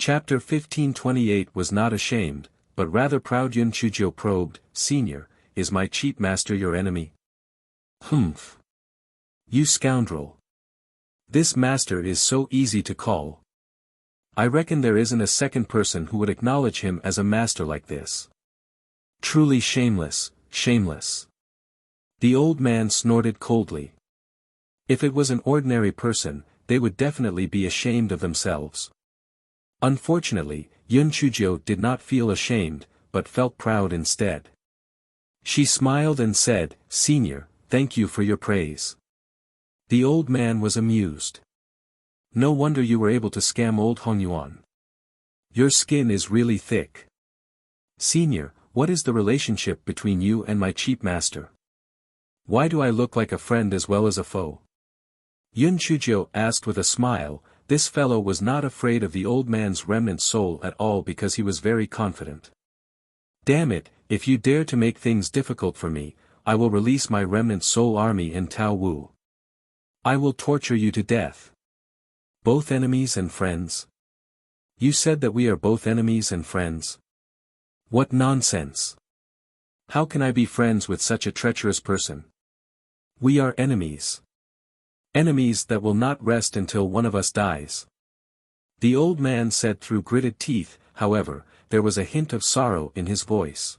Chapter 1528 was not ashamed, but rather proud. Yun Chujio probed, "Senior, is my cheap master your enemy?" "Humph. You scoundrel. This master is so easy to call. I reckon there isn't a second person who would acknowledge him as a master like this. Truly shameless, shameless." The old man snorted coldly. If it was an ordinary person, they would definitely be ashamed of themselves. Unfortunately, Yun Chujio did not feel ashamed, but felt proud instead. She smiled and said, "Senior, thank you for your praise." The old man was amused. "No wonder you were able to scam old Hongyuan. Your skin is really thick. Senior, what is the relationship between you and my cheap master? Why do I look like a friend as well as a foe?" Yun Chujio asked with a smile. This fellow was not afraid of the old man's remnant soul at all because he was very confident. "Damn it, if you dare to make things difficult for me, I will release my remnant soul army in Tao Wu. I will torture you to death." "Both enemies and friends? You said that we are both enemies and friends? What nonsense! How can I be friends with such a treacherous person? We are enemies. Enemies that will not rest until one of us dies." The old man said through gritted teeth. However, there was a hint of sorrow in his voice.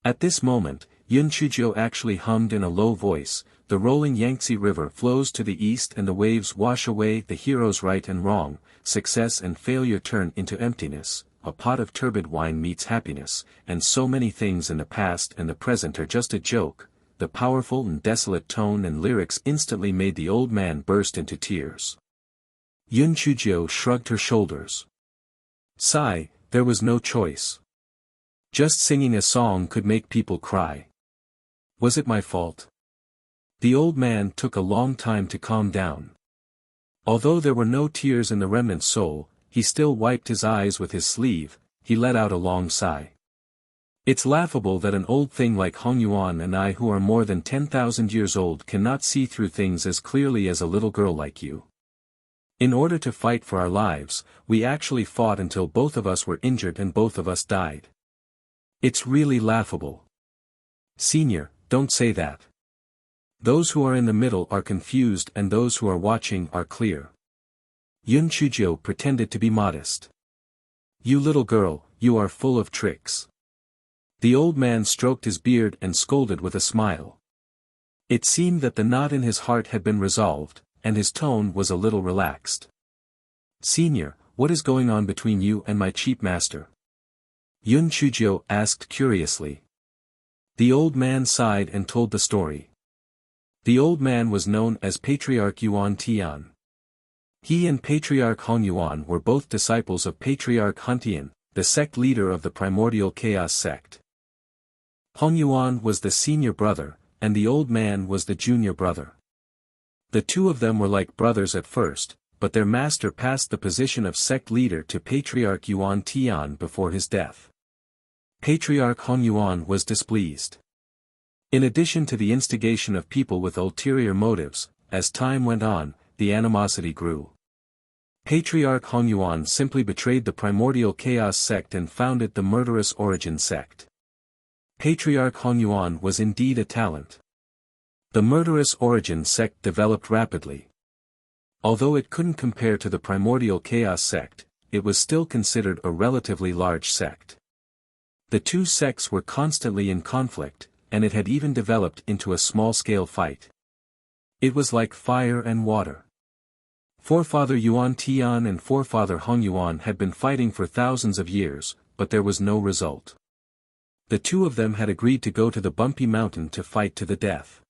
At this moment, Yun Chujio actually hummed in a low voice, "The rolling Yangtze River flows to the east and the waves wash away the heroes right and wrong, success and failure turn into emptiness, a pot of turbid wine meets happiness, and so many things in the past and the present are just a joke." The powerful and desolate tone and lyrics instantly made the old man burst into tears. Yun Chujio shrugged her shoulders. "Sigh, there was no choice. Just singing a song could make people cry. Was it my fault?" The old man took a long time to calm down. Although there were no tears in the remnant soul, he still wiped his eyes with his sleeve. He let out a long sigh. "It's laughable that an old thing like Hongyuan and I who are more than 10,000 years old cannot see through things as clearly as a little girl like you. In order to fight for our lives, we actually fought until both of us were injured and both of us died. It's really laughable." "Senior, don't say that. Those who are in the middle are confused and those who are watching are clear." Yun Chujio pretended to be modest. "You little girl, you are full of tricks." The old man stroked his beard and scolded with a smile. It seemed that the knot in his heart had been resolved, and his tone was a little relaxed. "Senior, what is going on between you and my cheap master?" Yun Chujio asked curiously. The old man sighed and told the story. The old man was known as Patriarch Yuan Tian. He and Patriarch Hongyuan were both disciples of Patriarch Huntian, the sect leader of the primordial chaos sect. Hongyuan was the senior brother, and the old man was the junior brother. The two of them were like brothers at first, but their master passed the position of sect leader to Patriarch Yuan Tian before his death. Patriarch Hongyuan was displeased. In addition to the instigation of people with ulterior motives, as time went on, the animosity grew. Patriarch Hongyuan simply betrayed the primordial chaos sect and founded the murderous origin sect. Patriarch Hongyuan was indeed a talent. The murderous origin sect developed rapidly. Although it couldn't compare to the primordial chaos sect, it was still considered a relatively large sect. The two sects were constantly in conflict, and it had even developed into a small-scale fight. It was like fire and water. Forefather Yuan Tian and forefather Hongyuan had been fighting for thousands of years, but there was no result. The two of them had agreed to go to the bumpy mountain to fight to the death.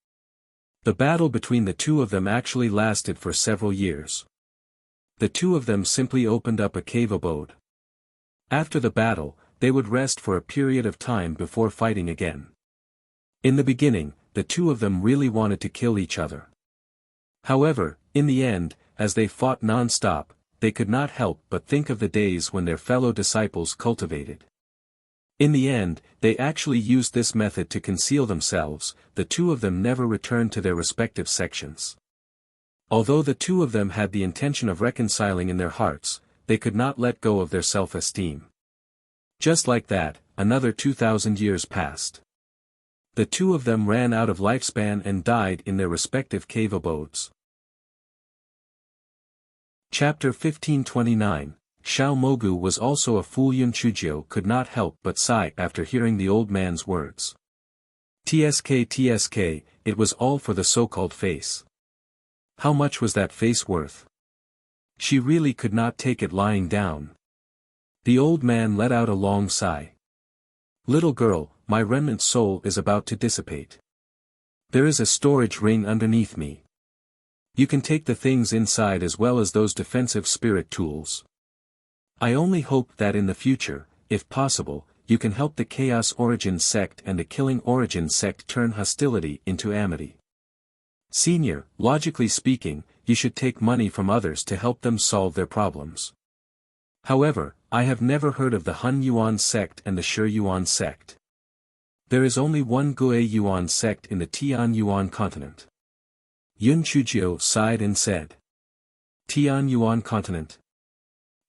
The battle between the two of them actually lasted for several years. The two of them simply opened up a cave abode. After the battle, they would rest for a period of time before fighting again. In the beginning, the two of them really wanted to kill each other. However, in the end, as they fought non-stop, they could not help but think of the days when their fellow disciples cultivated. In the end, they actually used this method to conceal themselves. The two of them never returned to their respective sections. Although the two of them had the intention of reconciling in their hearts, they could not let go of their self-esteem. Just like that, another 2,000 years passed. The two of them ran out of lifespan and died in their respective cave abodes. Chapter 1529. Xiao Mogu was also a fool. Yun Chujio could not help but sigh after hearing the old man's words. TSK, it was all for the so-called face. How much was that face worth? She really could not take it lying down. The old man let out a long sigh. Little girl, my remnant soul is about to dissipate. There is a storage ring underneath me. You can take the things inside as well as those defensive spirit tools. I only hope that in the future, if possible, you can help the Chaos Origin sect and the Killing Origin sect turn hostility into amity. Senior, logically speaking, you should take money from others to help them solve their problems. However, I have never heard of the Hun Yuan sect and the Shi Yuan sect. There is only one Gue Yuan sect in the Tian Yuan continent. Yun Chujio sighed and said. Tian Yuan continent.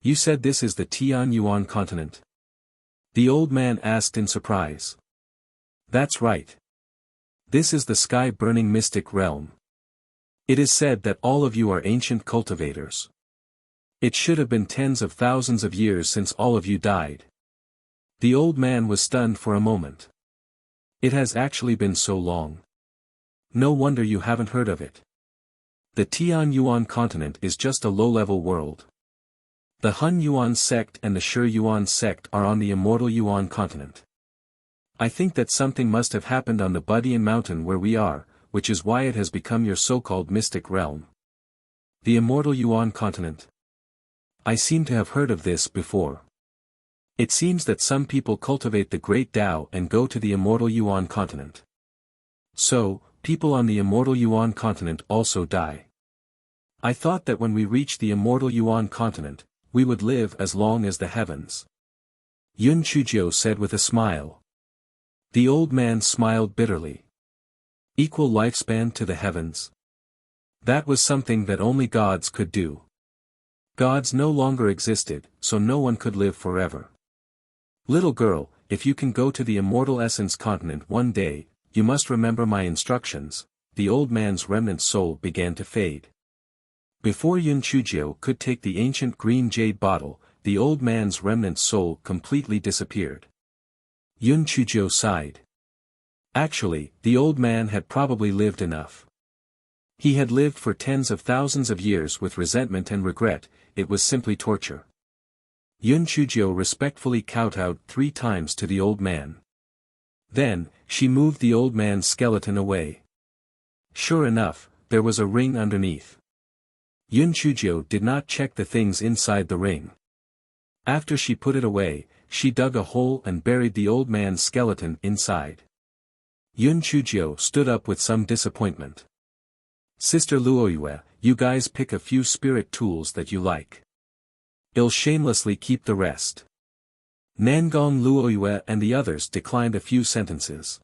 You said this is the Tian Yuan continent? The old man asked in surprise. That's right. This is the sky-burning mystic realm. It is said that all of you are ancient cultivators. It should have been tens of thousands of years since all of you died. The old man was stunned for a moment. It has actually been so long. No wonder you haven't heard of it. The Tian Yuan continent is just a low-level world. The Hun Yuan sect and the Shi Yuan sect are on the immortal Yuan continent. I think that something must have happened on the Budian mountain where we are, which is why it has become your so-called mystic realm. The immortal Yuan continent. I seem to have heard of this before. It seems that some people cultivate the great Tao and go to the immortal Yuan continent. So, people on the immortal Yuan continent also die. I thought that when we reach the immortal Yuan continent, we would live as long as the heavens. Yun Chujio said with a smile. The old man smiled bitterly. Equal lifespan to the heavens. That was something that only gods could do. Gods no longer existed, so no one could live forever. Little girl, if you can go to the immortal essence continent one day, you must remember my instructions. The old man's remnant soul began to fade. Before Yun Chujio could take the ancient green jade bottle, the old man's remnant soul completely disappeared. Yun Chujio sighed. Actually, the old man had probably lived enough. He had lived for tens of thousands of years with resentment and regret. It was simply torture. Yun Chujio respectfully kowtowed 3 times to the old man. Then, she moved the old man's skeleton away. Sure enough, there was a ring underneath. Yun Chujio did not check the things inside the ring. After she put it away, she dug a hole and buried the old man's skeleton inside. Yun Chujio stood up with some disappointment. Sister Luoyue, you guys pick a few spirit tools that you like. I'll shamelessly keep the rest. Nangong Luoyue and the others declined a few sentences.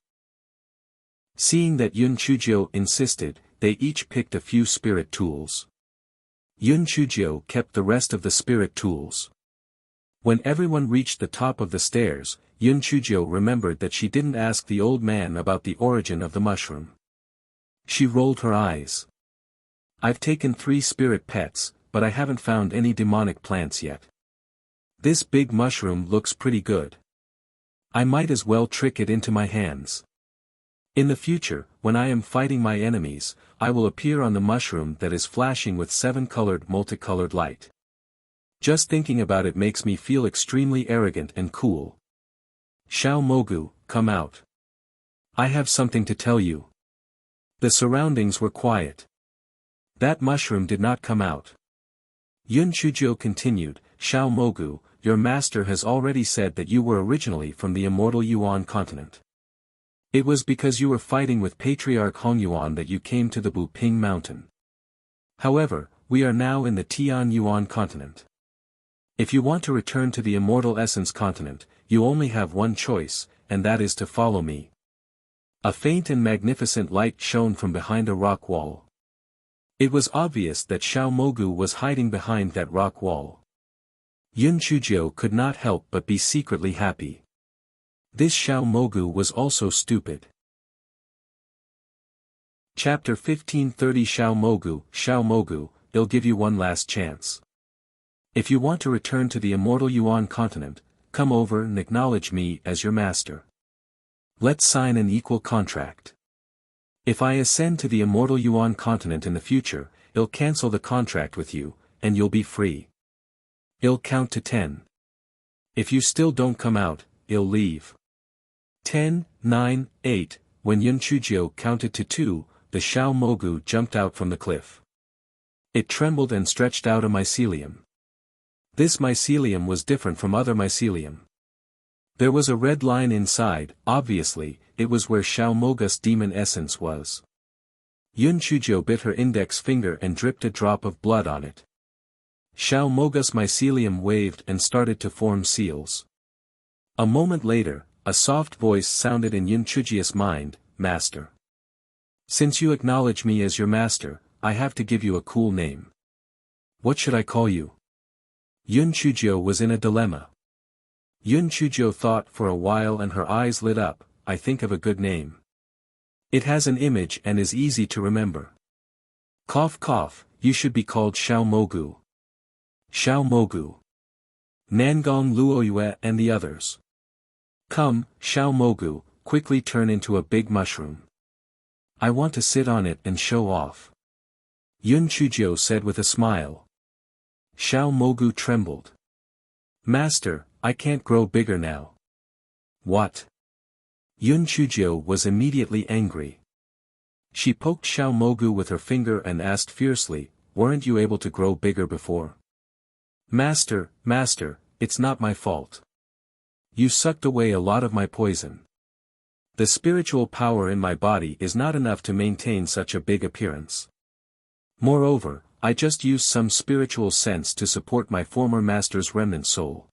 Seeing that Yun Chujio insisted, they each picked a few spirit tools. Yun Chujio kept the rest of the spirit tools. When everyone reached the top of the stairs, Yun Chujio remembered that she didn't ask the old man about the origin of the mushroom. She rolled her eyes. I've taken 3 spirit pets, but I haven't found any demonic plants yet. This big mushroom looks pretty good. I might as well trick it into my hands. In the future, when I am fighting my enemies, I will appear on the mushroom that is flashing with 7-colored multicolored light. Just thinking about it makes me feel extremely arrogant and cool. Xiao Mogu, come out. I have something to tell you. The surroundings were quiet. That mushroom did not come out. Yun Chujio continued, Xiao Mogu, your master has already said that you were originally from the immortal Yuan continent. It was because you were fighting with Patriarch Hongyuan that you came to the Buping mountain. However, we are now in the Tian Yuan continent. If you want to return to the immortal essence continent, you only have one choice, and that is to follow me. A faint and magnificent light shone from behind a rock wall. It was obvious that Xiao Mogu was hiding behind that rock wall. Yun Chujio could not help but be secretly happy. This Xiao Mogu was also stupid. Chapter 1530 Xiao Mogu, I'll give you one last chance. If you want to return to the immortal Yuan continent, come over and acknowledge me as your master. Let's sign an equal contract. If I ascend to the immortal Yuan continent in the future, I'll cancel the contract with you, and you'll be free. I'll count to 10. If you still don't come out, I'll leave. 10, 9, 8, when Yun Chujio counted to 2, the Xiao Mogu jumped out from the cliff. It trembled and stretched out a mycelium. This mycelium was different from other mycelium. There was a red line inside, obviously, it was where Xiao Mogu's demon essence was. Yun Chujio bit her index finger and dripped a drop of blood on it. Xiao Mogu's mycelium waved and started to form seals. A moment later, a soft voice sounded in Yun Chujio's mind, Master. Since you acknowledge me as your master, I have to give you a cool name. What should I call you? Yun Chujio was in a dilemma. Yun Chujio thought for a while and her eyes lit up, I think of a good name. It has an image and is easy to remember. Cough cough, you should be called Xiao Mogu. Xiao Mogu. Nangong Luoyue and the others. Come, Xiao Mogu, quickly turn into a big mushroom. I want to sit on it and show off. Yun Chujio said with a smile. Xiao Mogu trembled. Master, I can't grow bigger now. What? Yun Chujio was immediately angry. She poked Xiao Mogu with her finger and asked fiercely, weren't you able to grow bigger before? Master, it's not my fault. You sucked away a lot of my poison. The spiritual power in my body is not enough to maintain such a big appearance. Moreover, I just used some spiritual sense to support my former master's remnant soul.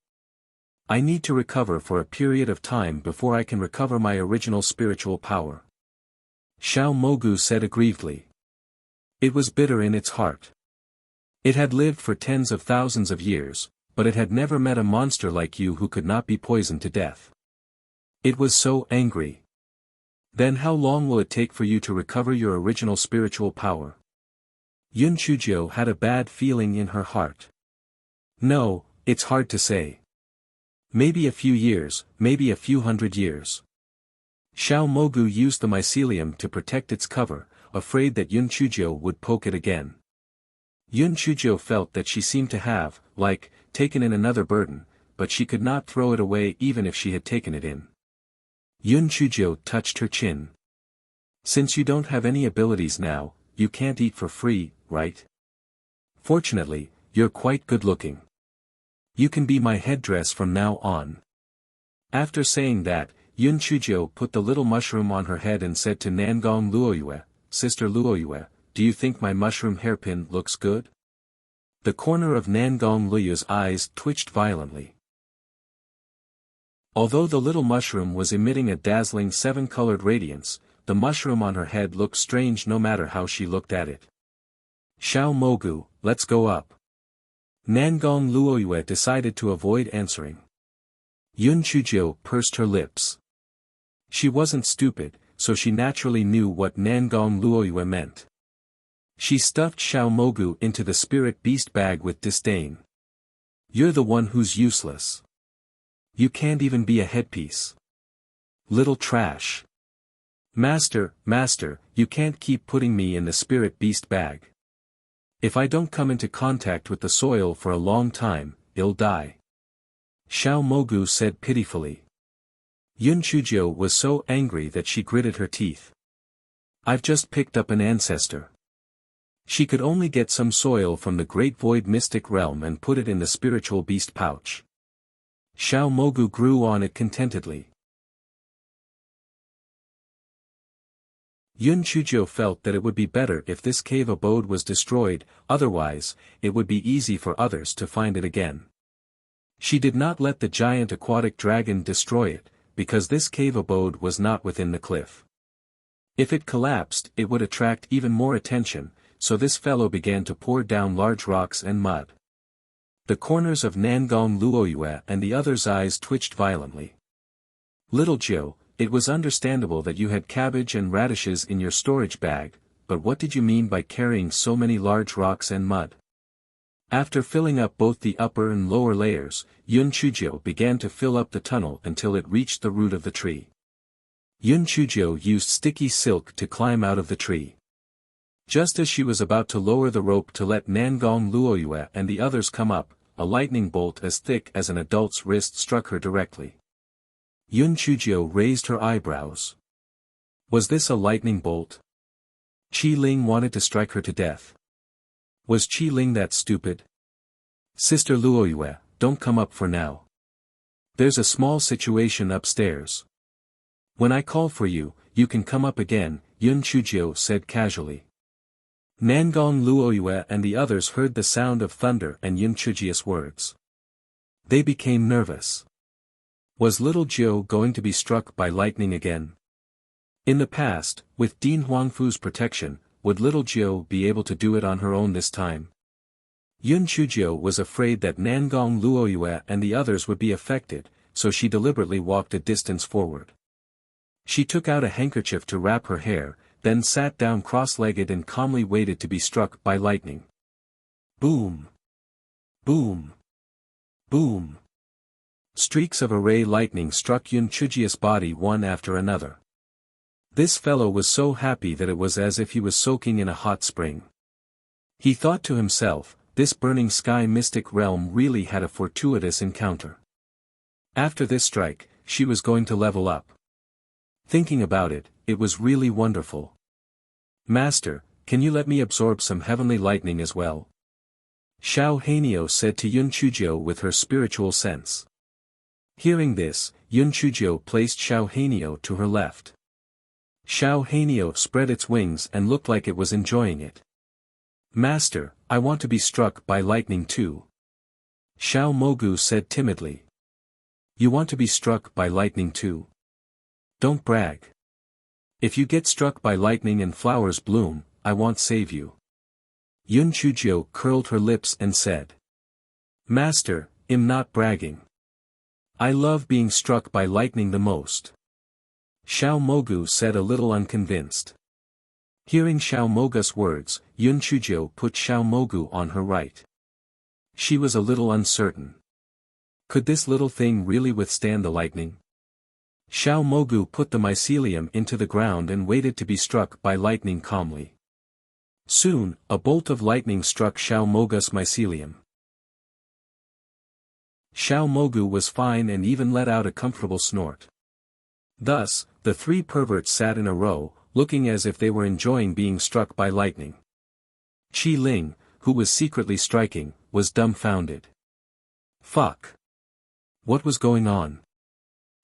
I need to recover for a period of time before I can recover my original spiritual power. Xiao Mogu said aggrievedly. It was bitter in its heart. It had lived for tens of thousands of years, but it had never met a monster like you who could not be poisoned to death. It was so angry. Then how long will it take for you to recover your original spiritual power? Yun Chujio had a bad feeling in her heart. No, it's hard to say. Maybe a few years, maybe a few hundred years. Xiao Mogu used the mycelium to protect its cover, afraid that Yun Chujio would poke it again. Yun Chujio felt that she seemed to have, taken in another burden, but she could not throw it away even if she had taken it in. Yun Chujio touched her chin. Since you don't have any abilities now, you can't eat for free, right? Fortunately, you're quite good-looking. You can be my headdress from now on. After saying that, Yun Chujio put the little mushroom on her head and said to Nangong Luoyue, Sister Luoyue, do you think my mushroom hairpin looks good? The corner of Nangong Luoyue's eyes twitched violently. Although the little mushroom was emitting a dazzling seven-colored radiance, the mushroom on her head looked strange no matter how she looked at it. Xiao Mogu, let's go up. Nangong Luoyue decided to avoid answering. Yun Chujio pursed her lips. She wasn't stupid, so she naturally knew what Nangong Luoyue meant. She stuffed Xiao Mogu into the spirit beast bag with disdain. You're the one who's useless. You can't even be a headpiece. Little trash. Master, you can't keep putting me in the spirit beast bag. If I don't come into contact with the soil for a long time, I'll die. Xiao Mogu said pitifully. Yun Chujio was so angry that she gritted her teeth. I've just picked up an ancestor. She could only get some soil from the great void mystic realm and put it in the spiritual beast pouch. Xiao Mogu grew on it contentedly. Yun Chujio felt that it would be better if this cave abode was destroyed, otherwise, it would be easy for others to find it again. She did not let the giant aquatic dragon destroy it, because this cave abode was not within the cliff. If it collapsed, it would attract even more attention, so this fellow began to pour down large rocks and mud. The corners of Nangong Luoyue and the other's eyes twitched violently. Little Jiu, it was understandable that you had cabbage and radishes in your storage bag, but what did you mean by carrying so many large rocks and mud? After filling up both the upper and lower layers, Yun Chujio began to fill up the tunnel until it reached the root of the tree. Yun Chujio used sticky silk to climb out of the tree. Just as she was about to lower the rope to let Nangong Luoyue and the others come up, a lightning bolt as thick as an adult's wrist struck her directly. Yun Chujio raised her eyebrows. Was this a lightning bolt? Qi Ling wanted to strike her to death. Was Qi Ling that stupid? Sister Luoyue, don't come up for now. There's a small situation upstairs. When I call for you, you can come up again, Yun Chujio said casually. Nangong Luoyue and the others heard the sound of thunder and Yun Chujio's words. They became nervous. Was little Jiu going to be struck by lightning again? In the past, with Dean Huangfu's protection, would little Jiu be able to do it on her own this time? Yun Chujio was afraid that Nangong Luoyue and the others would be affected, so she deliberately walked a distance forward. She took out a handkerchief to wrap her hair, then sat down cross-legged and calmly waited to be struck by lightning. Boom! Boom! Boom! Streaks of array lightning struck Yun Chujio's body one after another. This fellow was so happy that it was as if he was soaking in a hot spring. He thought to himself, this burning sky mystic realm really had a fortuitous encounter. After this strike, she was going to level up. Thinking about it, it was really wonderful. Master, can you let me absorb some heavenly lightning as well? Xiao Hanio said to Yun Chujio with her spiritual sense. Hearing this, Yun Chujio placed Xiao Hanio to her left. Xiao Hanio spread its wings and looked like it was enjoying it. Master, I want to be struck by lightning too. Xiao Mogu said timidly. You want to be struck by lightning too? Don't brag. If you get struck by lightning and flowers bloom, I won't save you. Yun Chujio curled her lips and said. Master, I'm not bragging. I love being struck by lightning the most. Xiao Mogu said a little unconvinced. Hearing Xiao Mogu's words, Yun Chujio put Xiao Mogu on her right. She was a little uncertain. Could this little thing really withstand the lightning? Xiao Mogu put the mycelium into the ground and waited to be struck by lightning calmly. Soon, a bolt of lightning struck Xiao Mogu's mycelium. Xiao Mogu was fine and even let out a comfortable snort. Thus, the three perverts sat in a row, looking as if they were enjoying being struck by lightning. Qi Ling, who was secretly striking, was dumbfounded. Fuck. What was going on?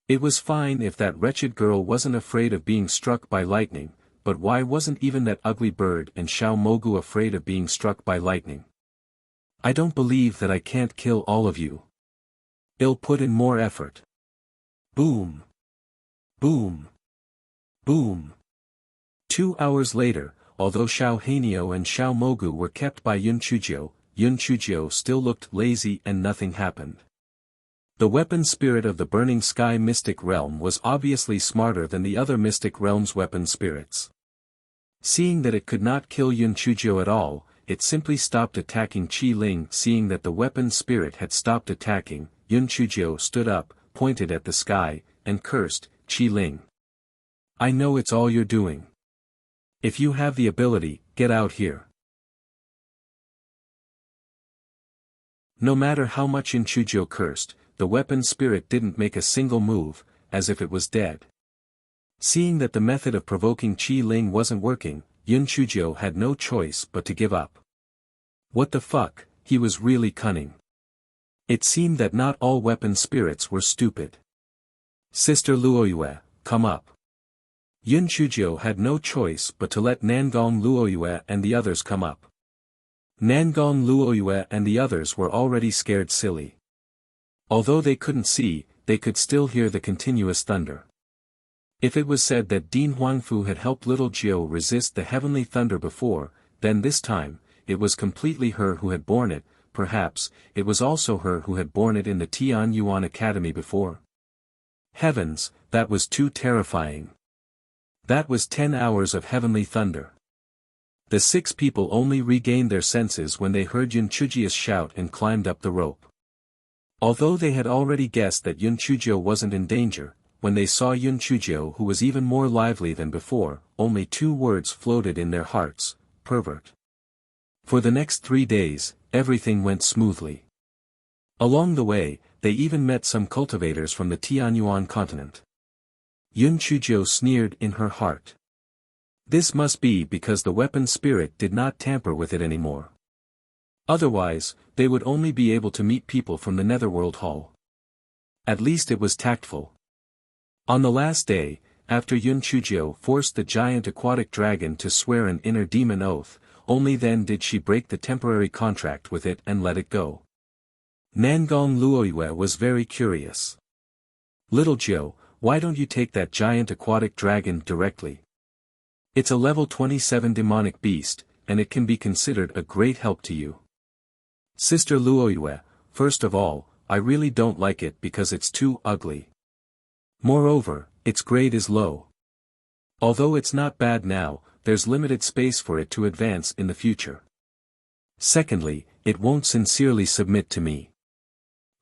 It was fine if that wretched girl wasn't afraid of being struck by lightning, but why wasn't even that ugly bird and Xiao Mogu afraid of being struck by lightning? I don't believe that I can't kill all of you. I'll put in more effort. Boom. Boom. Boom. 2 hours later, although Xiao Hanio and Xiao Mogu were kept by Yun Chujio still looked lazy and nothing happened. The weapon spirit of the burning sky mystic realm was obviously smarter than the other mystic realm's weapon spirits. Seeing that it could not kill Yun Chujio at all, it simply stopped attacking Qi Ling. Seeing that the weapon spirit had stopped attacking, Yun Chujio stood up, pointed at the sky, and cursed, Qi Ling. I know it's all you're doing. If you have the ability, get out here. No matter how much Yun Chujio cursed, the weapon spirit didn't make a single move, as if it was dead. Seeing that the method of provoking Qi Ling wasn't working, Yun Chujio had no choice but to give up. What the fuck, he was really cunning. It seemed that not all weapon spirits were stupid. Sister Luoyue, come up. Yun Chujio had no choice but to let Nangong Luoyue and the others come up. Nangong Luoyue and the others were already scared silly. Although they couldn't see, they could still hear the continuous thunder. If it was said that Dean Huangfu had helped little Jiu resist the heavenly thunder before, then this time, it was completely her who had borne it, perhaps, it was also her who had borne it in the Tian Yuan Academy before. Heavens, that was too terrifying. That was 10 hours of heavenly thunder. The 6 people only regained their senses when they heard Yun Chujia's shout and climbed up the rope. Although they had already guessed that Yun Chujio wasn't in danger, when they saw Yun Chujio, who was even more lively than before, only 2 words floated in their hearts: pervert. For the next 3 days, everything went smoothly. Along the way, they even met some cultivators from the Tianyuan continent. Yun Chujio sneered in her heart. This must be because the weapon spirit did not tamper with it anymore. Otherwise, they would only be able to meet people from the Netherworld Hall. At least it was tactful. On the last day, after Yun Chujio forced the giant aquatic dragon to swear an inner demon oath, only then did she break the temporary contract with it and let it go. Nangong Luoyue was very curious. "Little Jiu, why don't you take that giant aquatic dragon directly? It's a level 27 demonic beast, and it can be considered a great help to you." "Sister Luoyue, first of all, I really don't like it because it's too ugly. Moreover, its grade is low. Although it's not bad now, there's limited space for it to advance in the future. Secondly, it won't sincerely submit to me.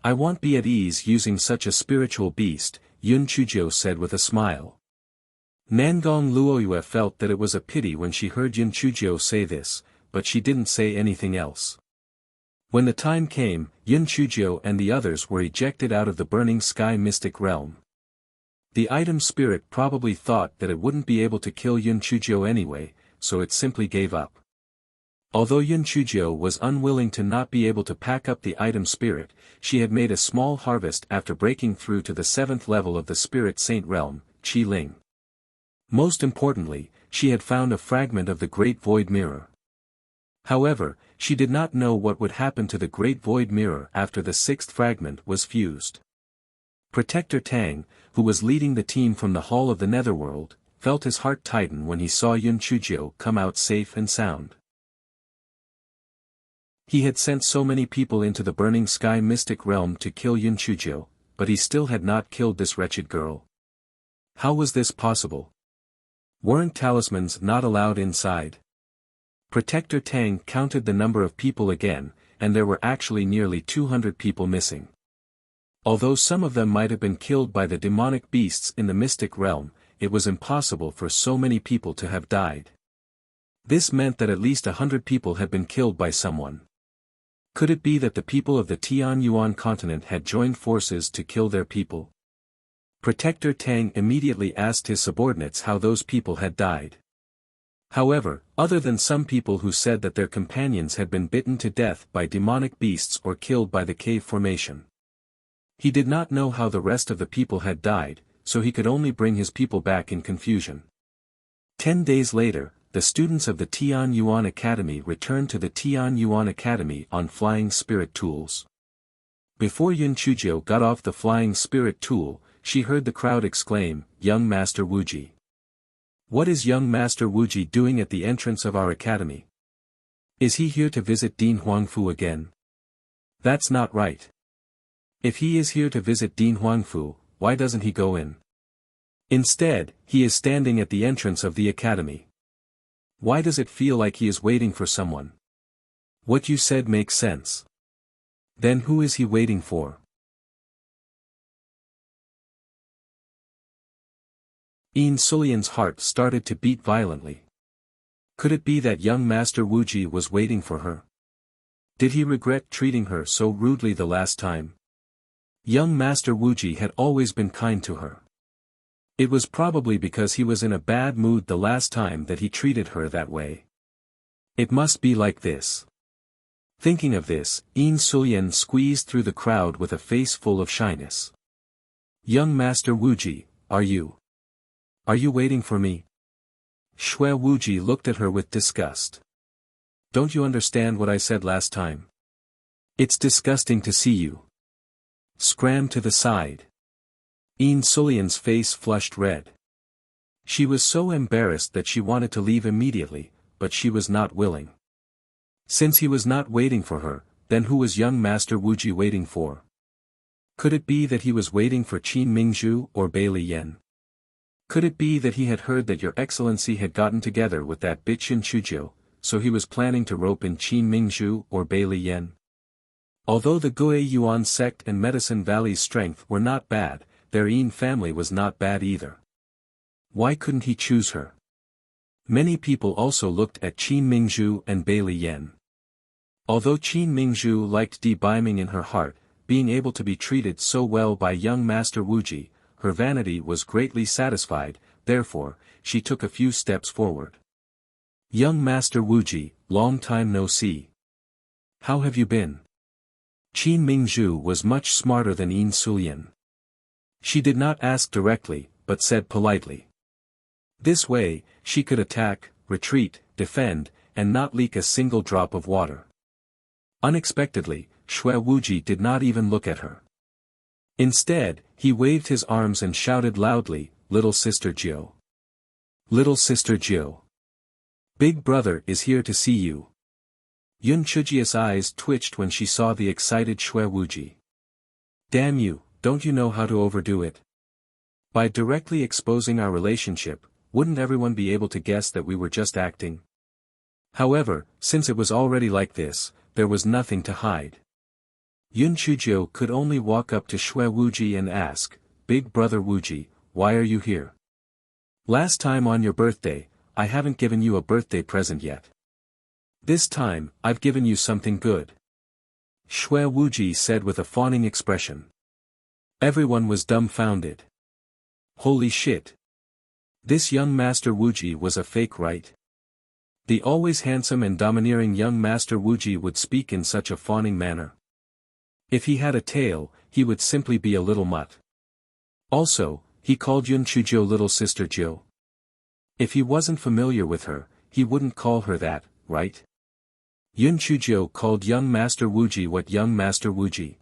I won't be at ease using such a spiritual beast," Yun Chujio said with a smile. Nangong Luoyue felt that it was a pity when she heard Yun Chujio say this, but she didn't say anything else. When the time came, Yun Chujio and the others were ejected out of the Burning Sky Mystic Realm. The item spirit probably thought that it wouldn't be able to kill Yun Chujio anyway, so it simply gave up. Although Yun Chujio was unwilling to not be able to pack up the item spirit, she had made a small harvest after breaking through to the 7th level of the Spirit Saint Realm, Qi Ling. Most importantly, she had found a fragment of the Great Void Mirror. However, she did not know what would happen to the Great Void Mirror after the 6th fragment was fused. Protector Tang, who was leading the team from the Hall of the Netherworld, felt his heart tighten when he saw Yun Chujio come out safe and sound. He had sent so many people into the Burning Sky Mystic Realm to kill Yun Chujio, but he still had not killed this wretched girl. How was this possible? Weren't talismans not allowed inside? Protector Tang counted the number of people again, and there were actually nearly 200 people missing. Although some of them might have been killed by the demonic beasts in the Mystic Realm, it was impossible for so many people to have died. This meant that at least 100 people had been killed by someone. Could it be that the people of the Tianyuan continent had joined forces to kill their people? Protector Tang immediately asked his subordinates how those people had died. However, other than some people who said that their companions had been bitten to death by demonic beasts or killed by the cave formation, he did not know how the rest of the people had died, so he could only bring his people back in confusion. 10 days later, the students of the Tianyuan Academy returned to the Tianyuan Academy on flying spirit tools. Before Yun Chujio got off the flying spirit tool, she heard the crowd exclaim, "Young Master Wuji! What is young Master Wuji doing at the entrance of our academy? Is he here to visit Dean Huangfu again? That's not right. If he is here to visit Dean Huangfu, why doesn't he go in? Instead, he is standing at the entrance of the academy. Why does it feel like he is waiting for someone? What you said makes sense. Then who is he waiting for?" Yin Sulian's heart started to beat violently. Could it be that young Master Wuji was waiting for her? Did he regret treating her so rudely the last time? Young Master Wuji had always been kind to her. It was probably because he was in a bad mood the last time that he treated her that way. It must be like this. Thinking of this, Yin Sulian squeezed through the crowd with a face full of shyness. "Young Master Wuji, are you waiting for me?" Shui Wuji looked at her with disgust. "Don't you understand what I said last time? It's disgusting to see you. Scram to the side." Yin Sulian's face flushed red. She was so embarrassed that she wanted to leave immediately, but she was not willing. Since he was not waiting for her, then who was young Master Wuji waiting for? Could it be that he was waiting for Qin Mingzhu or Bai Li Yan? Could it be that he had heard that your excellency had gotten together with that bitch Yun Chuzhou, so he was planning to rope in Qin Mingzhu or Bai Li Yan? Although the Gui Yuan sect and Medicine Valley's strength were not bad, their Yin family was not bad either. Why couldn't he choose her? Many people also looked at Qin Mingzhu and Bai Li Yan. Although Qin Mingzhu liked Di Baiming in her heart, being able to be treated so well by young Master Wuji, her vanity was greatly satisfied, therefore, she took a few steps forward. Young Master Wuji, long time no see. How have you been? Qin Mingzhu was much smarter than Yin Sulian. She did not ask directly, but said politely. This way, she could attack, retreat, defend, and not leak a single drop of water. Unexpectedly, Xue Wuji did not even look at her. Instead, he waved his arms and shouted loudly, "Little Sister Jiu! Little Sister Jiu! Big brother is here to see you." Yun Chujia's eyes twitched when she saw the excited Xue Wuji. Damn you, don't you know how to overdo it? By directly exposing our relationship, wouldn't everyone be able to guess that we were just acting? However, since it was already like this, there was nothing to hide. Yun Chuzhou could only walk up to Xue Wuji and ask, "Big brother Wuji, why are you here? Last time on your birthday, I haven't given you a birthday present yet. This time, I've given you something good." Xue Wuji said with a fawning expression. Everyone was dumbfounded. Holy shit! This young Master Wuji was a fake, right? The always handsome and domineering young Master Wuji would speak in such a fawning manner. If he had a tail, he would simply be a little mutt. Also, he called Yun Chuzhou Little Sister Jiu. If he wasn't familiar with her, he wouldn't call her that, right? Yun Chuzhou called young Master Wuji what young Master Wuji?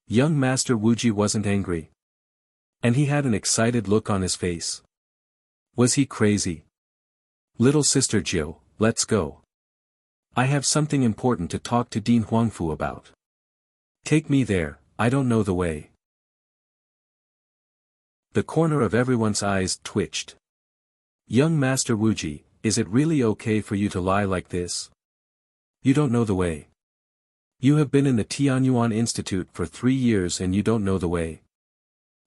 Young Master Wuji wasn't angry. And he had an excited look on his face. Was he crazy? Little Sister Jiu, let's go. I have something important to talk to Dean Huangfu about. Take me there, I don't know the way. The corner of everyone's eyes twitched. Young Master Wuji, is it really okay for you to lie like this? You don't know the way. You have been in the Tianyuan Institute for 3 years and you don't know the way.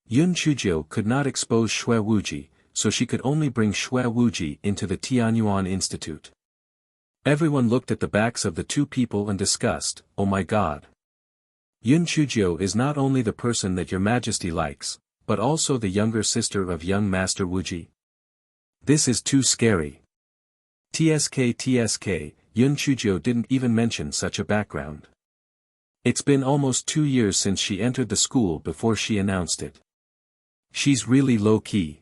Yun Chuzhou could not expose Xue Wuji, so she could only bring Xue Wuji into the Tianyuan Institute. Everyone looked at the backs of the two people and discussed, "Oh my god. Yun Chuzhou is not only the person that your majesty likes, but also the younger sister of young Master Wuji. This is too scary." TSK, Yun Chuzhou didn't even mention such a background. It's been almost 2 years since she entered the school before she announced it. She's really low-key.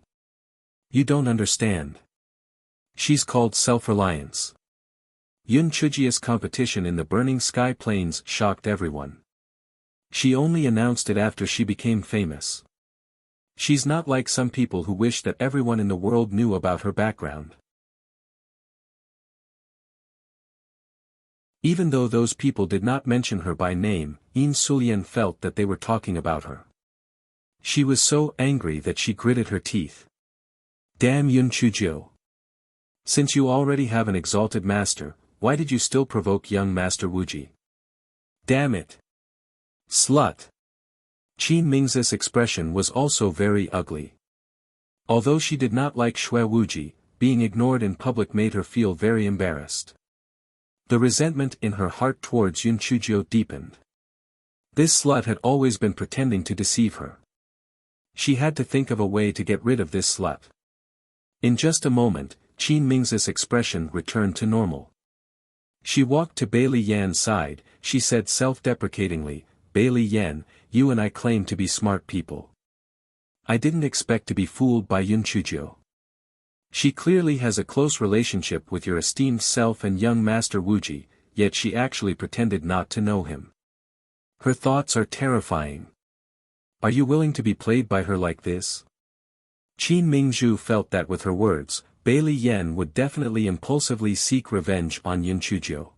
You don't understand. She's called self-reliance. Yun Chujia's competition in the Burning Sky Plains shocked everyone. She only announced it after she became famous. She's not like some people who wish that everyone in the world knew about her background. Even though those people did not mention her by name, Yin Sulian felt that they were talking about her. She was so angry that she gritted her teeth. Damn Yun Chuzhou. Since you already have an exalted master, why did you still provoke young Master Wuji? Damn it. Slut. Qin Mingz's expression was also very ugly. Although she did not like Xue Wuji, being ignored in public made her feel very embarrassed. The resentment in her heart towards Yun Chuzhou deepened. This slut had always been pretending to deceive her. She had to think of a way to get rid of this slut. In just a moment, Qin Mingz's expression returned to normal. She walked to Bai Li Yan's side, she said self-deprecatingly, "Bai Li Yan, you and I claim to be smart people. I didn't expect to be fooled by Yun Chuzhou. She clearly has a close relationship with your esteemed self and young Master Wuji, yet she actually pretended not to know him. Her thoughts are terrifying. Are you willing to be played by her like this?" Qin Mingzhu felt that with her words, Bai Li Yan would definitely impulsively seek revenge on Yun Chuzhou.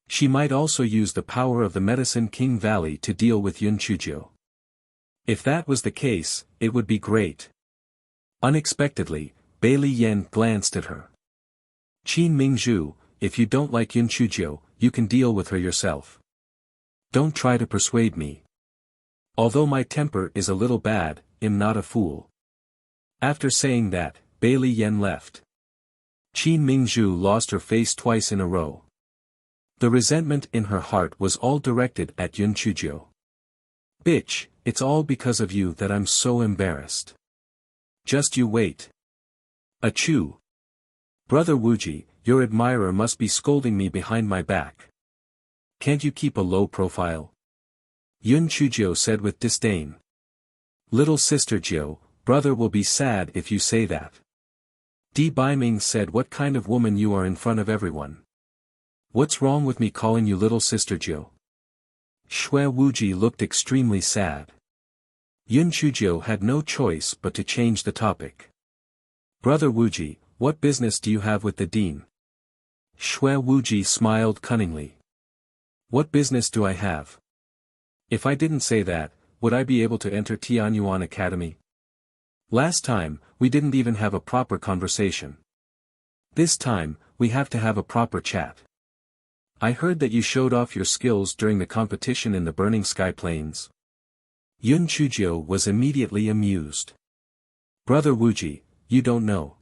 She might also use the power of the Medicine King Valley to deal with Yun Chuzhou. If that was the case, it would be great. Unexpectedly, Bailey Yen glanced at her. Qin Mingzhu, if you don't like Yun Chuzhou, you can deal with her yourself. Don't try to persuade me. Although my temper is a little bad, I'm not a fool. After saying that, Bailey Yen left. Qin Mingzhu lost her face twice in a row. The resentment in her heart was all directed at Yun Chuzhou. Bitch, it's all because of you that I'm so embarrassed. Just you wait. Achoo. Brother Wuji, your admirer must be scolding me behind my back. Can't you keep a low profile? Yun Chuzhou said with disdain. Little sister Jiu, brother will be sad if you say that. Di Baiming said, what kind of woman you are in front of everyone. What's wrong with me calling you little sister Jiu? Xue Wuji looked extremely sad. Yun Chuzhou had no choice but to change the topic. Brother Wuji, what business do you have with the dean? Xue Wuji smiled cunningly. What business do I have? If I didn't say that, would I be able to enter Tianyuan Academy? Last time, we didn't even have a proper conversation. This time, we have to have a proper chat. I heard that you showed off your skills during the competition in the Burning Sky Plains. Yun Chuzhou was immediately amused. Brother Wuji, you don't know.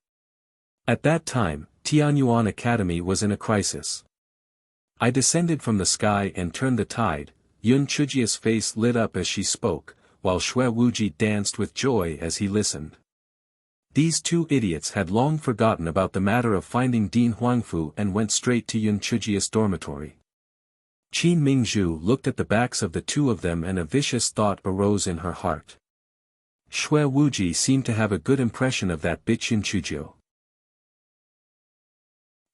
At that time, Tianyuan Academy was in a crisis. I descended from the sky and turned the tide. Yun Chuzhia's face lit up as she spoke, while Xue Wuji danced with joy as he listened. These two idiots had long forgotten about the matter of finding Dean Huangfu and went straight to Yun Chuzhia's dormitory. Qin Mingzhu looked at the backs of the two of them and a vicious thought arose in her heart. Xue Wuji seemed to have a good impression of that bitch Yun Chuzhou.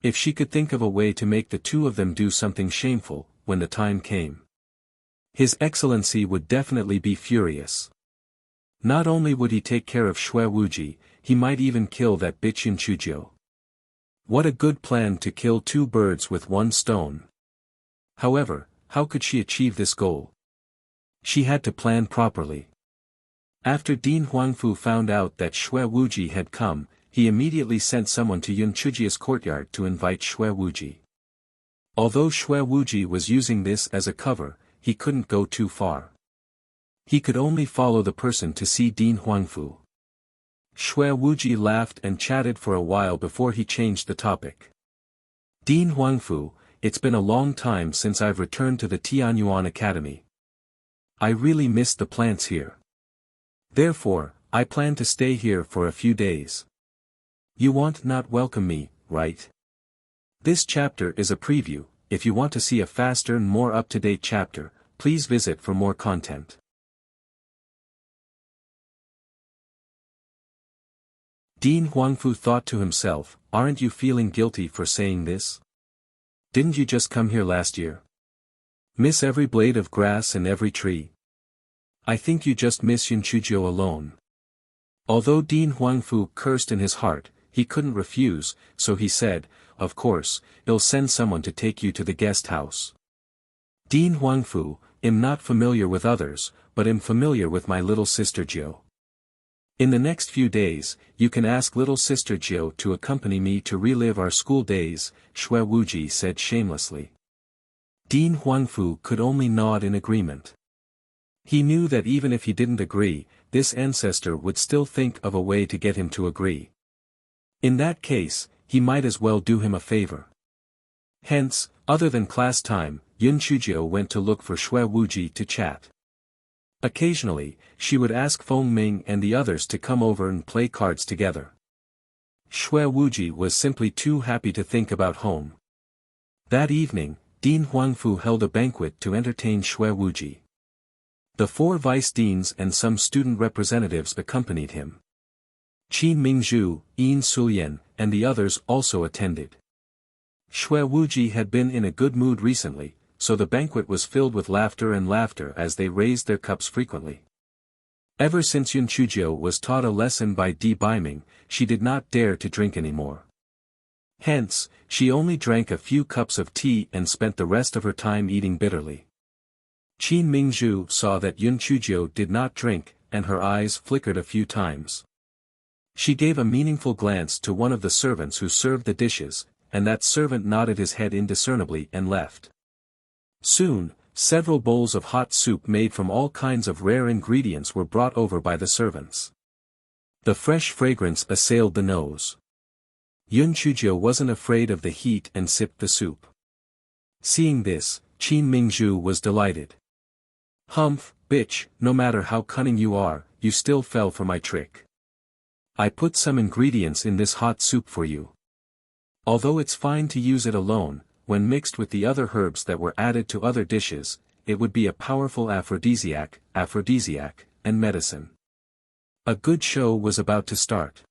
If she could think of a way to make the two of them do something shameful, when the time came. His Excellency would definitely be furious. Not only would he take care of Xue Wuji, he might even kill that bitch Yun Chuzhou. What a good plan to kill two birds with one stone. However, how could she achieve this goal? She had to plan properly. After Dean Huangfu found out that Xue Wuji had come, he immediately sent someone to Yun Chuzhia's courtyard to invite Xue Wuji. Although Xue Wuji was using this as a cover, he couldn't go too far. He could only follow the person to see Dean Huangfu. Xue Wuji laughed and chatted for a while before he changed the topic. Dean Huangfu, it's been a long time since I've returned to the Tianyuan Academy. I really missed the plants here. Therefore, I plan to stay here for a few days. You want not welcome me, right? This chapter is a preview. If you want to see a faster and more up-to-date chapter, please visit for more content. Dean Huangfu thought to himself, aren't you feeling guilty for saying this? Didn't you just come here last year? Miss every blade of grass and every tree. I think you just miss Yun Chuzhou alone. Although Dean Huangfu cursed in his heart, he couldn't refuse, so he said, of course, I'll send someone to take you to the guest house. Dean Huangfu, I'm not familiar with others, but I'm familiar with my little sister Jiu. In the next few days, you can ask little sister Jiu to accompany me to relive our school days, Xue Wuji said shamelessly. Dean Huangfu could only nod in agreement. He knew that even if he didn't agree, this ancestor would still think of a way to get him to agree. In that case, he might as well do him a favor. Hence, other than class time, Yun Chuzhou went to look for Xue Wuji to chat. Occasionally, she would ask Feng Ming and the others to come over and play cards together. Xue Wuji was simply too happy to think about home. That evening, Dean Huangfu held a banquet to entertain Xue Wuji. The 4 vice deans and some student representatives accompanied him. Qin Mingzhu, Yin Suyan, and the others also attended. Xue Wuji had been in a good mood recently, so the banquet was filled with laughter as they raised their cups frequently. Ever since Yun Chuzhou was taught a lesson by Di Baiming, she did not dare to drink anymore. Hence, she only drank a few cups of tea and spent the rest of her time eating bitterly. Qin Mingzhu saw that Yun Chuzhou did not drink, and her eyes flickered a few times. She gave a meaningful glance to one of the servants who served the dishes, and that servant nodded his head indiscernibly and left. Soon, several bowls of hot soup made from all kinds of rare ingredients were brought over by the servants. The fresh fragrance assailed the nose. Yun Chuzhou wasn't afraid of the heat and sipped the soup. Seeing this, Qin Mingzhu was delighted. "Humph, bitch, no matter how cunning you are, you still fell for my trick. I put some ingredients in this hot soup for you. Although it's fine to use it alone, when mixed with the other herbs that were added to other dishes, it would be a powerful aphrodisiac, and medicine." A good show was about to start.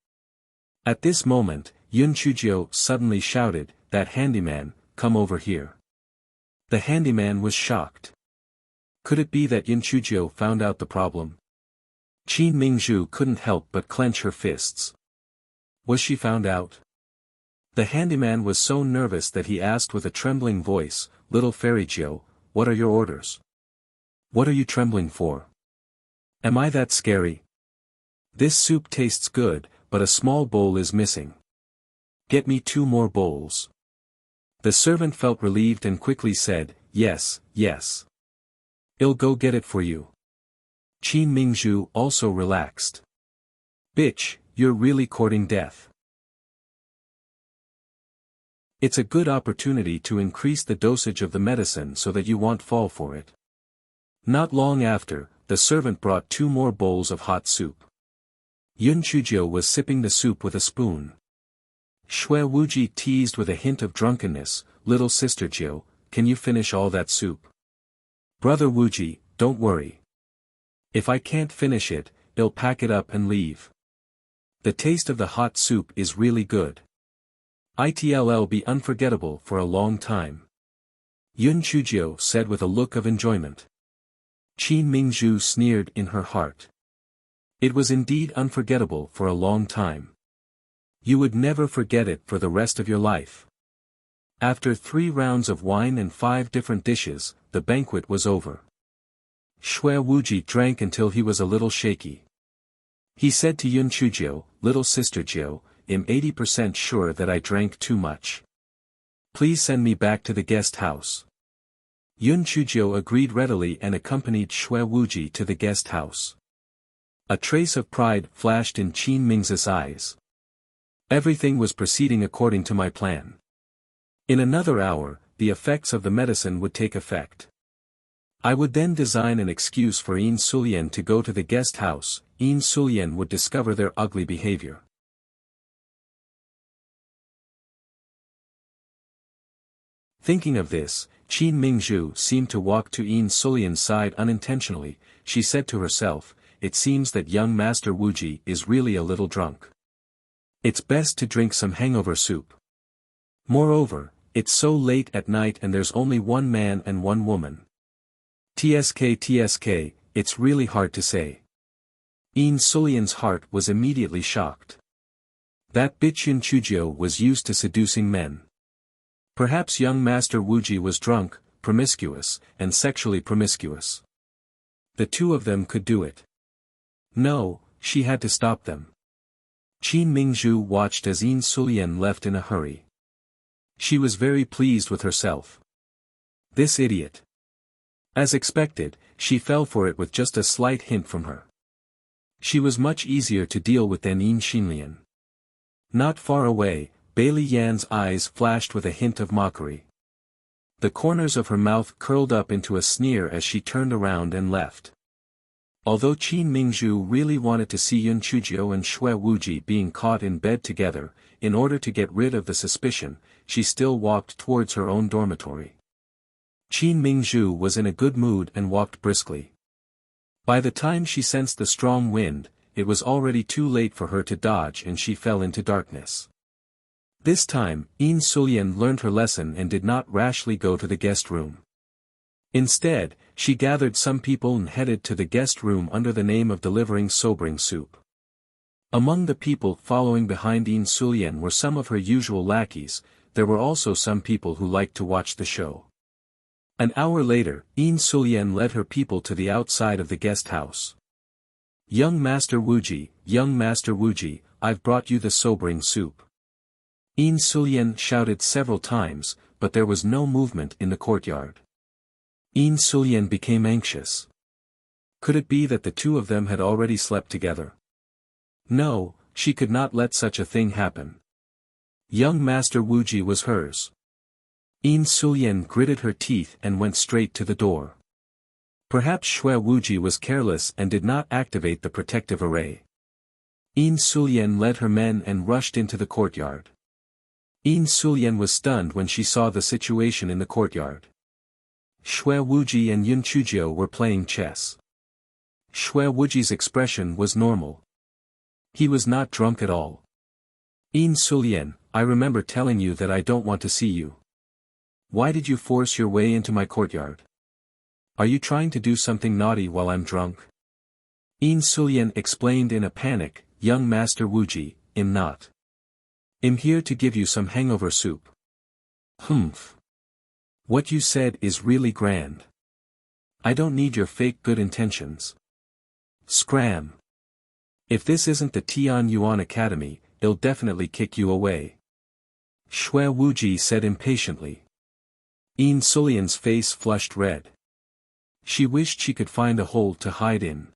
At this moment, Yun Chuzhou suddenly shouted, "That handyman, come over here." The handyman was shocked. Could it be that Yun Chuzhou found out the problem? Qin Mingzhu couldn't help but clench her fists. Was she found out? The handyman was so nervous that he asked with a trembling voice, "Little Fairy Jiu, what are your orders? What are you trembling for? Am I that scary? This soup tastes good, but a small bowl is missing. Get me 2 more bowls." The servant felt relieved and quickly said, "Yes, yes. I'll go get it for you." Qin Mingzhu also relaxed. "Bitch, you're really courting death. It's a good opportunity to increase the dosage of the medicine so that you won't fall for it." Not long after, the servant brought 2 more bowls of hot soup. Yun Chuzhou was sipping the soup with a spoon. Shui Wuji teased with a hint of drunkenness, "Little sister Jiu, can you finish all that soup?" "Brother Wuji, don't worry. If I can't finish it, I'll pack it up and leave. The taste of the hot soup is really good. It'll be unforgettable for a long time," Yun Chuzhou said with a look of enjoyment. Qin Mingzhu sneered in her heart. It was indeed unforgettable for a long time. You would never forget it for the rest of your life. After 3 rounds of wine and 5 different dishes, the banquet was over. Shui Wuji drank until he was a little shaky. He said to Yun Chuzhou, "Little sister Jiu, I'm 80% sure that I drank too much. Please send me back to the guest house." Yun Chuzhou agreed readily and accompanied Shui Wuji to the guest house. A trace of pride flashed in Qin Mingzhu's eyes. Everything was proceeding according to my plan. In another hour, the effects of the medicine would take effect. I would then design an excuse for Yin Sulian to go to the guest house. Yin Sulian would discover their ugly behavior. Thinking of this, Qin Mingzhu seemed to walk to Yin Sulian's side unintentionally. She said to herself, "It seems that young Master Wuji is really a little drunk. It's best to drink some hangover soup. Moreover, it's so late at night and there's only 1 man and 1 woman. TSK, it's really hard to say." Yin Sulian's heart was immediately shocked. That bitch Yun Chuzhou was used to seducing men. Perhaps young Master Wuji was drunk, promiscuous, and sexually promiscuous. The 2 of them could do it. No, she had to stop them. Qin Mingzhu watched as Yin Sulian left in a hurry. She was very pleased with herself. This idiot. As expected, she fell for it with just a slight hint from her. She was much easier to deal with than Yin Xinlian. Not far away, Bailey Yan's eyes flashed with a hint of mockery. The corners of her mouth curled up into a sneer as she turned around and left. Although Qin Mingzhu really wanted to see Yun Chuzhou and Shui Wuji being caught in bed together, in order to get rid of the suspicion, she still walked towards her own dormitory. Qin Mingzhu was in a good mood and walked briskly. By the time she sensed the strong wind, it was already too late for her to dodge and she fell into darkness. This time, Yin Sulian learned her lesson and did not rashly go to the guest room. Instead, she gathered some people and headed to the guest room under the name of delivering sobering soup. Among the people following behind Yin Sulian were some of her usual lackeys. There were also some people who liked to watch the show. An hour later, Yin Sulian led her people to the outside of the guest house. Young Master Wuji, I've brought you the sobering soup. Yin Sulian shouted several times, but there was no movement in the courtyard. Yin Sulian became anxious. Could it be that the two of them had already slept together? No, she could not let such a thing happen. Young Master Wuji was hers. Yin Sulian gritted her teeth and went straight to the door. Perhaps Xue Wuji was careless and did not activate the protective array. Yin Sulian led her men and rushed into the courtyard. Yin Sulian was stunned when she saw the situation in the courtyard. Xue Wuji and Yun Chujio were playing chess. Xue Wuji's expression was normal. He was not drunk at all. Yin Sulian, I remember telling you that I don't want to see you. Why did you force your way into my courtyard? Are you trying to do something naughty while I'm drunk? Yin Sulian explained in a panic, Young Master Wuji, I'm not. I'm here to give you some hangover soup. Humph. What you said is really grand. I don't need your fake good intentions. Scram. If this isn't the Tian Yuan Academy, it'll definitely kick you away. Xue Wuji said impatiently. Yin Sulian's face flushed red. She wished she could find a hole to hide in.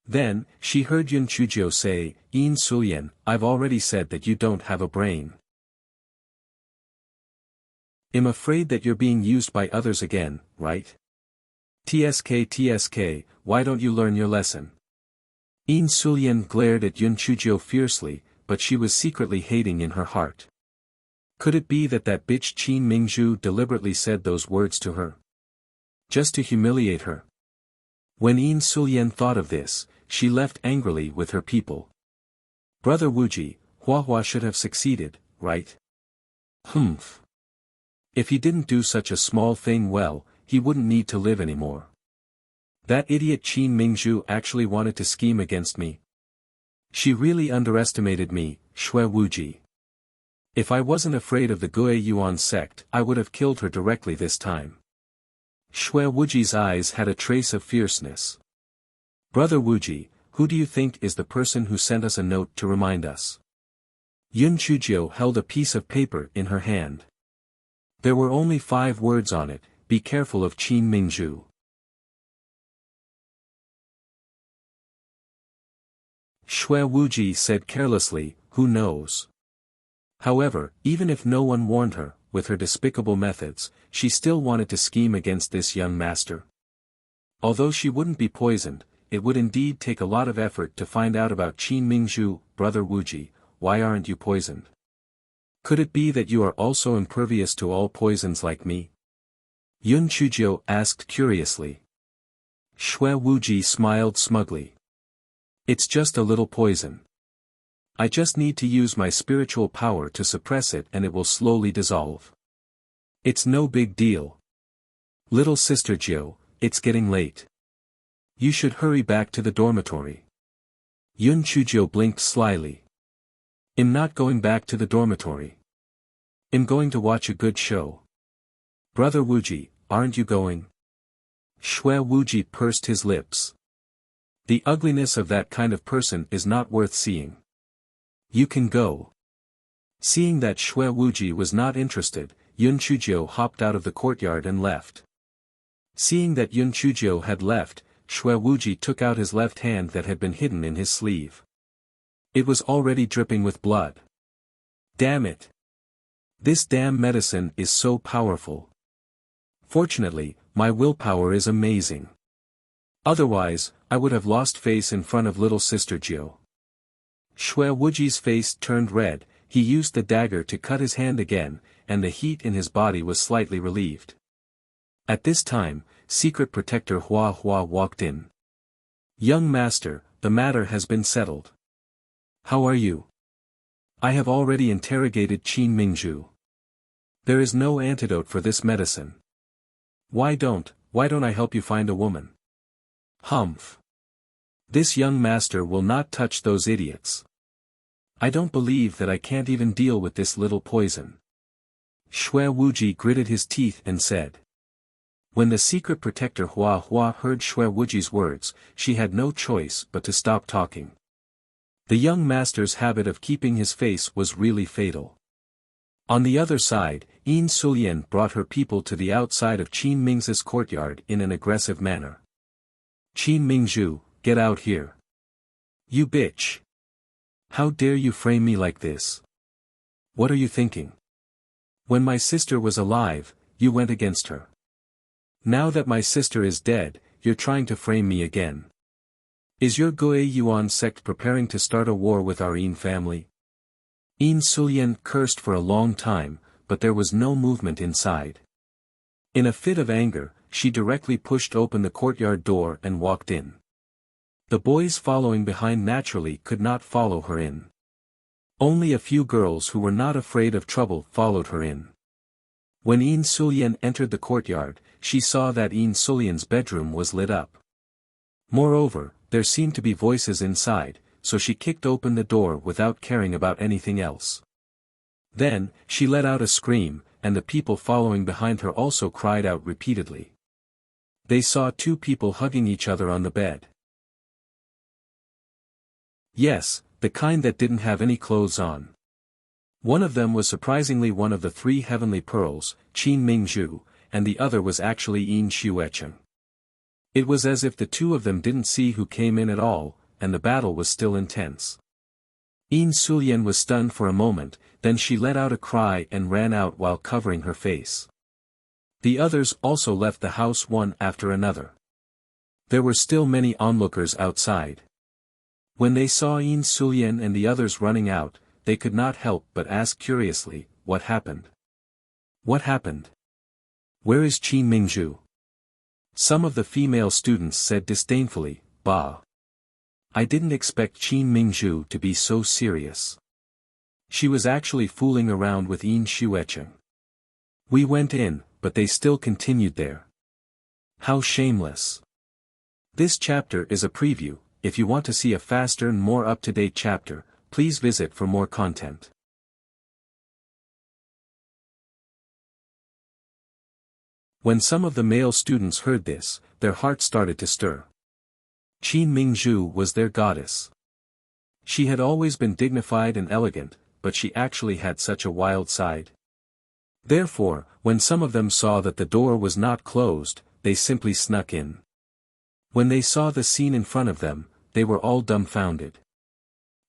Then, she heard Yun Chujio say, Yin Sulian, I've already said that you don't have a brain. I'm afraid that you're being used by others again, right? TSK, why don't you learn your lesson? Yin Sulian glared at Yun Chujio fiercely, but she was secretly hating in her heart. Could it be that bitch Qin Mingzhu deliberately said those words to her? Just to humiliate her? When Yin Sulian thought of this, she left angrily with her people. Brother Wuji, Hua should have succeeded, right? Humph. If he didn't do such a small thing well, he wouldn't need to live anymore. That idiot Qin Mingzhu actually wanted to scheme against me. She really underestimated me, Xue Wuji. If I wasn't afraid of the Gue Yuan sect, I would have killed her directly this time. Xue Wuji's eyes had a trace of fierceness. Brother Wuji, who do you think is the person who sent us a note to remind us? Yun Chujio held a piece of paper in her hand. There were only 5 words on it, be careful of Qin Mingzhu. Xue Wuji said carelessly, who knows? However, even if no one warned her, with her despicable methods, she still wanted to scheme against this young master. Although she wouldn't be poisoned, it would indeed take a lot of effort to find out about Qin Mingzhu. Brother Wuji, why aren't you poisoned? Could it be that you are also impervious to all poisons like me? Yun Chujio asked curiously. Xue Wuji smiled smugly. It's just a little poison. I just need to use my spiritual power to suppress it and it will slowly dissolve. It's no big deal. Little sister Jiu, it's getting late. You should hurry back to the dormitory. Yun Chujio blinked slyly. I'm not going back to the dormitory. I'm going to watch a good show. Brother Wuji, aren't you going? Xue Wuji pursed his lips. The ugliness of that kind of person is not worth seeing. You can go. Seeing that Xue Wuji was not interested, Yun Chujio hopped out of the courtyard and left. Seeing that Yun Chujio had left, Xue Wuji took out his left hand that had been hidden in his sleeve. It was already dripping with blood. Damn it! This damn medicine is so powerful. Fortunately, my willpower is amazing. Otherwise, I would have lost face in front of little sister Jiu. Xue Wuji's face turned red, he used the dagger to cut his hand again, and the heat in his body was slightly relieved. At this time, Secret Protector Hua walked in. Young Master, the matter has been settled. How are you? I have already interrogated Qin Mingzhu. There is no antidote for this medicine. Why don't I help you find a woman? Humph. This young master will not touch those idiots. I don't believe that I can't even deal with this little poison. Xue Wuji gritted his teeth and said. When the secret protector Hua Hua heard Xue Wuji's words, she had no choice but to stop talking. The young master's habit of keeping his face was really fatal. On the other side, Yin Sulian brought her people to the outside of Qin Ming's courtyard in an aggressive manner. Qin Mingzhu, get out here. You bitch. How dare you frame me like this? What are you thinking? When my sister was alive, you went against her. Now that my sister is dead, you're trying to frame me again. Is your Gui Yuan sect preparing to start a war with our Yin family? Yin Sulian cursed for a long time, but there was no movement inside. In a fit of anger, she directly pushed open the courtyard door and walked in. The boys following behind naturally could not follow her in. Only a few girls who were not afraid of trouble followed her in. When Yin Sulian entered the courtyard, she saw that Yin Sulian's bedroom was lit up. Moreover, there seemed to be voices inside, so she kicked open the door without caring about anything else. Then, she let out a scream, and the people following behind her also cried out repeatedly. They saw two people hugging each other on the bed. Yes, the kind that didn't have any clothes on. One of them was surprisingly one of the three heavenly pearls, Qin Mingzhu, and the other was actually Yin Xuecheng. It was as if the two of them didn't see who came in at all, and the battle was still intense. Yin Sulian was stunned for a moment, then she let out a cry and ran out while covering her face. The others also left the house one after another. There were still many onlookers outside. When they saw Yin Sulian and the others running out, they could not help but ask curiously, what happened? What happened? Where is Qin Mingzhu? Some of the female students said disdainfully, bah. I didn't expect Qin Mingzhu to be so serious. She was actually fooling around with Yin Xuecheng. We went in, but they still continued there. How shameless. This chapter is a preview. If you want to see a faster and more up-to-date chapter, please visit for more content. When some of the male students heard this, their hearts started to stir. Qin Mingzhu was their goddess. She had always been dignified and elegant, but she actually had such a wild side. Therefore, when some of them saw that the door was not closed, they simply snuck in. When they saw the scene in front of them, they were all dumbfounded.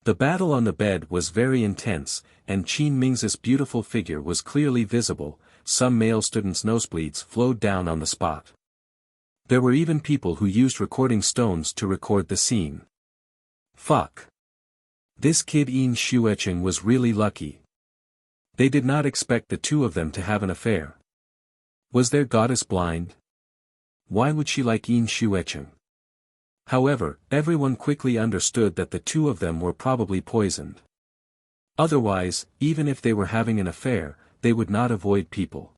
The battle on the bed was very intense, and Qin Ming's beautiful figure was clearly visible. Some male students' nosebleeds flowed down on the spot. There were even people who used recording stones to record the scene. Fuck. This kid Yin Xuecheng was really lucky. They did not expect the two of them to have an affair. Was their goddess blind? Why would she like Yin Xuecheng? However, everyone quickly understood that the two of them were probably poisoned. Otherwise, even if they were having an affair, they would not avoid people.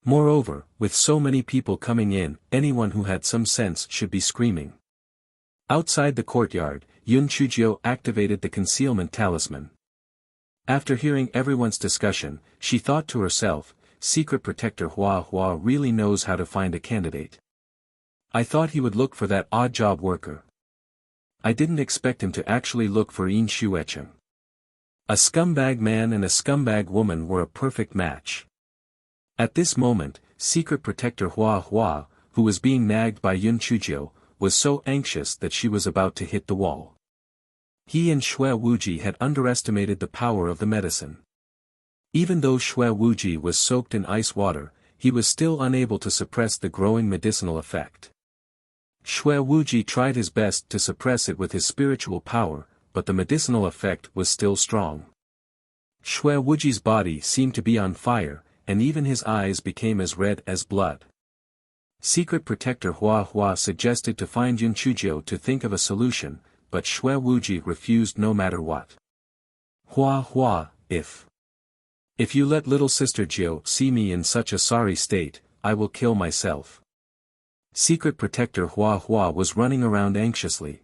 Moreover, with so many people coming in, anyone who had some sense should be screaming. Outside the courtyard, Yun Chujio activated the concealment talisman. After hearing everyone's discussion, she thought to herself, Secret Protector Hua Hua really knows how to find a candidate. I thought he would look for that odd job worker. I didn't expect him to actually look for Yin Xuecheng. A scumbag man and a scumbag woman were a perfect match. At this moment, Secret Protector Hua Hua, who was being nagged by Yun Chujio, was so anxious that she was about to hit the wall. He and Xue Wuji had underestimated the power of the medicine. Even though Xue Wuji was soaked in ice water, he was still unable to suppress the growing medicinal effect. Xue Wuji tried his best to suppress it with his spiritual power, but the medicinal effect was still strong. Xue Wuji's body seemed to be on fire, and even his eyes became as red as blood. Secret Protector Hua Hua suggested to find Yun Chujio to think of a solution, but Xue Wuji refused no matter what. Hua Hua, if you let little sister Jiu see me in such a sorry state, I will kill myself. Secret Protector Hua Hua was running around anxiously.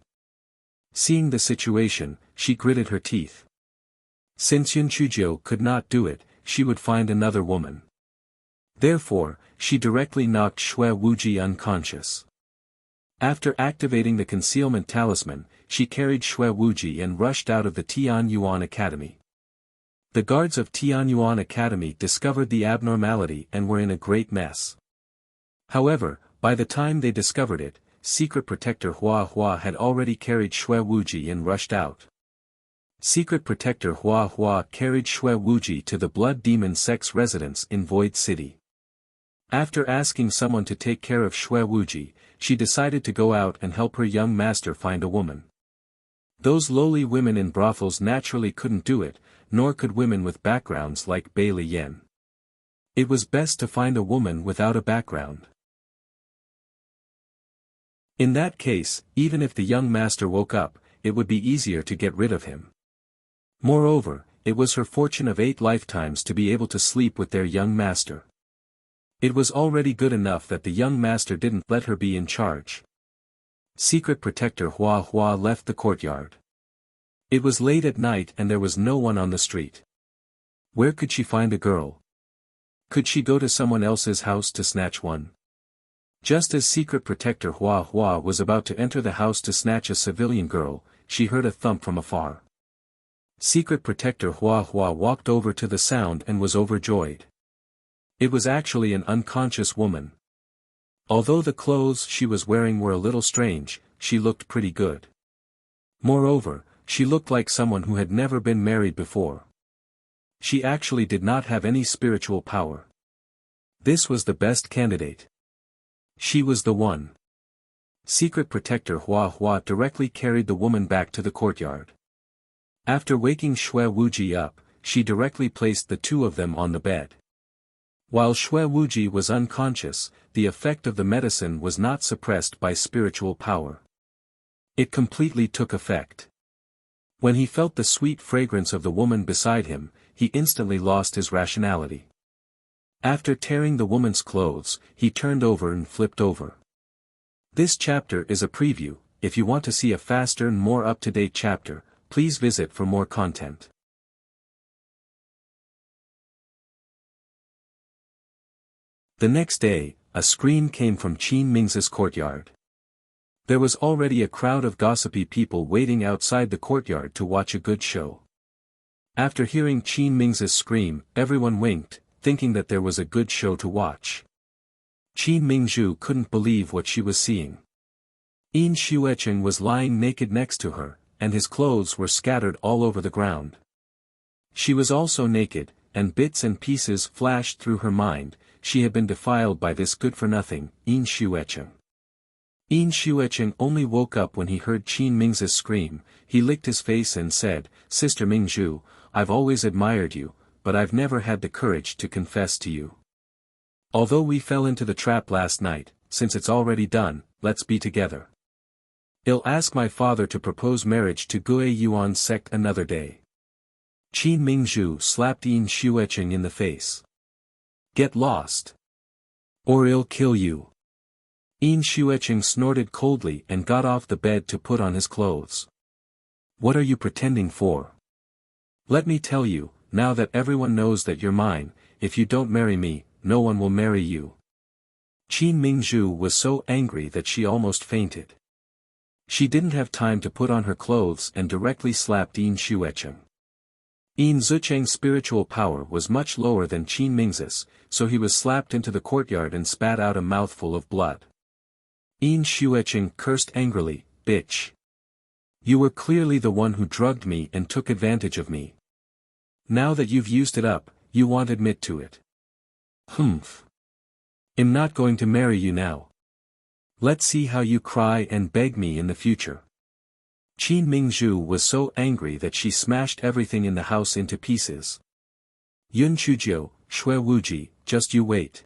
Seeing the situation, she gritted her teeth. Since Yun Chujio could not do it, she would find another woman. Therefore, she directly knocked Xue Wuji unconscious. After activating the concealment talisman, she carried Xue Wuji and rushed out of the Tianyuan Academy. The guards of Tianyuan Academy discovered the abnormality and were in a great mess. However, by the time they discovered it, Secret Protector Hua Hua had already carried Xue Wuji and rushed out. Secret Protector Hua Hua carried Xue Wuji to the Blood Demon Sect's residence in Void City. After asking someone to take care of Xue Wuji, she decided to go out and help her young master find a woman. Those lowly women in brothels naturally couldn't do it, nor could women with backgrounds like Bai Liyan. It was best to find a woman without a background. In that case, even if the young master woke up, it would be easier to get rid of him. Moreover, it was her fortune of 8 lifetimes to be able to sleep with their young master. It was already good enough that the young master didn't let her be in charge. Secret Protector Hua Hua left the courtyard. It was late at night and there was no one on the street. Where could she find a girl? Could she go to someone else's house to snatch one? Just as Secret Protector Hua Hua was about to enter the house to snatch a civilian girl, she heard a thump from afar. Secret Protector Hua Hua walked over to the sound and was overjoyed. It was actually an unconscious woman. Although the clothes she was wearing were a little strange, she looked pretty good. Moreover, she looked like someone who had never been married before. She actually did not have any spiritual power. This was the best candidate. She was the one. Secret Protector Hua Hua directly carried the woman back to the courtyard. After waking Xue Wuji up, she directly placed the two of them on the bed. While Xue Wuji was unconscious, the effect of the medicine was not suppressed by spiritual power. It completely took effect. When he felt the sweet fragrance of the woman beside him, he instantly lost his rationality. After tearing the woman's clothes, he turned over and flipped over. This chapter is a preview. If you want to see a faster and more up-to-date chapter, please visit for more content. The next day, a scream came from Qin Ming's courtyard. There was already a crowd of gossipy people waiting outside the courtyard to watch a good show. After hearing Qin Ming's scream, everyone winked, thinking that there was a good show to watch. Qin Mingzhu couldn't believe what she was seeing. Yin Xuecheng was lying naked next to her, and his clothes were scattered all over the ground. She was also naked, and bits and pieces flashed through her mind. She had been defiled by this good-for-nothing, Yin Xuecheng. Yin Xuecheng only woke up when he heard Qin Ming's scream. He licked his face and said, "Sister Mingzhu, I've always admired you, but I've never had the courage to confess to you. Although we fell into the trap last night, since it's already done, let's be together. I'll ask my father to propose marriage to Gue Yuan sect another day." Qin Mingzhu slapped Yin Xuecheng in the face. "Get lost. Or I'll kill you." Yin Xuecheng snorted coldly and got off the bed to put on his clothes. "What are you pretending for? Let me tell you, now that everyone knows that you're mine, if you don't marry me, no one will marry you." Qin Mingzhu was so angry that she almost fainted. She didn't have time to put on her clothes and directly slapped Yin Xuecheng. Yin Zucheng's spiritual power was much lower than Qin Ming's, so he was slapped into the courtyard and spat out a mouthful of blood. Yin Xuecheng cursed angrily, "Bitch! You were clearly the one who drugged me and took advantage of me. Now that you've used it up, you won't admit to it. Humph. I'm not going to marry you now. Let's see how you cry and beg me in the future." Qin Mingzhu was so angry that she smashed everything in the house into pieces. "Yun Chujio, Xue Wuji, just you wait.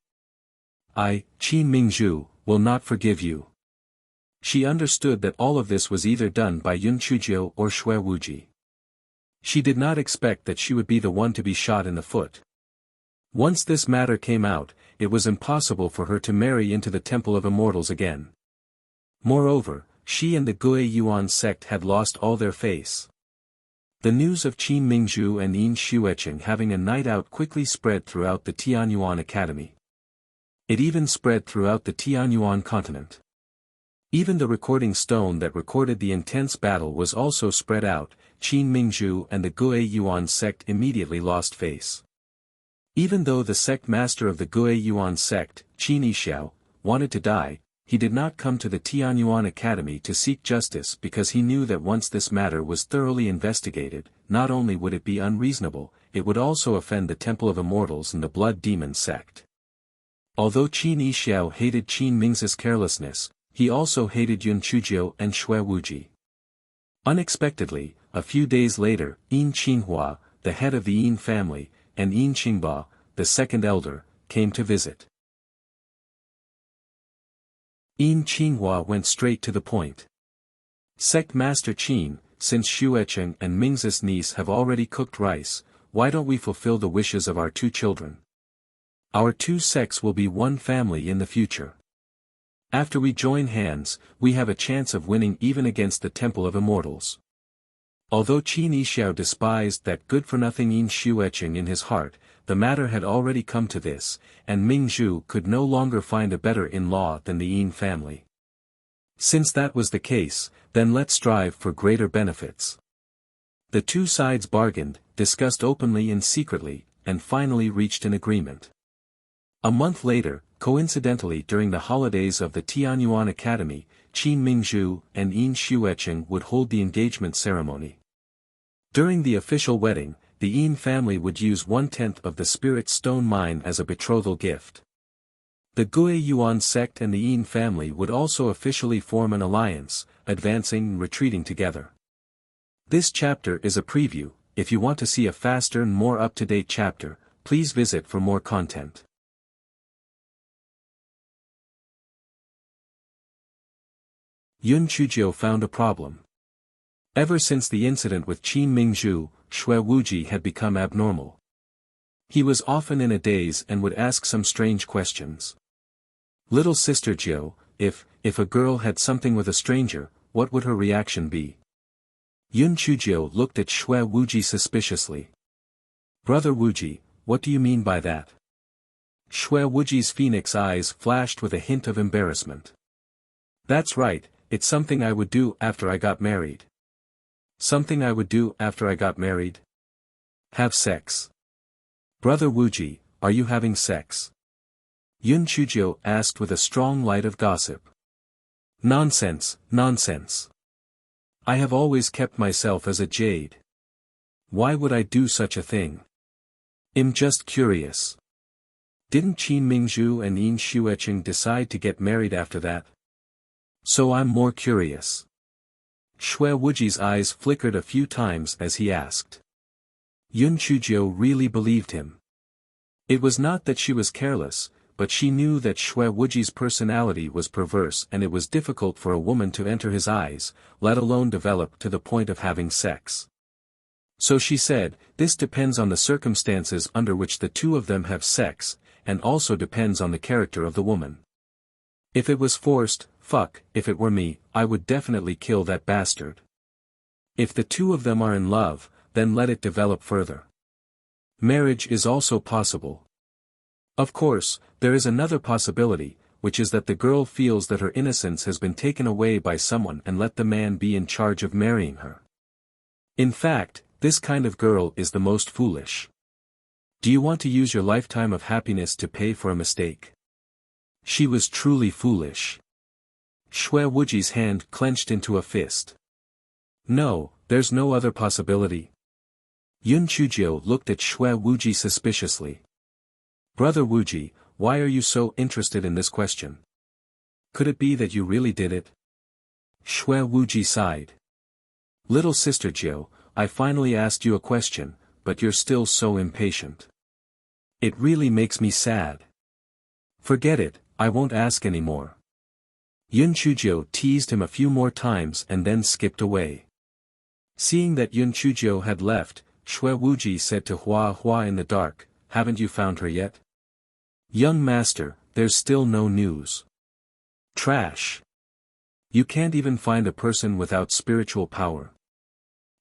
I, Qin Mingzhu, will not forgive you." She understood that all of this was either done by Yun Chujio or Xue Wuji. She did not expect that she would be the one to be shot in the foot. Once this matter came out, it was impossible for her to marry into the Temple of Immortals again. Moreover, she and the Gue Yuan sect had lost all their face. The news of Qin Mingzhu and Yin Xuecheng having a night out quickly spread throughout the Tianyuan Academy. It even spread throughout the Tianyuan continent. Even the recording stone that recorded the intense battle was also spread out. Qin Mingzhu and the Gue Yuan sect immediately lost face. Even though the sect master of the Gue Yuan sect, Qin Yixiao, wanted to die, he did not come to the Tianyuan Academy to seek justice because he knew that once this matter was thoroughly investigated, not only would it be unreasonable, it would also offend the Temple of Immortals and the Blood Demon sect. Although Qin Yixiao hated Qin Ming's carelessness, he also hated Yun Chuzhou and Xue Wuji. Unexpectedly, a few days later, Yin Qinghua, the head of the Yin family, and Yin Qingba, the second elder, came to visit. Yin Qinghua went straight to the point. Sect Master Qin, since Xuecheng and Ming's niece have already cooked rice, why don't we fulfill the wishes of our two children? Our two sects will be one family in the future. After we join hands, we have a chance of winning even against the Temple of Immortals. Although Qin Yixiao despised that good-for-nothing Yin Xuecheng in his heart, the matter had already come to this, and Mingzhu could no longer find a better-in-law than the Yin family. Since that was the case, then let's strive for greater benefits. The two sides bargained, discussed openly and secretly, and finally reached an agreement. A month later, coincidentally during the holidays of the Tianyuan Academy, Qin Mingzhu and Yin Xuecheng would hold the engagement ceremony. During the official wedding, the Yin family would use 1/10 of the Spirit Stone Mine as a betrothal gift. The Gue Yuan sect and the Yin family would also officially form an alliance, advancing and retreating together. This chapter is a preview. If you want to see a faster and more up-to-date chapter, please visit for more content. Yun Chuzhou found a problem. Ever since the incident with Qin Mingzhu, Xue Wuji had become abnormal. He was often in a daze and would ask some strange questions. Little sister Jiu, if a girl had something with a stranger, what would her reaction be? Yun Chuzhou looked at Xue Wuji suspiciously. Brother Wuji, what do you mean by that? Xue Wuji's phoenix eyes flashed with a hint of embarrassment. That's right, it's something I would do after I got married. Something I would do after I got married? Have sex. Brother Wuji, are you having sex? Yun Chuzhou asked with a strong light of gossip. Nonsense, nonsense. I have always kept myself as a jade. Why would I do such a thing? I'm just curious. Didn't Qin Mingzhu and Yin Xuecheng decide to get married after that? So I'm more curious. Xue Wuji's eyes flickered a few times as he asked. Yun Chuzhou really believed him. It was not that she was careless, but she knew that Xue Wuji's personality was perverse and it was difficult for a woman to enter his eyes, let alone develop to the point of having sex. So she said, this depends on the circumstances under which the two of them have sex, and also depends on the character of the woman. If it was forced, fuck, if it were me, I would definitely kill that bastard. If the two of them are in love, then let it develop further. Marriage is also possible. Of course, there is another possibility, which is that the girl feels that her innocence has been taken away by someone and let the man be in charge of marrying her. In fact, this kind of girl is the most foolish. Do you want to use your lifetime of happiness to pay for a mistake? She was truly foolish. Xue Wuji's hand clenched into a fist. No, there's no other possibility. Yun Chuzhou looked at Xue Wuji suspiciously. Brother Wuji, why are you so interested in this question? Could it be that you really did it? Xue Wuji sighed. Little sister Jiu, I finally asked you a question, but you're still so impatient. It really makes me sad. Forget it, I won't ask anymore. Yun Chuzhou teased him a few more times and then skipped away. Seeing that Yun Chuzhou had left, Xue Wuji said to Hua Hua in the dark, haven't you found her yet? Young master, there's still no news. Trash. You can't even find a person without spiritual power.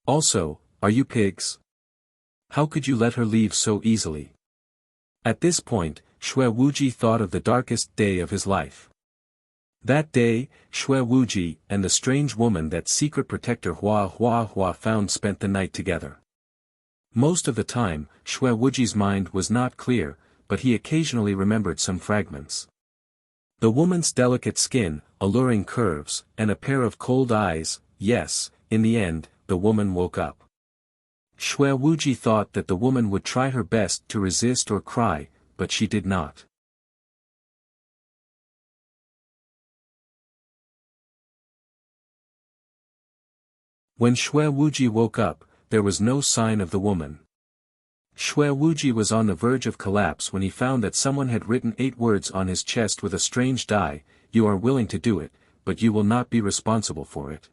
Also, are you pigs? How could you let her leave so easily? At this point, Xue Wuji thought of the darkest day of his life. That day, Xue Wuji and the strange woman that secret protector Hua found spent the night together. Most of the time, Xue Wuji's mind was not clear, but he occasionally remembered some fragments. The woman's delicate skin, alluring curves, and a pair of cold eyes, yes, in the end, the woman woke up. Xue Wuji thought that the woman would try her best to resist or cry, but she did not. When Xue Wuji woke up, there was no sign of the woman. Xue Wuji was on the verge of collapse when he found that someone had written 8 words on his chest with a strange die: "You are willing to do it, but you will not be responsible for it."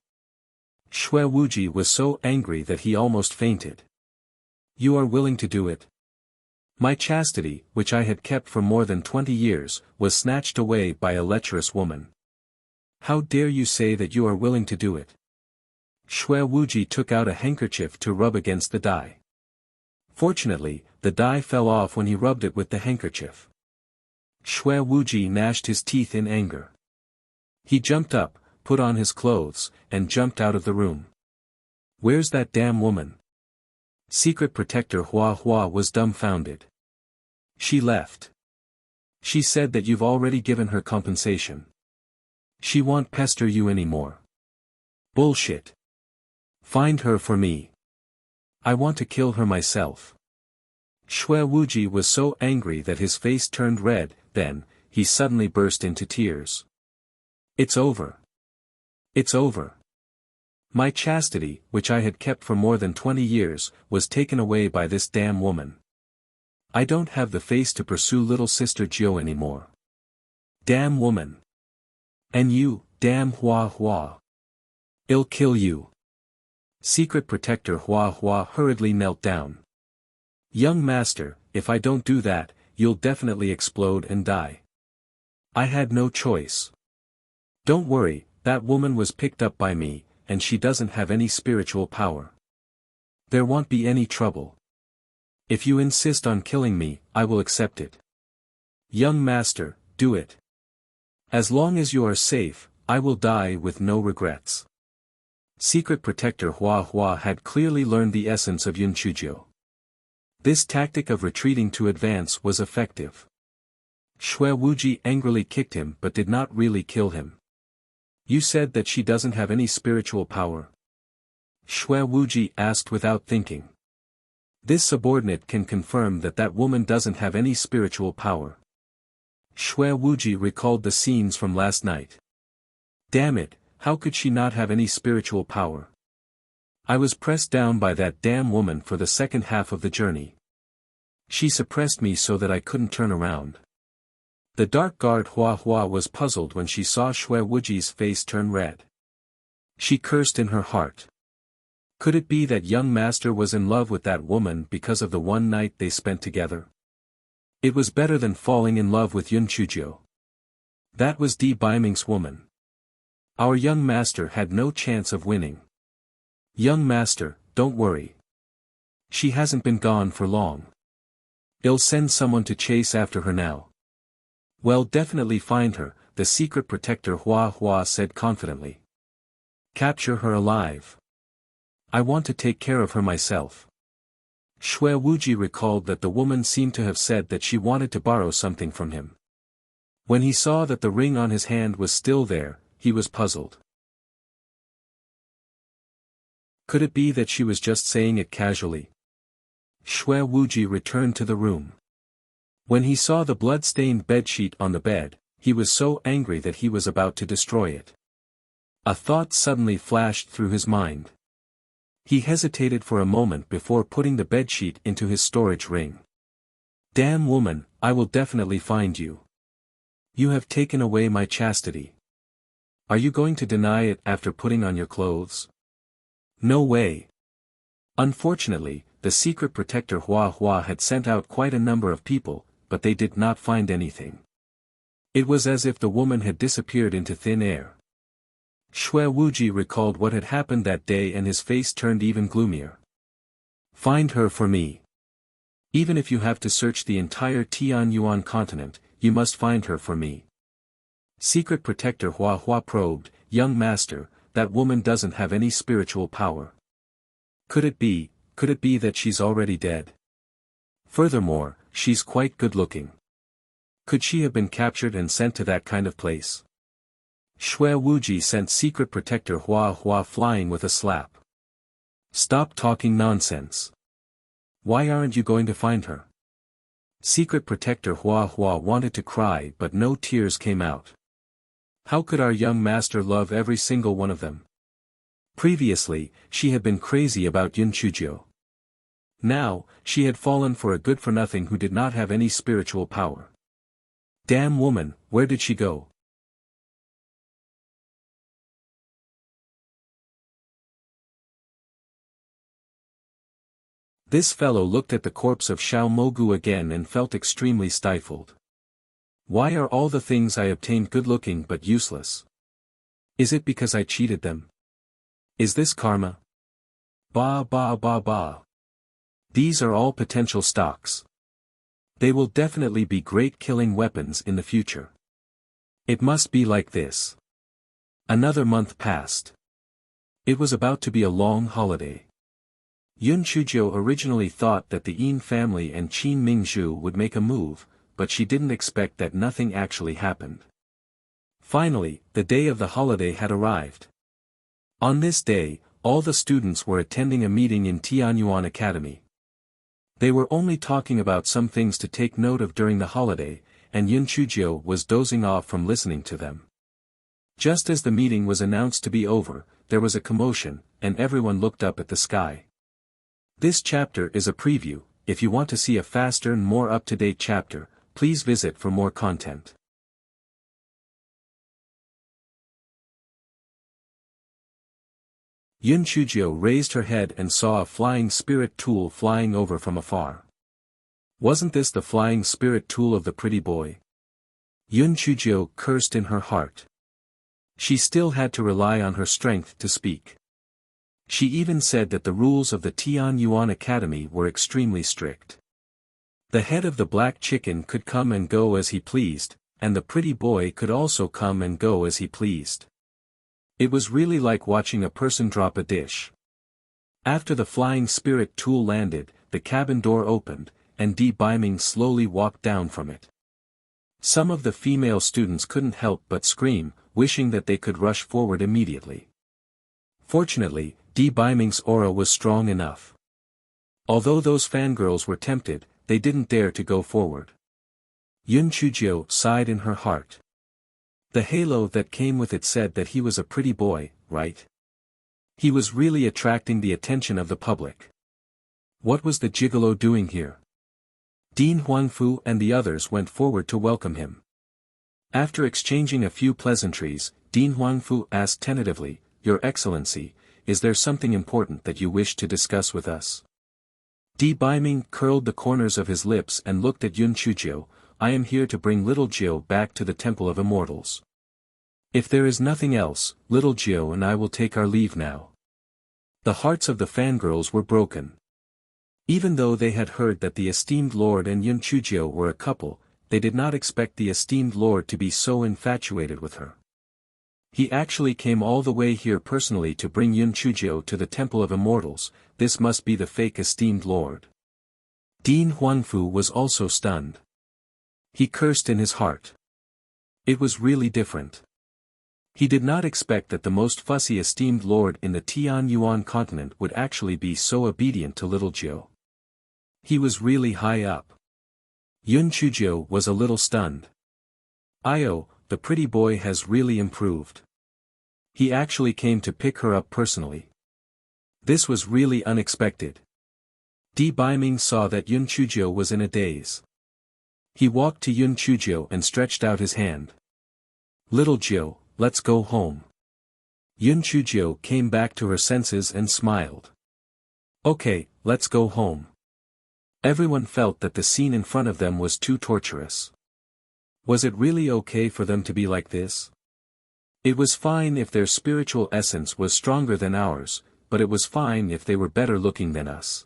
Xue Wuji was so angry that he almost fainted. "You are willing to do it? My chastity, which I had kept for more than 20 years, was snatched away by a lecherous woman. How dare you say that you are willing to do it?" Xue Wuji took out a handkerchief to rub against the die. Fortunately, the die fell off when he rubbed it with the handkerchief. Xue Wuji gnashed his teeth in anger. He jumped up, put on his clothes, and jumped out of the room. "Where's that damn woman?" Secret Protector Hua was dumbfounded. "She left. She said that you've already given her compensation. She won't pester you anymore." "Bullshit. Find her for me. I want to kill her myself." Xue Wuji was so angry that his face turned red, then, he suddenly burst into tears. "It's over. It's over. My chastity, which I had kept for more than 20 years, was taken away by this damn woman. I don't have the face to pursue little sister Jiu anymore. Damn woman. And you, damn Hua. I'll kill you." Secret Protector Hua hurriedly knelt down. "Young master, if I don't do that, you'll definitely explode and die." "I had no choice. Don't worry, that woman was picked up by me, and she doesn't have any spiritual power. There won't be any trouble. If you insist on killing me, I will accept it. Young master, do it. As long as you are safe, I will die with no regrets." Secret Protector Hua had clearly learned the essence of Yunchujiu. This tactic of retreating to advance was effective. Xue Wuji angrily kicked him but did not really kill him. "You said that she doesn't have any spiritual power?" Xue Wuji asked without thinking. This subordinate can confirm that that woman doesn't have any spiritual power. Xue Wuji recalled the scenes from last night. Damn it, how could she not have any spiritual power? I was pressed down by that damn woman for the second half of the journey. She suppressed me so that I couldn't turn around. The dark guard Hua was puzzled when she saw Xue Wuji's face turn red. She cursed in her heart. Could it be that young master was in love with that woman because of the one night they spent together? It was better than falling in love with Yunchujiu. That was Di Baiming's woman. Our young master had no chance of winning. Young master, don't worry. She hasn't been gone for long. I'll send someone to chase after her now. Well, definitely find her, the Secret Protector Hua said confidently. Capture her alive. I want to take care of her myself. Xue Wuji recalled that the woman seemed to have said that she wanted to borrow something from him. When he saw that the ring on his hand was still there, he was puzzled. Could it be that she was just saying it casually? Xue Wuji returned to the room. When he saw the blood-stained bedsheet on the bed, he was so angry that he was about to destroy it. A thought suddenly flashed through his mind. He hesitated for a moment before putting the bedsheet into his storage ring. Damn woman, I will definitely find you. You have taken away my chastity. Are you going to deny it after putting on your clothes? No way. Unfortunately, the Secret Protector Hua had sent out quite a number of people, but they did not find anything. It was as if the woman had disappeared into thin air. Shui Wuji recalled what had happened that day and his face turned even gloomier. Find her for me. Even if you have to search the entire Tianyuan continent, you must find her for me. Secret Protector Hua Hua probed, young master, that woman doesn't have any spiritual power. Could it be that she's already dead? Furthermore, she's quite good-looking. Could she have been captured and sent to that kind of place? Shui Wuji sent Secret Protector Hua Hua flying with a slap. Stop talking nonsense. Why aren't you going to find her? Secret Protector Hua Hua wanted to cry but no tears came out. How could our young master love every single one of them? Previously, she had been crazy about Yun Chujio. Now, she had fallen for a good-for-nothing who did not have any spiritual power. Damn woman, where did she go? This fellow looked at the corpse of Xiao Mogu again and felt extremely stifled. Why are all the things I obtained good-looking but useless? Is it because I cheated them? Is this karma? Bah bah bah bah. These are all potential stocks. They will definitely be great killing weapons in the future. It must be like this. Another month passed. It was about to be a long holiday. Yun Chujio originally thought that the Yin family and Qin Mingzhu would make a move, but she didn't expect that nothing actually happened. Finally, the day of the holiday had arrived. On this day, all the students were attending a meeting in Tianyuan Academy. They were only talking about some things to take note of during the holiday, and Yun Chujio was dozing off from listening to them. Just as the meeting was announced to be over, there was a commotion, and everyone looked up at the sky. This chapter is a preview. If you want to see a faster and more up-to-date chapter, please visit for more content. Yun Chujio raised her head and saw a flying spirit tool flying over from afar. Wasn't this the flying spirit tool of the pretty boy? Yun Chujio cursed in her heart. She still had to rely on her strength to speak. She even said that the rules of the Tianyuan Academy were extremely strict. The head of the black chicken could come and go as he pleased, and the pretty boy could also come and go as he pleased. It was really like watching a person drop a dish. After the flying spirit tool landed, the cabin door opened, and Di Biming slowly walked down from it. Some of the female students couldn't help but scream, wishing that they could rush forward immediately. Fortunately, Di Biming's aura was strong enough. Although those fangirls were tempted, they didn't dare to go forward. Yun Chujio sighed in her heart. The halo that came with it said that he was a pretty boy, right? He was really attracting the attention of the public. What was the gigolo doing here? Dean Huangfu and the others went forward to welcome him. After exchanging a few pleasantries, Dean Huangfu asked tentatively, Your Excellency, is there something important that you wish to discuss with us? Di Biming curled the corners of his lips and looked at Yun Chujio. I am here to bring little Jiu back to the Temple of Immortals. If there is nothing else, little Jiu and I will take our leave now. The hearts of the fangirls were broken. Even though they had heard that the esteemed lord and Yun Chujio were a couple, they did not expect the esteemed lord to be so infatuated with her. He actually came all the way here personally to bring Yun Chujio to the Temple of Immortals. This must be the fake esteemed lord. Dean Huangfu was also stunned. He cursed in his heart. It was really different. He did not expect that the most fussy esteemed lord in the Tianyuan continent would actually be so obedient to little Jiu. He was really high up. Yun Chujio was a little stunned. Io, the pretty boy has really improved. He actually came to pick her up personally. This was really unexpected. Di Biming saw that Yun Chujio was in a daze. He walked to Yun Chujio and stretched out his hand. Little Jiu, let's go home. Yun Chujio came back to her senses and smiled. Okay, let's go home. Everyone felt that the scene in front of them was too torturous. Was it really okay for them to be like this? It was fine if their spiritual essence was stronger than ours, but it was fine if they were better looking than us.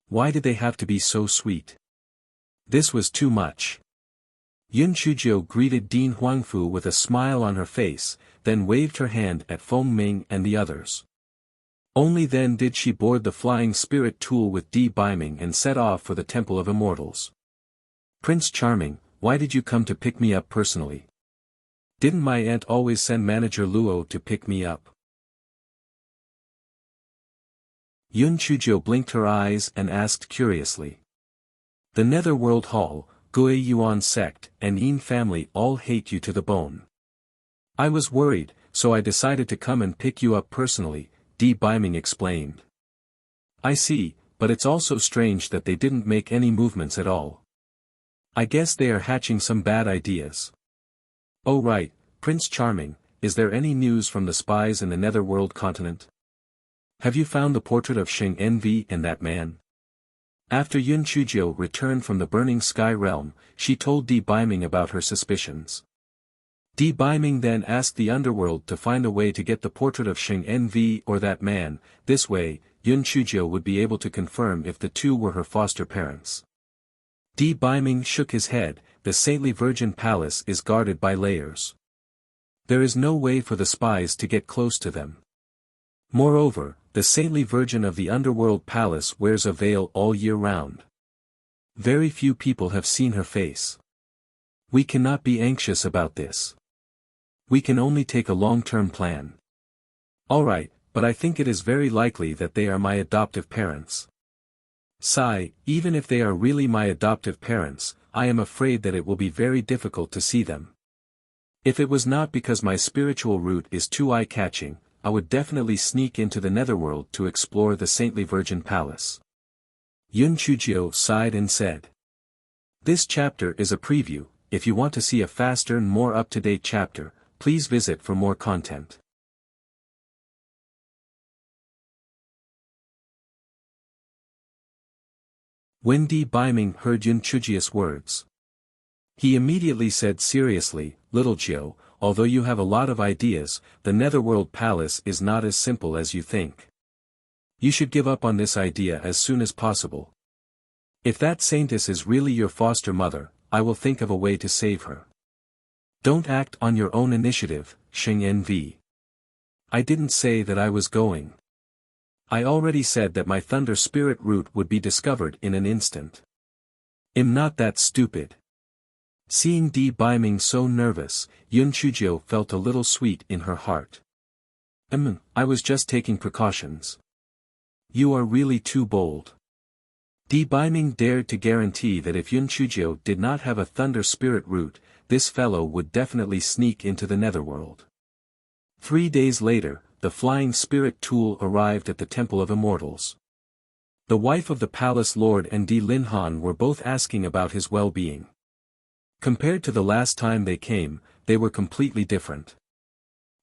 Why did they have to be so sweet? This was too much. Yun Chuzhou greeted Dean Huangfu with a smile on her face, then waved her hand at Feng Ming and the others. Only then did she board the flying spirit tool with Di Biming and set off for the Temple of Immortals. Prince Charming, why did you come to pick me up personally? Didn't my aunt always send Manager Luo to pick me up? Yun Chuzhou blinked her eyes and asked curiously. The Netherworld Hall, Gui Yuan sect, and Yin family all hate you to the bone. I was worried, so I decided to come and pick you up personally, Di Biming explained. I see, but it's also strange that they didn't make any movements at all. I guess they are hatching some bad ideas. Oh right, Prince Charming, is there any news from the spies in the Netherworld continent? Have you found the portrait of Sheng Envy and that man? After Yun Chuzhou returned from the Burning Sky Realm, she told Di Biming about her suspicions. Di Biming then asked the underworld to find a way to get the portrait of Sheng Envy or that man. This way, Yun Chuzhou would be able to confirm if the two were her foster parents. Di Biming shook his head. The Saintly Virgin Palace is guarded by layers. There is no way for the spies to get close to them. Moreover, the Saintly Virgin of the Underworld Palace wears a veil all year round. Very few people have seen her face. We cannot be anxious about this. We can only take a long-term plan. Alright, but I think it is very likely that they are my adoptive parents. Sigh, even if they are really my adoptive parents, I am afraid that it will be very difficult to see them. If it was not because my spiritual route is too eye-catching, I would definitely sneak into the Netherworld to explore the Saintly Virgin Palace. Yun Chuzhou sighed and said. This chapter is a preview. If you want to see a faster and more up-to-date chapter, please visit for more content. When Di Biming heard Yun Chuzhou's words, he immediately said seriously, Little Jiu, although you have a lot of ideas, the Netherworld Palace is not as simple as you think. You should give up on this idea as soon as possible. If that saintess is really your foster mother, I will think of a way to save her. Don't act on your own initiative, Sheng Envy. I didn't say that I was going. I already said that my thunder spirit route would be discovered in an instant. I'm not that stupid. Seeing Di Biming so nervous, Yun Chuzhou felt a little sweet in her heart. I was just taking precautions. You are really too bold. Di Biming dared to guarantee that if Yun Chuzhou did not have a thunder spirit route, this fellow would definitely sneak into the Netherworld. 3 days later, the flying spirit tool arrived at the Temple of Immortals. The wife of the palace lord and Di Linhan were both asking about his well-being. Compared to the last time they came, they were completely different.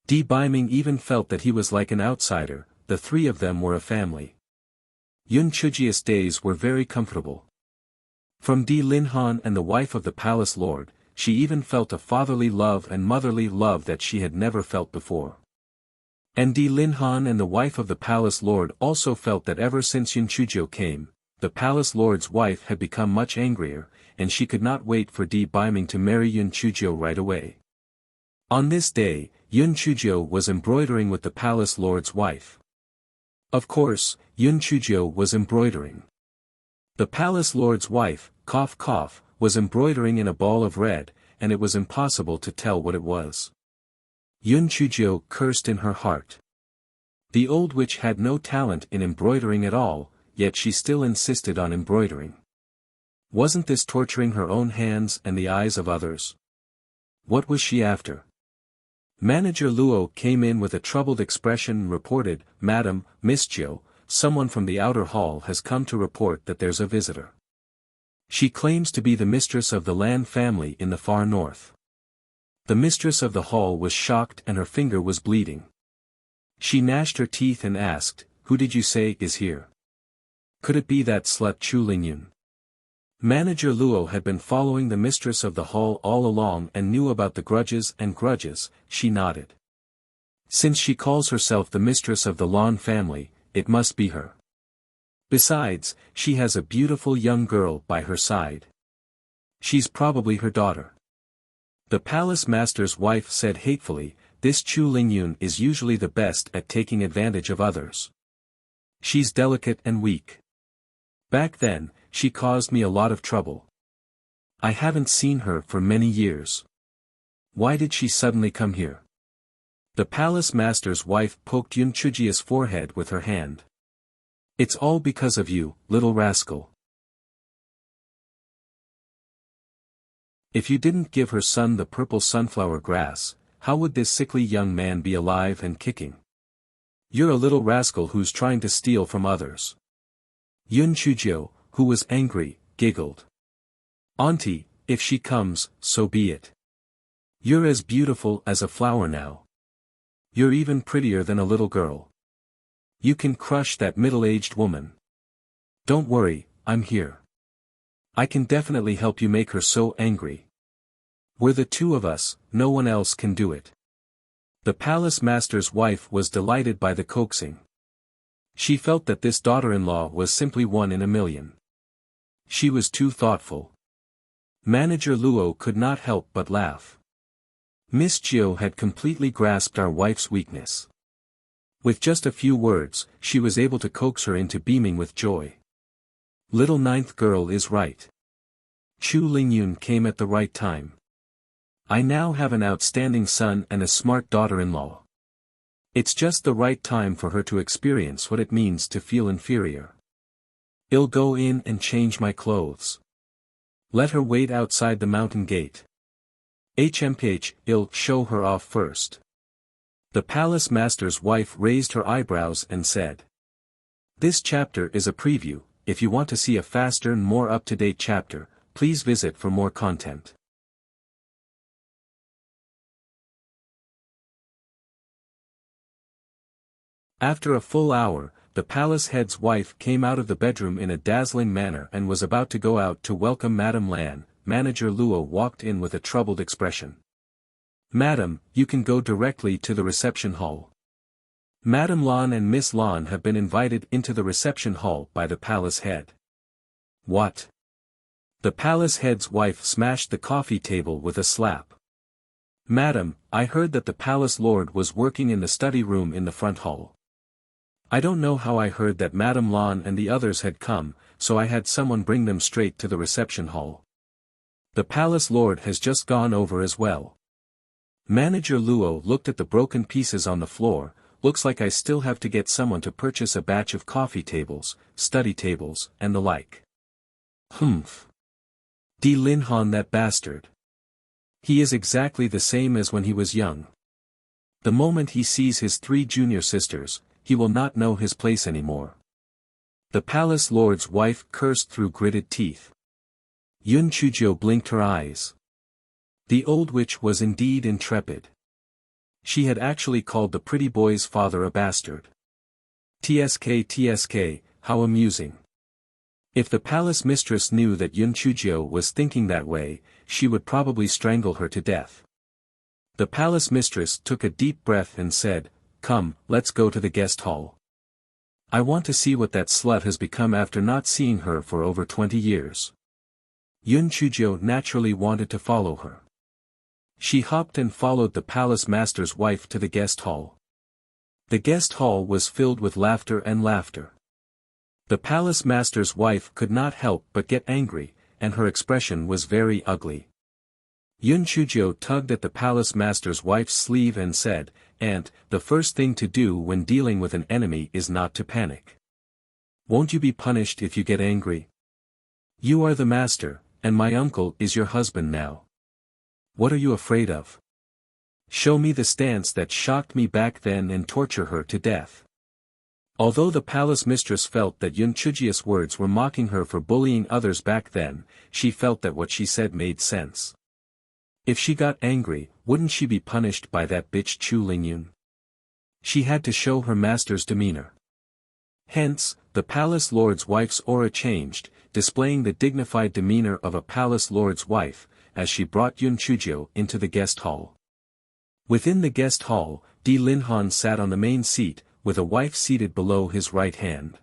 Di Biming even felt that he was like an outsider. The three of them were a family. Yun Chuzhou's days were very comfortable. From Di Linhan and the wife of the palace lord, she even felt a fatherly love and motherly love that she had never felt before. And Di Linhan and the wife of the palace lord also felt that ever since Yun Chuzhou came, the palace lord's wife had become much angrier, and she could not wait for Di Biming to marry Yun Chuzhou right away. On this day, Yun Chuzhou was embroidering with the palace lord's wife. Of course, Yun Chuzhou was embroidering. The palace lord's wife, was embroidering in a ball of red, and it was impossible to tell what it was. Yun Chuzhou cursed in her heart. The old witch had no talent in embroidering at all, yet she still insisted on embroidering. Wasn't this torturing her own hands and the eyes of others? What was she after? Manager Luo came in with a troubled expression and reported, Madam, Miss Jiu, someone from the outer hall has come to report that there's a visitor. She claims to be the mistress of the Lan family in the far north. The mistress of the hall was shocked and her finger was bleeding. She gnashed her teeth and asked, Who did you say is here? Could it be that slut Chu Lingyun? Manager Luo had been following the mistress of the hall all along and knew about the grudges. She nodded. Since she calls herself the mistress of the Lan family, it must be her. Besides, she has a beautiful young girl by her side. She's probably her daughter. The palace master's wife said hatefully, this Chu Lingyun is usually the best at taking advantage of others. She's delicate and weak. Back then, she caused me a lot of trouble. I haven't seen her for many years. Why did she suddenly come here? The palace master's wife poked Yun Chujia's forehead with her hand. It's all because of you, little rascal. If you didn't give her son the purple sunflower grass, how would this sickly young man be alive and kicking? You're a little rascal who's trying to steal from others. Yun Chujio, who was angry, giggled. Auntie, if she comes, so be it. You're as beautiful as a flower now. You're even prettier than a little girl. You can crush that middle-aged woman. Don't worry, I'm here. I can definitely help you make her so angry. We're the two of us, no one else can do it. The palace master's wife was delighted by the coaxing. She felt that this daughter-in-law was simply one in a million. She was too thoughtful. Manager Luo could not help but laugh. Miss Gio had completely grasped our wife's weakness. With just a few words, she was able to coax her into beaming with joy. Little ninth girl is right. Chu Lingyun came at the right time. I now have an outstanding son and a smart daughter-in-law. It's just the right time for her to experience what it means to feel inferior. I'll go in and change my clothes. Let her wait outside the mountain gate. I'll show her off first. The palace master's wife raised her eyebrows and said. This chapter is a preview. If you want to see a faster and more up-to-date chapter, please visit for more content. After a full hour, the palace head's wife came out of the bedroom in a dazzling manner and was about to go out to welcome Madame Lan. Manager Luo walked in with a troubled expression. Madam, you can go directly to the reception hall. Madame Lan and Miss Lan have been invited into the reception hall by the palace head. What? The palace head's wife smashed the coffee table with a slap. Madam, I heard that the palace lord was working in the study room in the front hall. I don't know how I heard that Madame Lan and the others had come, so I had someone bring them straight to the reception hall. The palace lord has just gone over as well. Manager Luo looked at the broken pieces on the floor. Looks like I still have to get someone to purchase a batch of coffee tables, study tables, and the like. Humph. Di Linhan, that bastard. He is exactly the same as when he was young. The moment he sees his 3 junior sisters, he will not know his place anymore. The palace lord's wife cursed through gritted teeth. Yun Chujio blinked her eyes. The old witch was indeed intrepid. She had actually called the pretty boy's father a bastard. TSK, how amusing. If the palace mistress knew that Yun Chujio was thinking that way, she would probably strangle her to death. The palace mistress took a deep breath and said, Come, let's go to the guest hall. I want to see what that slut has become after not seeing her for over 20 years. Yun Chujio naturally wanted to follow her. She hopped and followed the palace master's wife to the guest hall. The guest hall was filled with laughter and laughter. The palace master's wife could not help but get angry, and her expression was very ugly. Yun Chujio tugged at the palace master's wife's sleeve and said, Aunt, the first thing to do when dealing with an enemy is not to panic. Won't you be punished if you get angry? You are the master, and my uncle is your husband now. What are you afraid of? Show me the stance that shocked me back then and torture her to death. Although the palace mistress felt that Yun Chujio's words were mocking her for bullying others back then, she felt that what she said made sense. If she got angry, wouldn't she be punished by that bitch Chu Lingyun? She had to show her master's demeanor. Hence, the palace lord's wife's aura changed, displaying the dignified demeanor of a palace lord's wife, as she brought Yun Chujio into the guest hall. Within the guest hall, Di Linhan sat on the main seat, with a wife seated below his right hand.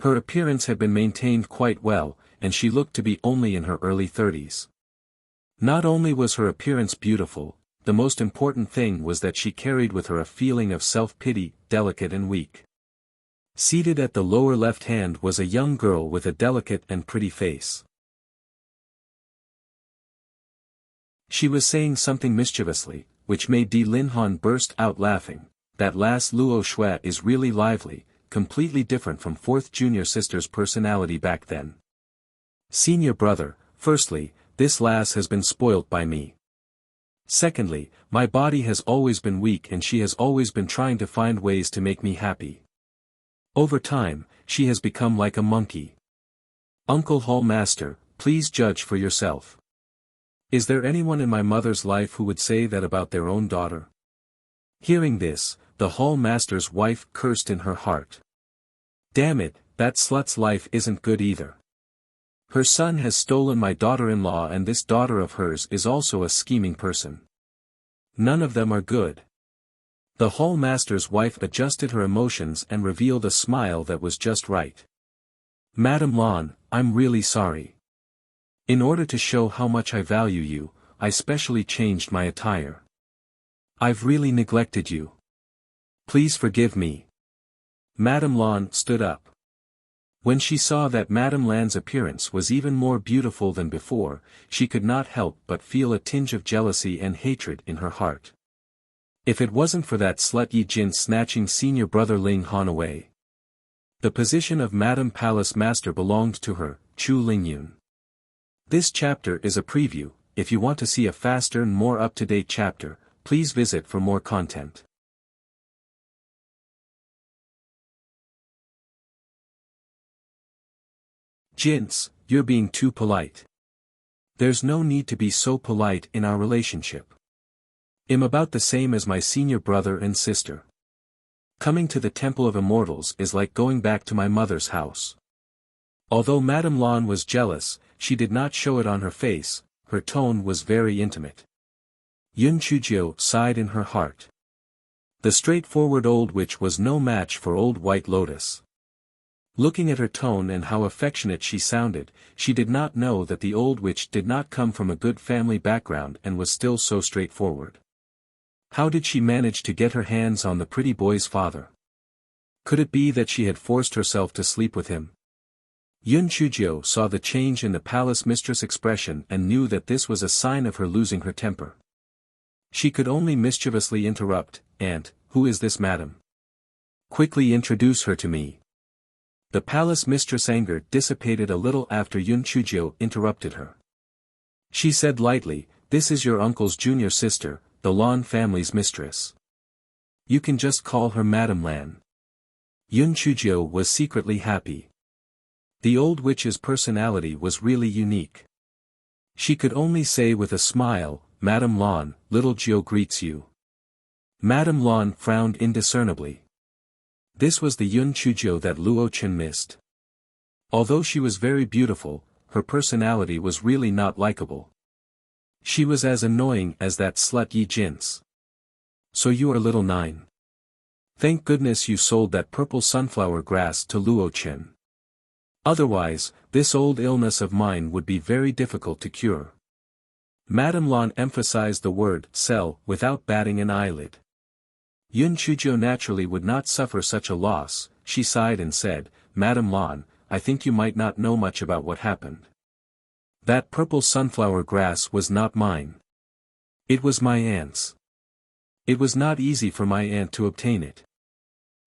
Her appearance had been maintained quite well, and she looked to be only in her early 30s. Not only was her appearance beautiful, the most important thing was that she carried with her a feeling of self-pity, delicate and weak. Seated at the lower left hand was a young girl with a delicate and pretty face. She was saying something mischievously, which made Di Linhan burst out laughing. That last Luo Shui is really lively, completely different from fourth junior sister's personality back then. Senior brother, firstly, this lass has been spoilt by me. Secondly, my body has always been weak and she has always been trying to find ways to make me happy. Over time, she has become like a monkey. Uncle Hall Master, please judge for yourself. Is there anyone in my mother's life who would say that about their own daughter? Hearing this, the Hall Master's wife cursed in her heart. Damn it, that slut's life isn't good either. Her son has stolen my daughter-in-law and this daughter of hers is also a scheming person. None of them are good. The Hall Master's wife adjusted her emotions and revealed a smile that was just right. Madam Lan, I'm really sorry. In order to show how much I value you, I specially changed my attire. I've really neglected you. Please forgive me. Madam Lan stood up. When she saw that Madam Lan's appearance was even more beautiful than before, she could not help but feel a tinge of jealousy and hatred in her heart. If it wasn't for that slut Yi Jin snatching senior brother Ling Han away. The position of Madam Palace Master belonged to her, Chu Lingyun. This chapter is a preview. If you want to see a faster and more up-to-date chapter, please visit for more content. Jins, you're being too polite. There's no need to be so polite in our relationship. I'm about the same as my senior brother and sister. Coming to the Temple of Immortals is like going back to my mother's house. Although Madame Lan was jealous, she did not show it on her face, her tone was very intimate. Yun Chujio sighed in her heart. The straightforward old witch was no match for old White Lotus. Looking at her tone and how affectionate she sounded, she did not know that the old witch did not come from a good family background and was still so straightforward. How did she manage to get her hands on the pretty boy's father? Could it be that she had forced herself to sleep with him? Yun Chujio saw the change in the palace mistress' expression and knew that this was a sign of her losing her temper. She could only mischievously interrupt, "Aunt, who is this madam? Quickly introduce her to me." The palace mistress' anger dissipated a little after Yun Chujio interrupted her. She said lightly, "This is your uncle's junior sister, the Lan family's mistress. You can just call her Madam Lan." Yun Chujio was secretly happy. The old witch's personality was really unique. She could only say with a smile, "Madam Lan, little Jiu greets you." Madam Lan frowned indiscernibly. This was the Yun Chujio that Luo Chen missed. Although she was very beautiful, her personality was really not likable. She was as annoying as that slut Yi Jin's. "So you are little 9. Thank goodness you sold that purple sunflower grass to Luo Chen. Otherwise, this old illness of mine would be very difficult to cure." Madame Lan emphasized the word "sell" without batting an eyelid. Yun Chujio naturally would not suffer such a loss. She sighed and said, "Madame Lan, I think you might not know much about what happened. That purple sunflower grass was not mine. It was my aunt's. It was not easy for my aunt to obtain it.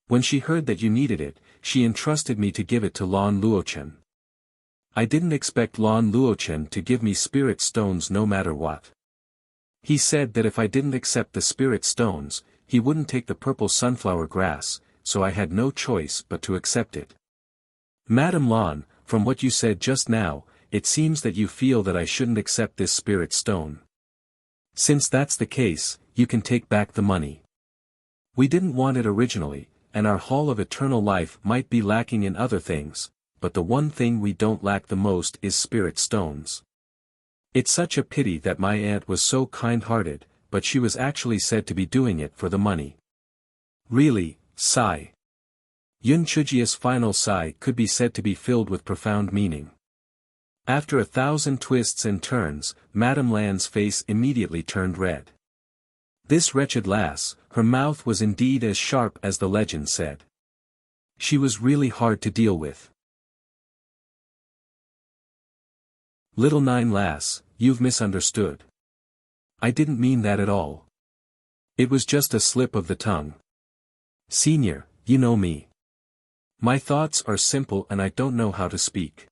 When she heard that you needed it, she entrusted me to give it to Lan Luochen. I didn't expect Lan Luochen to give me spirit stones no matter what. He said that if I didn't accept the spirit stones, he wouldn't take the purple sunflower grass, so I had no choice but to accept it. Madame Lan, from what you said just now, it seems that you feel that I shouldn't accept this spirit stone. Since that's the case, you can take back the money. We didn't want it originally, and our Hall of Eternal Life might be lacking in other things, but the one thing we don't lack the most is spirit stones. It's such a pity that my aunt was so kind-hearted, but she was actually said to be doing it for the money. Really, sigh. Yun Chujia's final sigh could be said to be filled with profound meaning. After 1,000 twists and turns, Madame Lan's face immediately turned red. This wretched lass, her mouth was indeed as sharp as the legend said. She was really hard to deal with. Little Nine lass, you've misunderstood. I didn't mean that at all. It was just a slip of the tongue. Senior, you know me. My thoughts are simple and I don't know how to speak.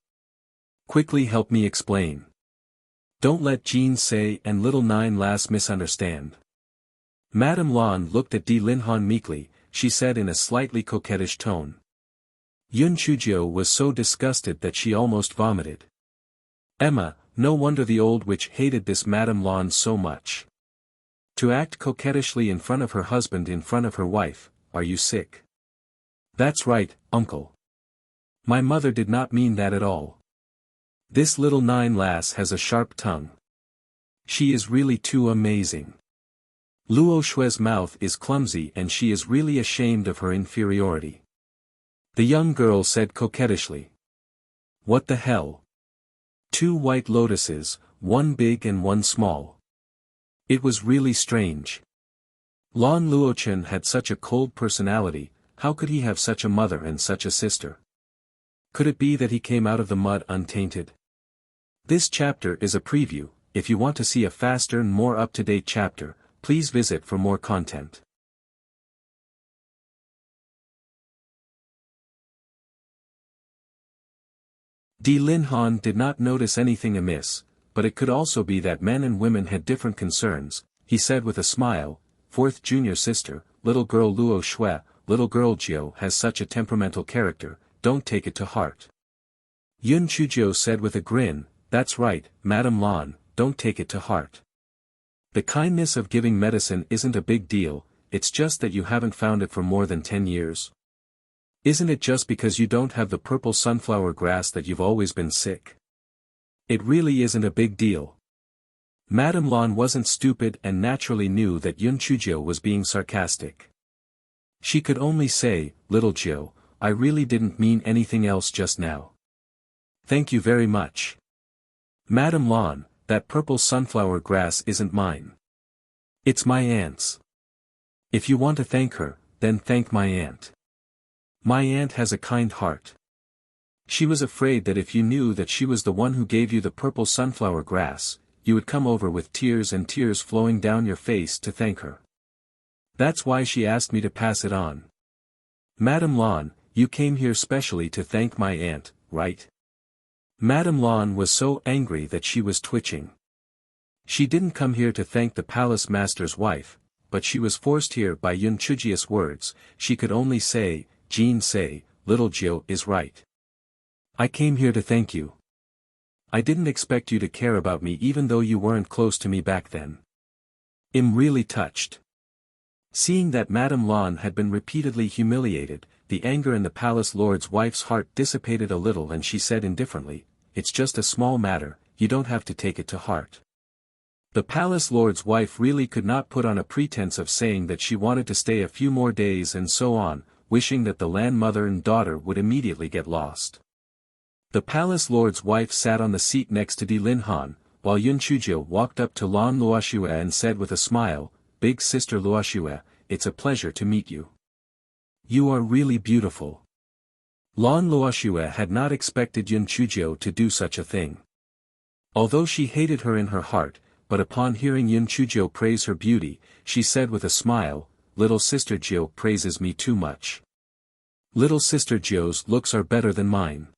Quickly help me explain. Don't let Jean Say and Little Nine lass misunderstand. Madame Lan looked at Di Linhan meekly, she said in a slightly coquettish tone. Yun Chujio was so disgusted that she almost vomited. Emma, no wonder the old witch hated this Madame Lan so much. To act coquettishly in front of her husband in front of her wife, are you sick? That's right, uncle. My mother did not mean that at all. This Little Nine lass has a sharp tongue. She is really too amazing. Luo Shue's mouth is clumsy and she is really ashamed of her inferiority. The young girl said coquettishly. What the hell? 2 white lotuses, one big and one small. It was really strange. Lan Luochen had such a cold personality, how could he have such a mother and such a sister? Could it be that he came out of the mud untainted? This chapter is a preview. If you want to see a faster and more up-to-date chapter, please visit for more content. Di Linhan did not notice anything amiss, but it could also be that men and women had different concerns, he said with a smile. 4th junior sister, little girl Luo Shui, little girl Jiu has such a temperamental character, don't take it to heart. Yun Chujio said with a grin, that's right, Madame Lan, don't take it to heart. The kindness of giving medicine isn't a big deal, it's just that you haven't found it for more than 10 years. Isn't it just because you don't have the purple sunflower grass that you've always been sick? It really isn't a big deal. Madame Lan wasn't stupid and naturally knew that Yun Chujio was being sarcastic. She could only say, little Jiu, I really didn't mean anything else just now. Thank you very much. Madame Lan, that purple sunflower grass isn't mine. It's my aunt's. If you want to thank her, then thank my aunt. My aunt has a kind heart. She was afraid that if you knew that she was the one who gave you the purple sunflower grass, you would come over with tears and tears flowing down your face to thank her. That's why she asked me to pass it on. Madame Lan, you came here specially to thank my aunt, right? Madame Lan was so angry that she was twitching. She didn't come here to thank the palace master's wife, but she was forced here by Yun Chujia's words. She could only say, Jean Say, little Jiu is right. I came here to thank you. I didn't expect you to care about me even though you weren't close to me back then. I'm really touched. Seeing that Madame Lan had been repeatedly humiliated, the anger in the palace lord's wife's heart dissipated a little and she said indifferently, it's just a small matter, you don't have to take it to heart. The palace lord's wife really could not put on a pretense of saying that she wanted to stay a few more days and so on, wishing that the land mother and daughter would immediately get lost. The palace lord's wife sat on the seat next to Di Linhan, while Yun Chujio walked up to Lan Luoxue and said with a smile, Big sister Luoxue, it's a pleasure to meet you. You are really beautiful. Lan Luoxue had not expected Yun Chujio to do such a thing. Although she hated her in her heart, but upon hearing Yun Chujio praise her beauty, she said with a smile, Little sister Jiu praises me too much. Little sister Jiu's looks are better than mine.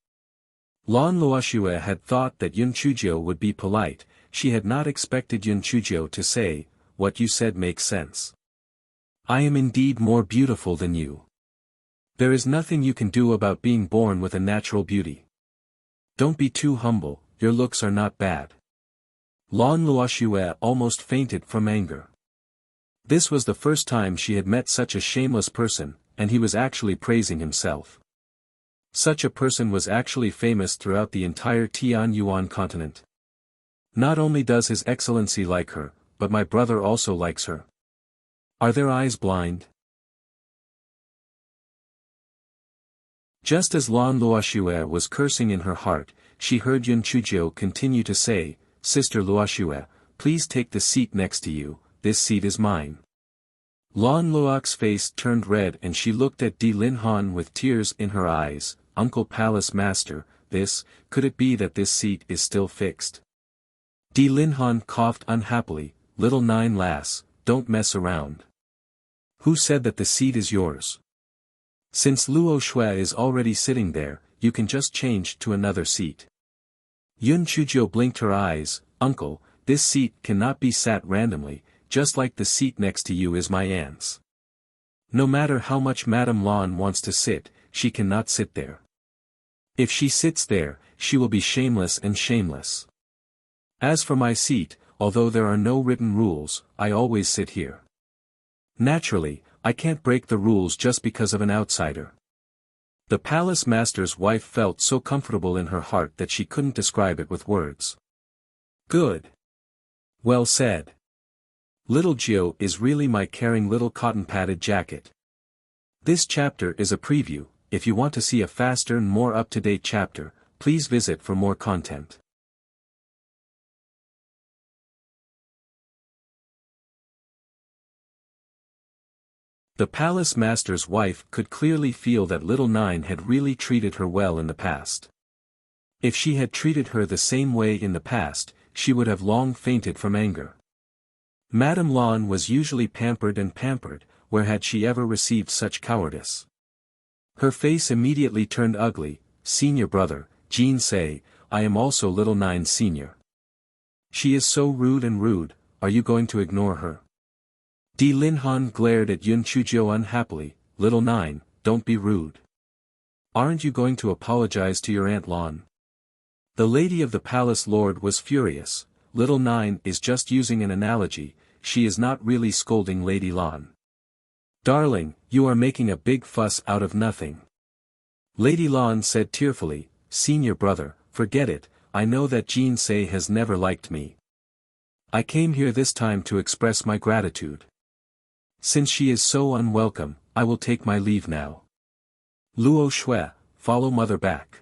Lan Luoxue had thought that Yun Chujio would be polite, she had not expected Yun Chujio to say, what you said makes sense. I am indeed more beautiful than you. There is nothing you can do about being born with a natural beauty. Don't be too humble, your looks are not bad. Lan Luoxue almost fainted from anger. This was the first time she had met such a shameless person, and he was actually praising himself. Such a person was actually famous throughout the entire Tianyuan continent. Not only does His Excellency like her, but my brother also likes her. Are their eyes blind? Just as Lan Luoxue was cursing in her heart, she heard Yun Chuzhou continue to say, Sister Luoxue, please take the seat next to you, this seat is mine. Lan Luox's face turned red and she looked at Di Linhan with tears in her eyes. Uncle Palace Master, could it be that this seat is still fixed? Di Linhan coughed unhappily, little nine lass, don't mess around. Who said that the seat is yours? Since Luo Shui is already sitting there, you can just change to another seat. Yun Chuzhou blinked her eyes, Uncle, this seat cannot be sat randomly, just like the seat next to you is my aunt's. No matter how much Madame Lan wants to sit, she cannot sit there. If she sits there, she will be shameless and shameless. As for my seat, although there are no written rules, I always sit here. Naturally, I can't break the rules just because of an outsider. The palace master's wife felt so comfortable in her heart that she couldn't describe it with words. Good. Well said. Little Jiu is really my caring little cotton-padded jacket. This chapter is a preview. If you want to see a faster and more up-to-date chapter, please visit for more content. The palace master's wife could clearly feel that little Nine had really treated her well in the past. If she had treated her the same way in the past, she would have long fainted from anger. Madame Lan was usually pampered, where had she ever received such cowardice? Her face immediately turned ugly. Senior brother, Jean say, I am also little Nine's senior. She is so rude, are you going to ignore her? Di Linhan glared at Yun Chuzhou unhappily, little Nine, don't be rude. Aren't you going to apologize to your Aunt Lan? The lady of the palace lord was furious, little Nine is just using an analogy, she is not really scolding Lady Lan. Darling, you are making a big fuss out of nothing. Lady Lan said tearfully, Senior brother, forget it, I know that Jean Say has never liked me. I came here this time to express my gratitude. Since she is so unwelcome, I will take my leave now. Luo Shui, follow mother back.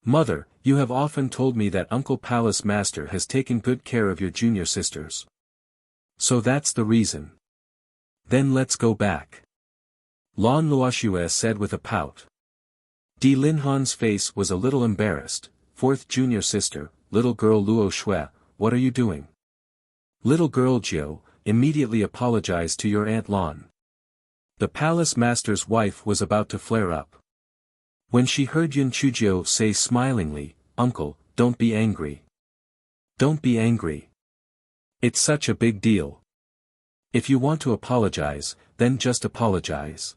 Mother, you have often told me that Uncle Palace Master has taken good care of your junior sisters. So that's the reason. Then let's go back. Lan Luoxue said with a pout. Di Linhan's face was a little embarrassed. Fourth junior sister, little girl Luo Shui, what are you doing? Little girl Jiu, immediately apologize to your Aunt Lan. The palace master's wife was about to flare up. When she heard Yun Chuzhou say smilingly, Uncle, don't be angry. Don't be angry. It's such a big deal. If you want to apologize, then just apologize.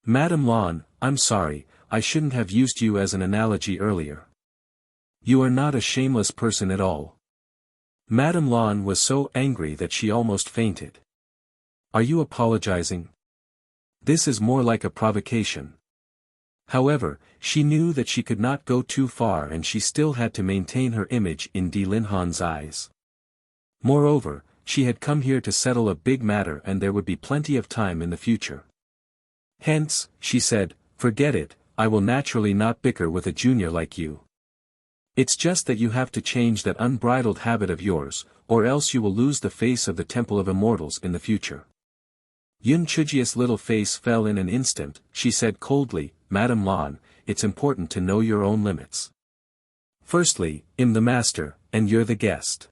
Madame Lan, I'm sorry, I shouldn't have used you as an analogy earlier. You are not a shameless person at all. Madame Lan was so angry that she almost fainted. Are you apologizing? This is more like a provocation. However, she knew that she could not go too far and she still had to maintain her image in Di Linhan's eyes. Moreover, she had come here to settle a big matter and there would be plenty of time in the future. Hence, she said, forget it, I will naturally not bicker with a junior like you. It's just that you have to change that unbridled habit of yours, or else you will lose the face of the Temple of Immortals in the future. Yun Chuzhou's little face fell in an instant, she said coldly, Madame Lan, it's important to know your own limits. Firstly, I'm the master, and you're the guest.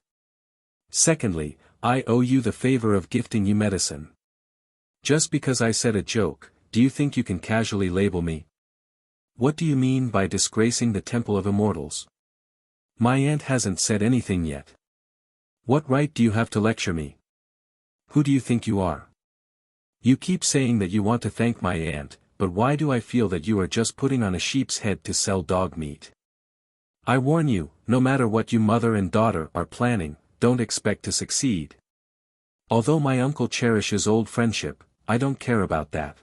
Secondly, I owe you the favor of gifting you medicine. Just because I said a joke, do you think you can casually label me? What do you mean by disgracing the Temple of Immortals? My aunt hasn't said anything yet. What right do you have to lecture me? Who do you think you are? You keep saying that you want to thank my aunt, but why do I feel that you are just putting on a sheep's head to sell dog meat? I warn you, no matter what you mother and daughter are planning, don't expect to succeed. Although my uncle cherishes old friendship, I don't care about that.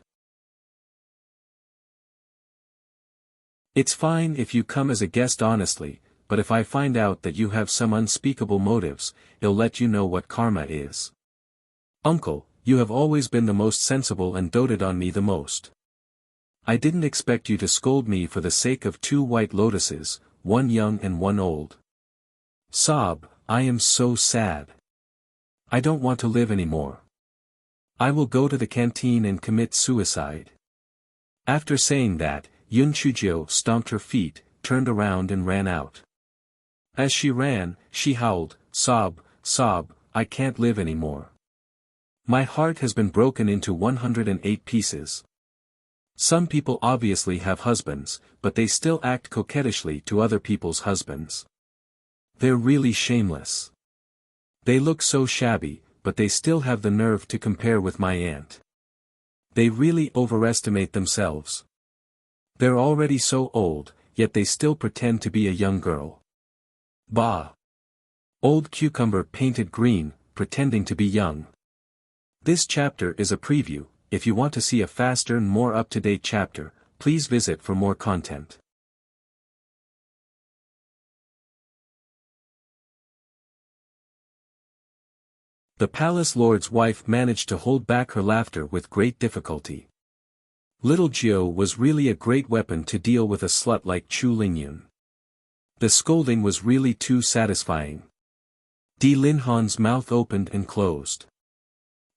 It's fine if you come as a guest honestly, but if I find out that you have some unspeakable motives, I'll let you know what karma is. Uncle, you have always been the most sensible and doted on me the most. I didn't expect you to scold me for the sake of 2 white lotuses, one young and one old. Sob, I am so sad. I don't want to live anymore. I will go to the canteen and commit suicide. After saying that, Yun Chujio stomped her feet, turned around and ran out. As she ran, she howled, sob, sob, I can't live anymore. My heart has been broken into 108 pieces. Some people obviously have husbands, but they still act coquettishly to other people's husbands. They're really shameless. They look so shabby, but they still have the nerve to compare with my aunt. They really overestimate themselves. They're already so old, yet they still pretend to be a young girl. Bah! Old cucumber painted green, pretending to be young. This chapter is a preview. If you want to see a faster and more up-to-date chapter, please visit for more content. The palace lord's wife managed to hold back her laughter with great difficulty. Little Jiao was really a great weapon to deal with a slut like Chu Lingyun. The scolding was really too satisfying. Di Linhan's mouth opened and closed.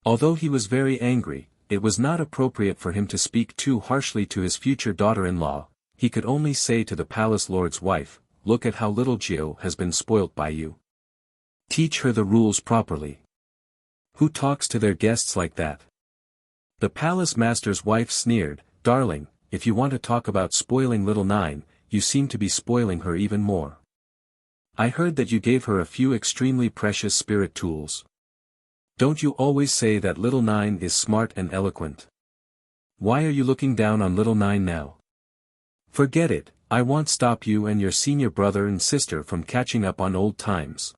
Although he was very angry, it was not appropriate for him to speak too harshly to his future daughter-in-law. He could only say to the palace lord's wife, "Look at how little Jiao has been spoilt by you. Teach her the rules properly. Who talks to their guests like that?" The palace master's wife sneered, "Darling, if you want to talk about spoiling little Nine, you seem to be spoiling her even more. I heard that you gave her a few extremely precious spirit tools. Don't you always say that little Nine is smart and eloquent? Why are you looking down on little Nine now? Forget it, I won't stop you and your senior brother and sister from catching up on old times.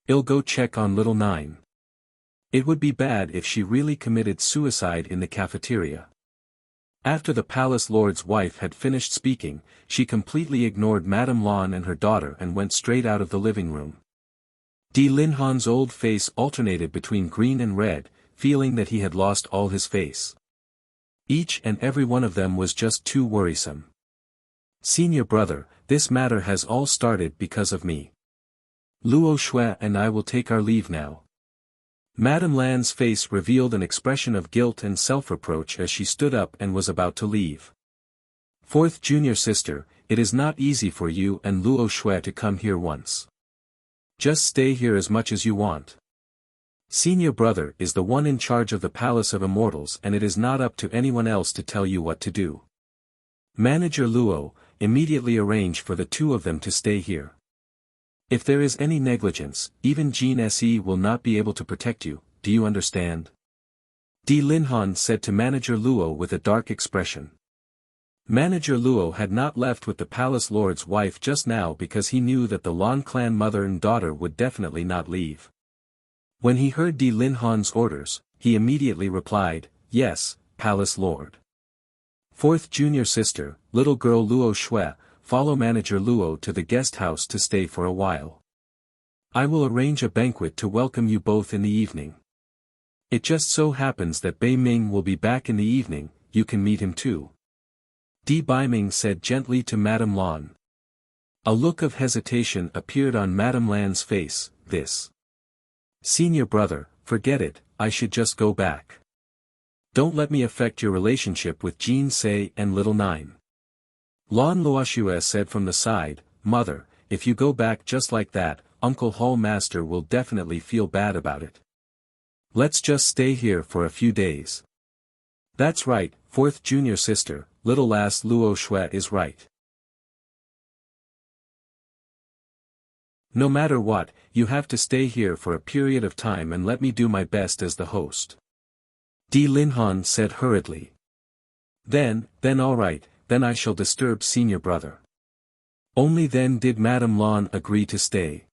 I'll go check on little Nine. It would be bad if she really committed suicide in the cafeteria." After the palace lord's wife had finished speaking, she completely ignored Madame Lan and her daughter and went straight out of the living room. Di Linhan's old face alternated between green and red, feeling that he had lost all his face. Each and every one of them was just too worrisome. "Senior brother, this matter has all started because of me. Luo Shui and I will take our leave now." Madame Lan's face revealed an expression of guilt and self-reproach as she stood up and was about to leave. "Fourth junior sister, it is not easy for you and Luo Shui to come here once. Just stay here as much as you want. Senior brother is the one in charge of the Palace of Immortals and it is not up to anyone else to tell you what to do. Manager Luo, immediately arrange for the 2 of them to stay here. If there is any negligence, even Jean Se will not be able to protect you, do you understand?" Di Linhan said to Manager Luo with a dark expression. Manager Luo had not left with the palace lord's wife just now because he knew that the Lan clan mother and daughter would definitely not leave. When he heard Di Linhan's orders, he immediately replied, "Yes, palace lord." "Fourth junior sister, little girl Luo Shui, follow Manager Luo to the guest house to stay for a while. I will arrange a banquet to welcome you both in the evening. It just so happens that Bei Ming will be back in the evening, you can meet him too." Di Baiming said gently to Madame Lan. A look of hesitation appeared on Madame Lan's face. "This. Senior brother, forget it, I should just go back. Don't let me affect your relationship with Jean Se and little Nine." Lan Luoxue said from the side, "Mother, if you go back just like that, Uncle Hall Master will definitely feel bad about it. Let's just stay here for a few days." "That's right, fourth junior sister, little lass Luo Shui is right. No matter what, you have to stay here for a period of time and let me do my best as the host." Di Linhan said hurriedly. Then all right, then I shall disturb senior brother." Only then did Madame Lan agree to stay.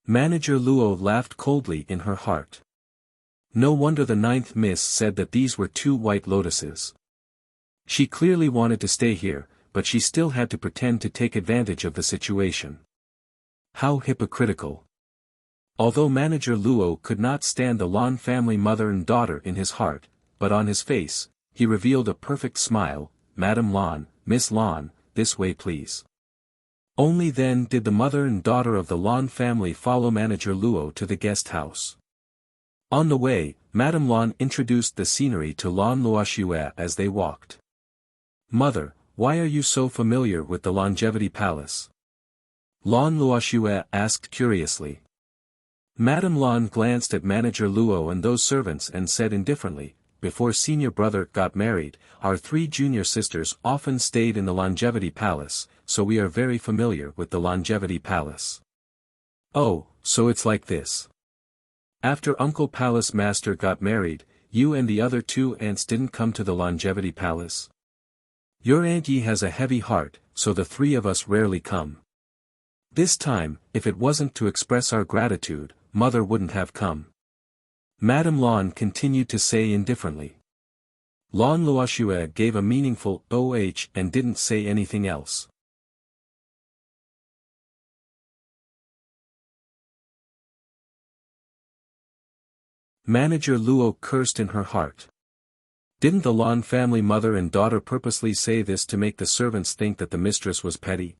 Manager Luo laughed coldly in her heart. No wonder the 9th Miss said that these were 2 white lotuses. She clearly wanted to stay here, but she still had to pretend to take advantage of the situation. How hypocritical. Although Manager Luo could not stand the Lan family mother and daughter in his heart, but on his face, he revealed a perfect smile. Madam Lan, Miss Lan, this way please. Only then did the mother and daughter of the Lan family follow Manager Luo to the guest house. On the way, Madame Lan introduced the scenery to Lan Luoxue as they walked. Mother, why are you so familiar with the Longevity Palace? Lan Luoxue asked curiously. Madame Lan glanced at Manager Luo and those servants and said indifferently, before senior brother got married, our 3 junior sisters often stayed in the Longevity Palace, so we are very familiar with the Longevity Palace. Oh, so it's like this. After Uncle Palace Master got married, you and the other 2 aunts didn't come to the Longevity Palace? Your Aunt Yi has a heavy heart, so the 3 of us rarely come. This time, if it wasn't to express our gratitude, Mother wouldn't have come. Madame Lan continued to say indifferently. Lan Luoxue gave a meaningful "oh" and didn't say anything else. Manager Luo cursed in her heart. Didn't the Lan family mother and daughter purposely say this to make the servants think that the mistress was petty?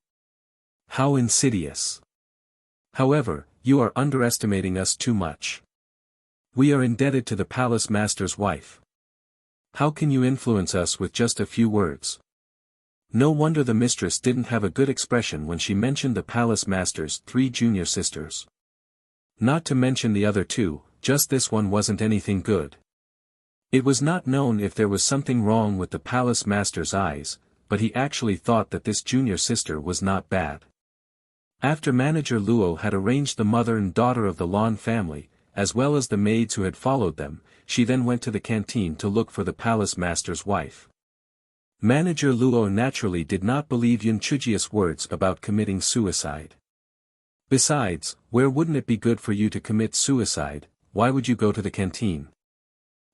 How insidious. However, you are underestimating us too much. We are indebted to the palace master's wife. How can you influence us with just a few words? No wonder the mistress didn't have a good expression when she mentioned the palace master's 3 junior sisters. Not to mention the other 2, just this one wasn't anything good. It was not known if there was something wrong with the palace master's eyes, but he actually thought that this junior sister was not bad. After Manager Luo had arranged the mother and daughter of the Lan family, as well as the maids who had followed them, she then went to the canteen to look for the palace master's wife. Manager Luo naturally did not believe Yun Chujia's words about committing suicide. Besides, where wouldn't it be good for you to commit suicide? Why would you go to the canteen?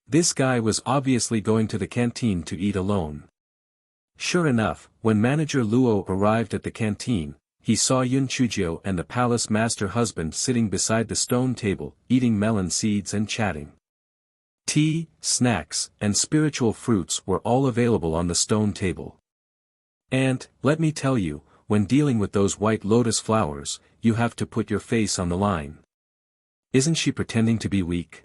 This guy was obviously going to the canteen to eat alone. Sure enough, when Manager Luo arrived at the canteen, he saw Yun Chujio and the palace master husband sitting beside the stone table, eating melon seeds and chatting. Tea, snacks, and spiritual fruits were all available on the stone table. And, let me tell you, when dealing with those white lotus flowers, you have to put your face on the line. Isn't she pretending to be weak?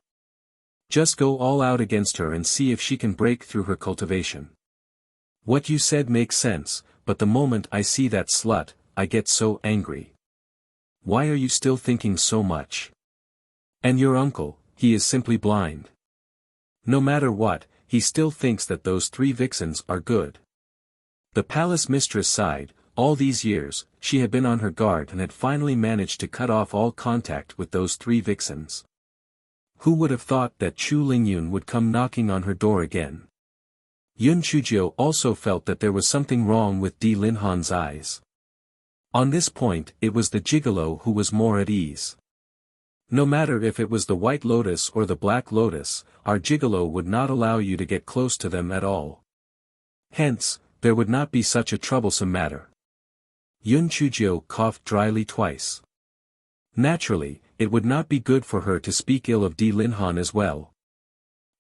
Just go all out against her and see if she can break through her cultivation. What you said makes sense, but the moment I see that slut, I get so angry. Why are you still thinking so much? And your uncle, he is simply blind. No matter what, he still thinks that those 3 vixens are good. The palace mistress sighed. All these years, she had been on her guard and had finally managed to cut off all contact with those 3 vixens. Who would have thought that Chu Lingyun would come knocking on her door again? Yun Chujio also felt that there was something wrong with Di Linhan's eyes. On this point, it was the gigolo who was more at ease. No matter if it was the white lotus or the black lotus, our gigolo would not allow you to get close to them at all. Hence, there would not be such a troublesome matter. Yun Chujio coughed dryly twice. Naturally, it would not be good for her to speak ill of Di Linhan as well.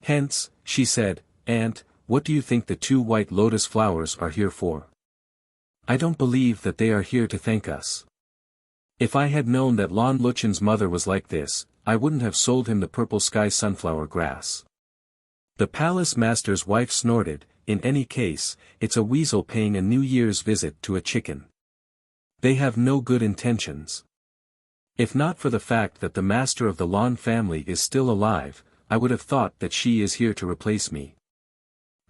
Hence, she said, Aunt, what do you think the 2 white lotus flowers are here for? I don't believe that they are here to thank us. If I had known that Lan Luchen's mother was like this, I wouldn't have sold him the purple sky sunflower grass. The palace master's wife snorted. In any case, it's a weasel paying a New Year's visit to a chicken. They have no good intentions. If not for the fact that the master of the Lan family is still alive, I would have thought that she is here to replace me.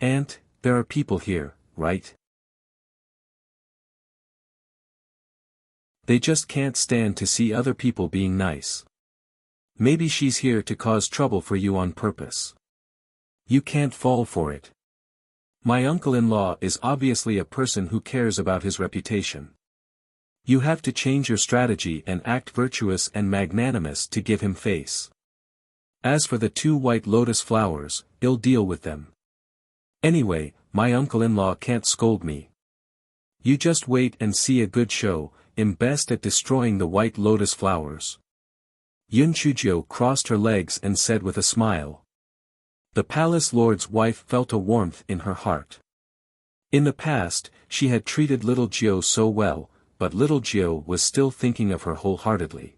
Aunt, there are people here, right? They just can't stand to see other people being nice. Maybe she's here to cause trouble for you on purpose. You can't fall for it. My uncle-in-law is obviously a person who cares about his reputation. You have to change your strategy and act virtuous and magnanimous to give him face. As for the 2 white lotus flowers, ill deal with them. Anyway, my uncle-in-law can't scold me. You just wait and see a good show. am best at destroying the white lotus flowers. Yun Chujio crossed her legs and said with a smile. The palace lord's wife felt a warmth in her heart. In the past, she had treated little Jiao so well, but little Jiao was still thinking of her wholeheartedly.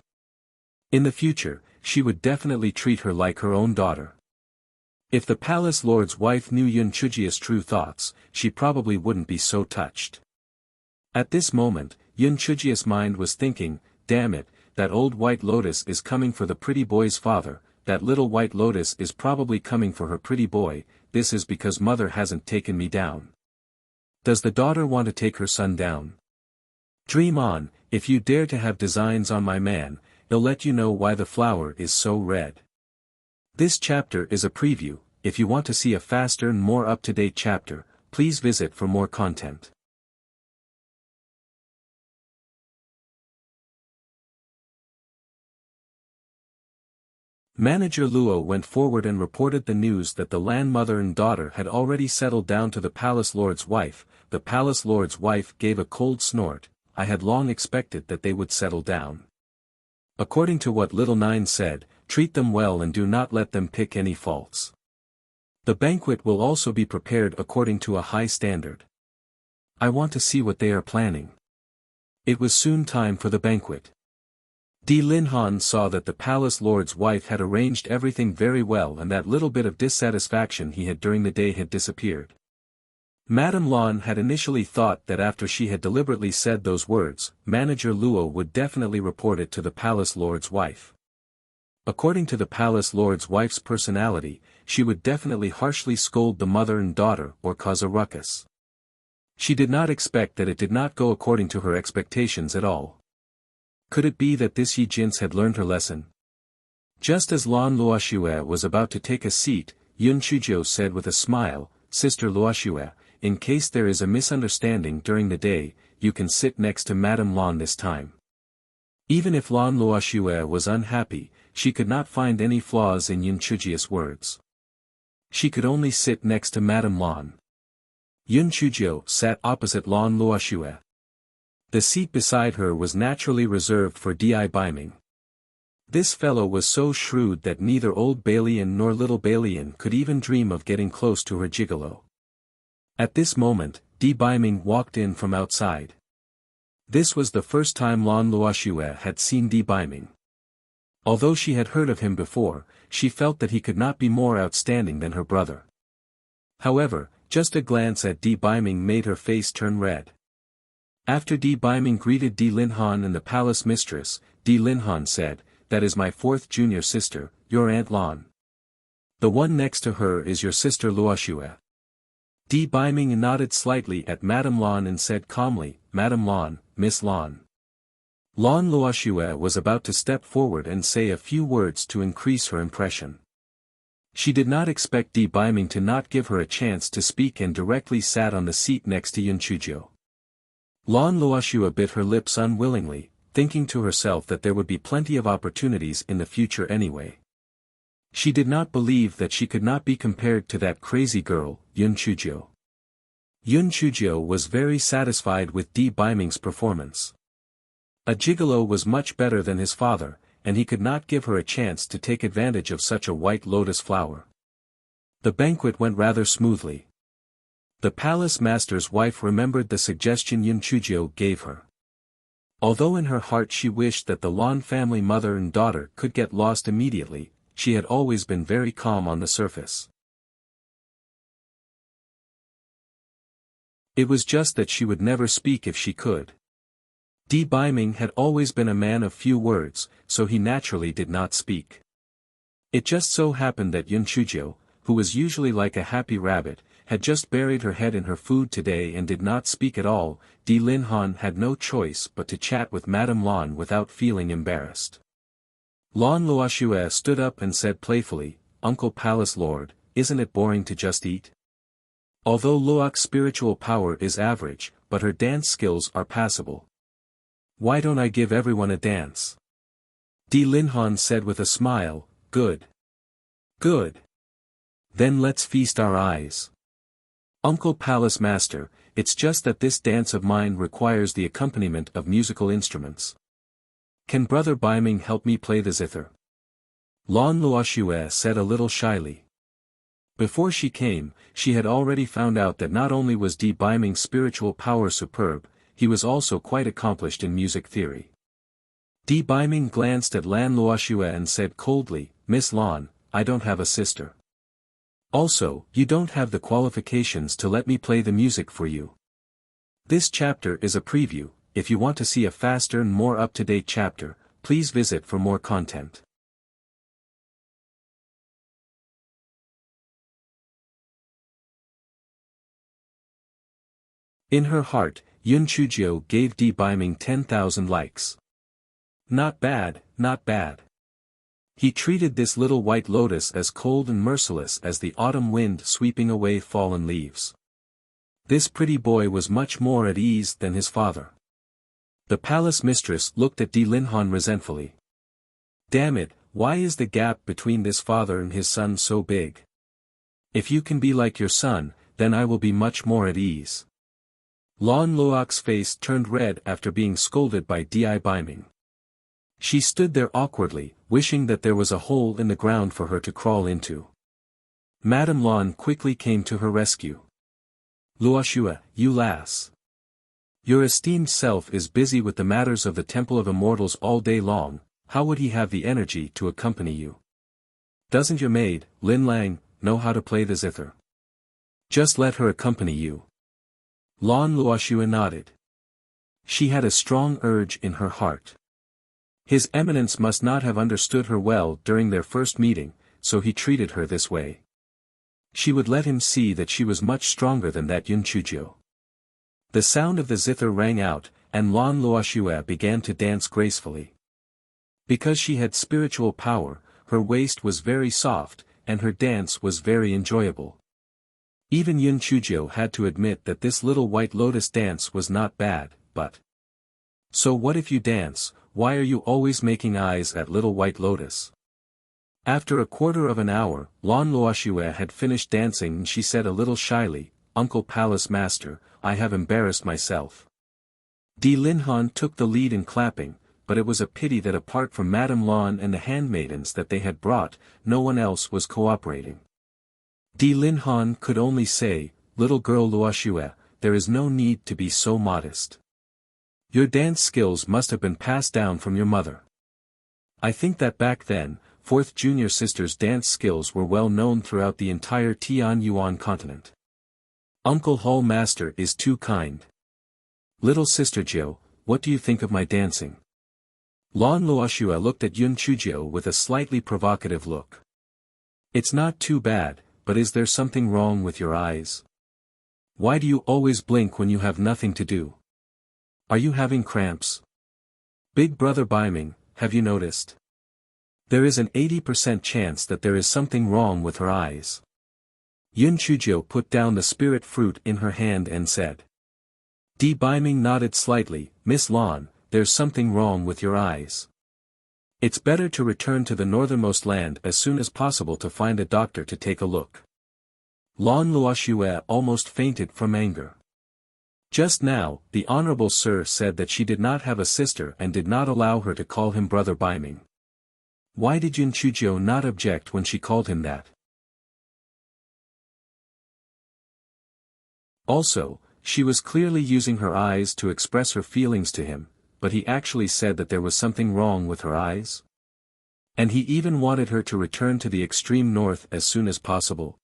In the future, she would definitely treat her like her own daughter. If the palace lord's wife knew Yun Chujio's true thoughts, she probably wouldn't be so touched. At this moment, Yun Chujio's mind was thinking, damn it, that old white lotus is coming for the pretty boy's father, that little white lotus is probably coming for her pretty boy, this is because mother hasn't taken me down. Does the daughter want to take her son down? Dream on, if you dare to have designs on my man, he'll let you know why the flower is so red. This chapter is a preview. If you want to see a faster and more up-to-date chapter, please visit for more content. Manager Luo went forward and reported the news that the land mother and daughter had already settled down to the palace lord's wife. The palace lord's wife gave a cold snort. I had long expected that they would settle down. According to what Little Nine said, treat them well and do not let them pick any faults. The banquet will also be prepared according to a high standard. I want to see what they are planning. It was soon time for the banquet. Di Linhan saw that the palace lord's wife had arranged everything very well and that little bit of dissatisfaction he had during the day had disappeared. Madame Lan had initially thought that after she had deliberately said those words, Manager Luo would definitely report it to the palace lord's wife. According to the palace lord's wife's personality, she would definitely harshly scold the mother and daughter or cause a ruckus. She did not expect that it did not go according to her expectations at all. Could it be that this Yi Jins had learned her lesson? Just as Lan Luoxue was about to take a seat, Yun Chujio said with a smile, Sister Luoxue, in case there is a misunderstanding during the day, you can sit next to Madame Lan this time. Even if Lan Luoxue was unhappy, she could not find any flaws in Yun Chujio's words. She could only sit next to Madame Lan. Yun Chujio sat opposite Lan Luoxue. The seat beside her was naturally reserved for Di Biming. This fellow was so shrewd that neither Old Balian nor Little Balian could even dream of getting close to her gigolo. At this moment, Di Biming walked in from outside. This was the first time Lan Luoxue had seen Di Biming. Although she had heard of him before, she felt that he could not be more outstanding than her brother. However, just a glance at Di Biming made her face turn red. After Di Biming greeted Di Linhan and the palace mistress, Di Linhan said, that is my fourth junior sister, your Aunt Lan. The one next to her is your sister Luoxue. Di Biming nodded slightly at Madame Lan and said calmly, Madame Lan, Miss Lan. Lan Luoxue was about to step forward and say a few words to increase her impression. She did not expect Di Biming to not give her a chance to speak and directly sat on the seat next to Yun Chujio. Lan Luoxue bit her lips unwillingly, thinking to herself that there would be plenty of opportunities in the future anyway. She did not believe that she could not be compared to that crazy girl, Yun Chujio. Yun Chujio was very satisfied with Di Biming's performance. A gigolo was much better than his father, and he could not give her a chance to take advantage of such a white lotus flower. The banquet went rather smoothly. The palace master's wife remembered the suggestion Yun Chujio gave her. Although in her heart she wished that the Lan family mother and daughter could get lost immediately, she had always been very calm on the surface. It was just that she would never speak if she could. Di Biming had always been a man of few words, so he naturally did not speak. It just so happened that Yun Chujio, who was usually like a happy rabbit, had just buried her head in her food today and did not speak at all. Di Linhan had no choice but to chat with Madame Lan without feeling embarrassed. Lan Luoxue stood up and said playfully, Uncle Palace Lord, isn't it boring to just eat? Although Luok's spiritual power is average, but her dance skills are passable. Why don't I give everyone a dance? Di Linhan said with a smile, good. Good. Then let's feast our eyes. Uncle Palace Master, it's just that this dance of mine requires the accompaniment of musical instruments. Can Brother Baiming help me play the zither? Lan Luoxue said a little shyly. Before she came, she had already found out that not only was Di Baiming's spiritual power superb, he was also quite accomplished in music theory. Di Baiming glanced at Lan Luoxue and said coldly, Miss Lan, I don't have a sister. Also, you don't have the qualifications to let me play the music for you. This chapter is a preview. If you want to see a faster and more up-to-date chapter, please visit for more content. In her heart, Yun Chujiu gave Di Baiming 10,000 likes. Not bad, not bad. He treated this little white lotus as cold and merciless as the autumn wind sweeping away fallen leaves. This pretty boy was much more at ease than his father. The palace mistress looked at Di Linhan resentfully. Damn it, why is the gap between this father and his son so big? If you can be like your son, then I will be much more at ease. Lan Luox's face turned red after being scolded by Di Baiming. She stood there awkwardly, wishing that there was a hole in the ground for her to crawl into. Madame Lan quickly came to her rescue. Luoxue, you lass. Your esteemed self is busy with the matters of the Temple of Immortals all day long, how would he have the energy to accompany you? Doesn't your maid, Lin Lang, know how to play the zither? Just let her accompany you. Lan Luoxue nodded. She had a strong urge in her heart. His Eminence must not have understood her well during their first meeting, so he treated her this way. She would let him see that she was much stronger than that Yun Chujiu. The sound of the zither rang out, and Lan Luoxue began to dance gracefully. Because she had spiritual power, her waist was very soft, and her dance was very enjoyable. Even Yun Chujiu had to admit that this little white lotus dance was not bad, but... So what if you dance, why are you always making eyes at little white lotus? After a quarter of an hour, Lan Luoxue had finished dancing and she said a little shyly, Uncle Palace Master, I have embarrassed myself. Di Linhan took the lead in clapping, but it was a pity that apart from Madame Lan and the handmaidens that they had brought, no one else was cooperating. Di Linhan could only say, Little girl Luoxue, there is no need to be so modest. Your dance skills must have been passed down from your mother. I think that back then, 4th junior sister's dance skills were well known throughout the entire Tianyuan continent. Uncle Hall Master is too kind. Little sister Jiu, what do you think of my dancing? Lan Luoxue looked at Yun Chujiu with a slightly provocative look. It's not too bad, but is there something wrong with your eyes? Why do you always blink when you have nothing to do? Are you having cramps? Big Brother Baiming, have you noticed? There is an 80% chance that there is something wrong with her eyes. Yun Chujiu put down the spirit fruit in her hand and said. Di Baiming nodded slightly, Miss Lan, there's something wrong with your eyes. It's better to return to the northernmost land as soon as possible to find a doctor to take a look. Lan Luoxue almost fainted from anger. Just now, the Honorable Sir said that she did not have a sister and did not allow her to call him Brother Baiming. Why did Yun Chujiu not object when she called him that? Also, she was clearly using her eyes to express her feelings to him, but he actually said that there was something wrong with her eyes? And he even wanted her to return to the extreme north as soon as possible.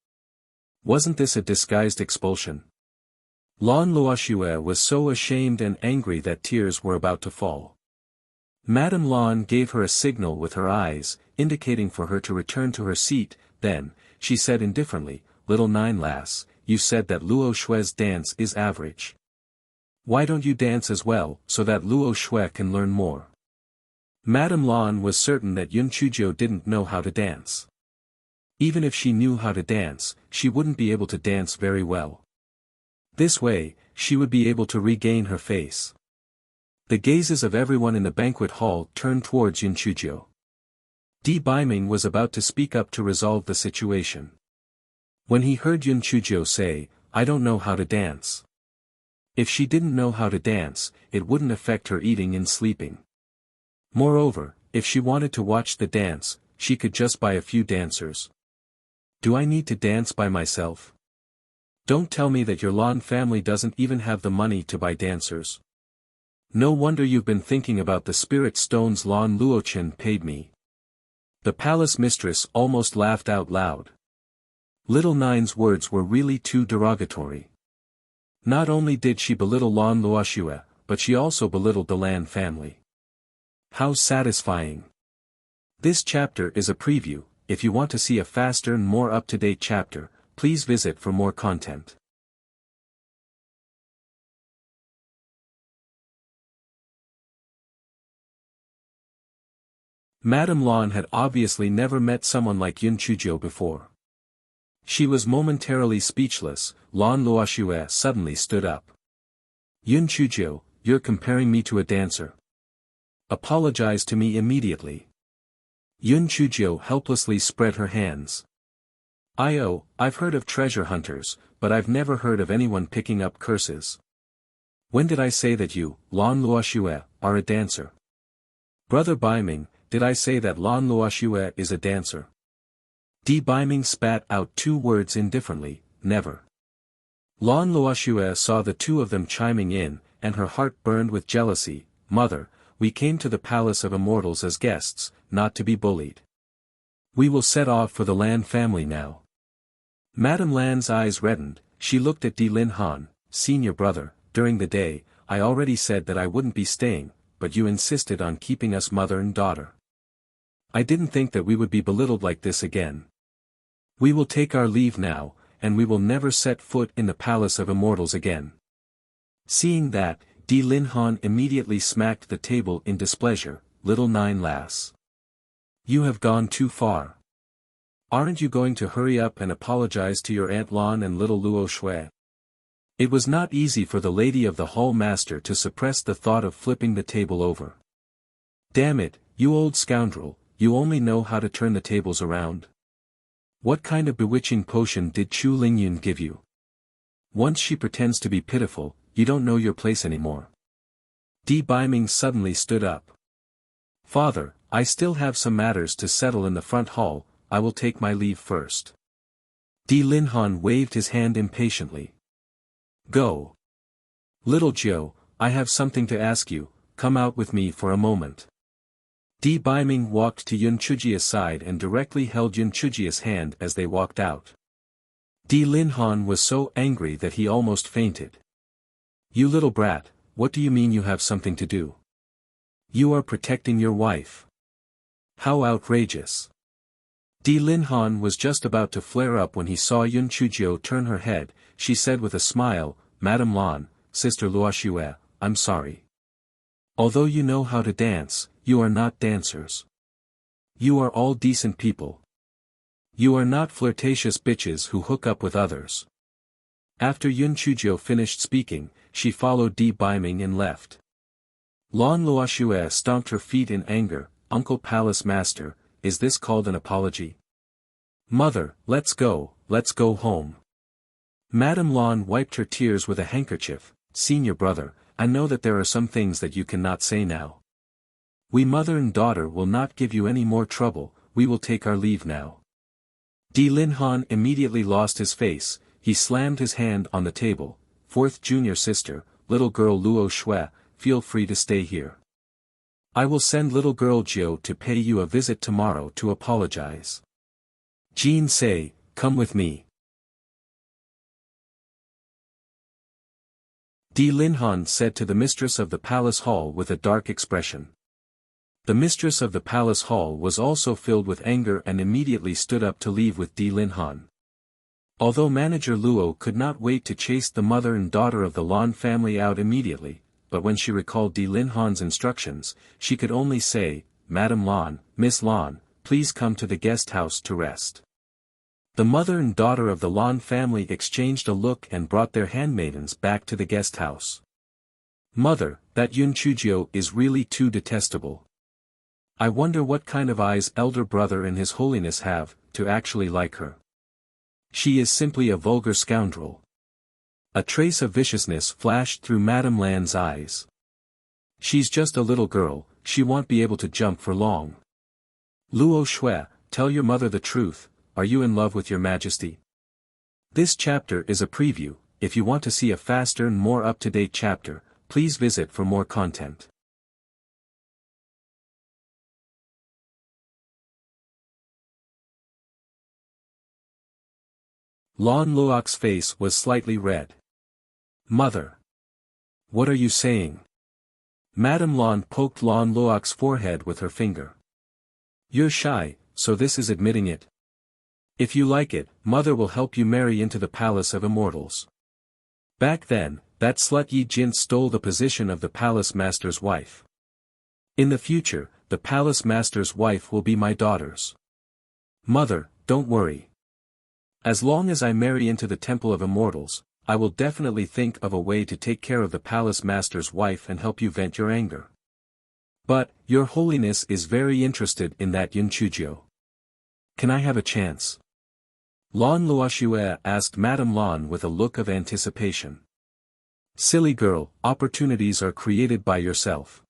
Wasn't this a disguised expulsion? Lan Luoxue was so ashamed and angry that tears were about to fall. Madame Lan gave her a signal with her eyes, indicating for her to return to her seat, then, she said indifferently, Little Nine Lass, you said that Luoshue's dance is average. Why don't you dance as well, so that Luoxue can learn more? Madame Lan was certain that Yun Chujiu didn't know how to dance. Even if she knew how to dance, she wouldn't be able to dance very well. This way, she would be able to regain her face. The gazes of everyone in the banquet hall turned towards Yun Chujiu. Di Baiming was about to speak up to resolve the situation. When he heard Yun Chujiu say, I don't know how to dance. If she didn't know how to dance, it wouldn't affect her eating and sleeping. Moreover, if she wanted to watch the dance, she could just buy a few dancers. Do I need to dance by myself? Don't tell me that your Lan family doesn't even have the money to buy dancers. No wonder you've been thinking about the spirit stones Lan Luochen paid me. The palace mistress almost laughed out loud. Little Nine's words were really too derogatory. Not only did she belittle Lan Luoxue, but she also belittled the Lan family. How satisfying. This chapter is a preview. If you want to see a faster and more up-to-date chapter, please visit for more content. Madame Lan had obviously never met someone like Yun Chuzhou before. She was momentarily speechless. Lan Luoxue suddenly stood up. Yun Chuzhou, you're comparing me to a dancer. Apologize to me immediately. Yun Chuzhou helplessly spread her hands. I've heard of treasure hunters, but I've never heard of anyone picking up curses. When did I say that you, Lan Luoxue, are a dancer? Brother Baiming, did I say that Lan Luoxue is a dancer? Di Baiming spat out two words indifferently, never. Lan Luoxue saw the two of them chiming in, and her heart burned with jealousy. Mother, we came to the Palace of Immortals as guests, not to be bullied. We will set off for the Lan family now. Madame Lan's eyes reddened. She looked at Di Lin Han, senior brother. During the day, I already said that I wouldn't be staying, but you insisted on keeping us mother and daughter. I didn't think that we would be belittled like this again. We will take our leave now, and we will never set foot in the Palace of Immortals again. Seeing that, Di Lin Han immediately smacked the table in displeasure. Little Nine lass. You have gone too far. Aren't you going to hurry up and apologize to your Aunt Lan and little Luo Shui? It was not easy for the lady of the hall master to suppress the thought of flipping the table over. Damn it, you old scoundrel, you only know how to turn the tables around. What kind of bewitching potion did Chu Lingyun give you? Once she pretends to be pitiful, you don't know your place anymore. Di Baiming suddenly stood up. Father, I still have some matters to settle in the front hall, I will take my leave first. Di Lin Han waved his hand impatiently. Go. Little Jiu, I have something to ask you, come out with me for a moment. Di Baiming walked to Yun Chujia's side and directly held Yun Chujia's hand as they walked out. Di Lin Han was so angry that he almost fainted. You little brat, what do you mean you have something to do? You are protecting your wife. How outrageous. Di Lin Han was just about to flare up when he saw Yun Chuzhou turn her head. She said with a smile, Madame Lan, Sister Luoxue, I'm sorry. Although you know how to dance, you are not dancers. You are all decent people. You are not flirtatious bitches who hook up with others. After Yun Chuzhou finished speaking, she followed Di Baiming and left. Lan Luoxue stomped her feet in anger. Uncle Palace Master, is this called an apology? Mother, let's go home. Madame Lan wiped her tears with a handkerchief. Senior brother, I know that there are some things that you cannot say now. We mother and daughter will not give you any more trouble, we will take our leave now. Di Lin Han immediately lost his face, he slammed his hand on the table. Fourth junior sister, little girl Luo Shui, feel free to stay here. I will send little girl Jiu to pay you a visit tomorrow to apologize. Jean Sei, come with me. Di Lin Han said to the mistress of the palace hall with a dark expression. The mistress of the palace hall was also filled with anger and immediately stood up to leave with Di Lin Han. Although Manager Luo could not wait to chase the mother and daughter of the Lan family out immediately, but when she recalled Di Lin Han's instructions, she could only say, Madame Lan, Miss Lan, please come to the guest house to rest. The mother and daughter of the Lan family exchanged a look and brought their handmaidens back to the guest house. Mother, that Yun Chuzhou is really too detestable. I wonder what kind of eyes elder brother and his holiness have, to actually like her. She is simply a vulgar scoundrel. A trace of viciousness flashed through Madame Lan's eyes. She's just a little girl, she won't be able to jump for long. Luo Shui, tell your mother the truth, are you in love with your majesty? This chapter is a preview. If you want to see a faster and more up-to-date chapter, please visit for more content. Lan Luok's face was slightly red. Mother! What are you saying? Madame Lan poked Lan Luok's forehead with her finger. You're shy, so this is admitting it. If you like it, mother will help you marry into the Palace of Immortals. Back then, that slut Yi Jin stole the position of the Palace Master's wife. In the future, the Palace Master's wife will be my daughter's. Mother, don't worry. As long as I marry into the Temple of Immortals, I will definitely think of a way to take care of the Palace Master's wife and help you vent your anger. But, Your Holiness is very interested in that Yun Chuzhou. Can I have a chance? Lan Luoxue asked Madame Lan with a look of anticipation. Silly girl, opportunities are created by yourself.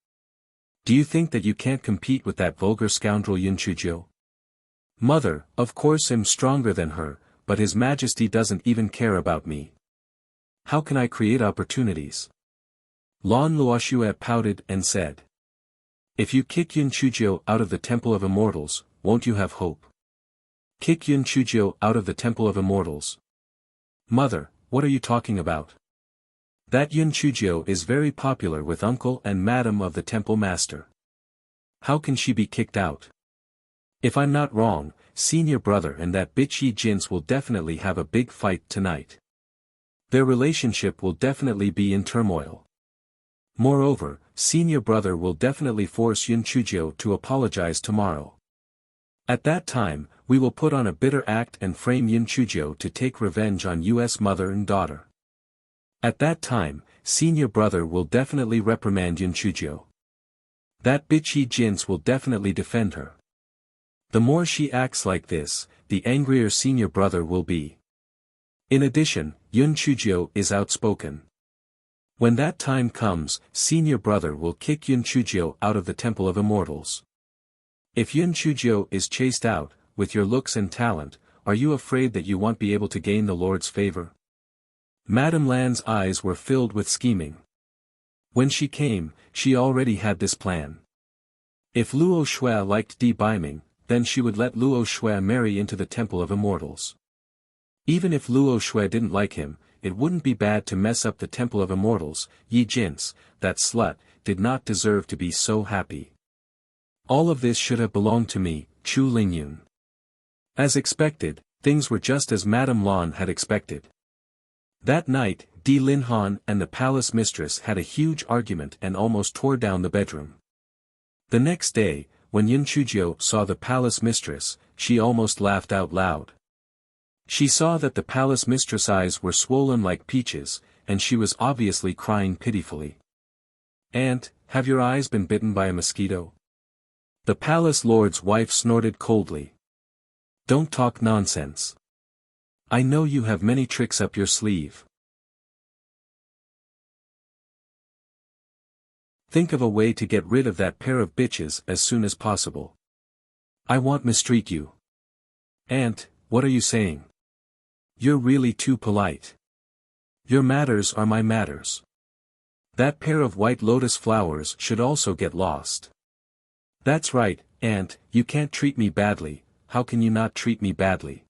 Do you think that you can't compete with that vulgar scoundrel Yun Chuzhou? Mother, of course I'm stronger than her, but His Majesty doesn't even care about me. How can I create opportunities? Lan Luoxue pouted and said. If you kick Yun Chuzhou out of the Temple of Immortals, won't you have hope? Kick Yun Chuzhou out of the Temple of Immortals. Mother, what are you talking about? That Yun Chuzhou is very popular with Uncle and Madam of the Temple Master. How can she be kicked out? If I'm not wrong, senior brother and that bitch Yi Jins will definitely have a big fight tonight. Their relationship will definitely be in turmoil. Moreover, senior brother will definitely force Yun Chuzhou to apologize tomorrow. At that time, we will put on a bitter act and frame Yun Chuzhou to take revenge on US mother and daughter. At that time, senior brother will definitely reprimand Yun Chuzhou. That bitch Yi Jins will definitely defend her. The more she acts like this, the angrier senior brother will be. In addition, Yun Chuzhou is outspoken. When that time comes, senior brother will kick Yun Chuzhou out of the Temple of Immortals. If Yun Chuzhou is chased out, with your looks and talent, are you afraid that you won't be able to gain the Lord's favor? Madame Lan's eyes were filled with scheming. When she came, she already had this plan. If Luo Shui liked Di Biming, then she would let Luo Shui marry into the Temple of Immortals. Even if Luo Shui didn't like him, it wouldn't be bad to mess up the Temple of Immortals. Yi Jins, that slut, did not deserve to be so happy. All of this should have belonged to me, Chu Lingyun. As expected, things were just as Madame Lan had expected. That night, Di Linhan and the palace mistress had a huge argument and almost tore down the bedroom. The next day, when Yun Chuzhou saw the palace mistress, she almost laughed out loud. She saw that the palace mistress' eyes were swollen like peaches, and she was obviously crying pitifully. Aunt, have your eyes been bitten by a mosquito? The palace lord's wife snorted coldly. Don't talk nonsense. I know you have many tricks up your sleeve. Think of a way to get rid of that pair of bitches as soon as possible. I won't mistreat you. Aunt, what are you saying? You're really too polite. Your matters are my matters. That pair of white lotus flowers should also get lost. That's right, Aunt, you can't treat me badly. How can you not treat me badly?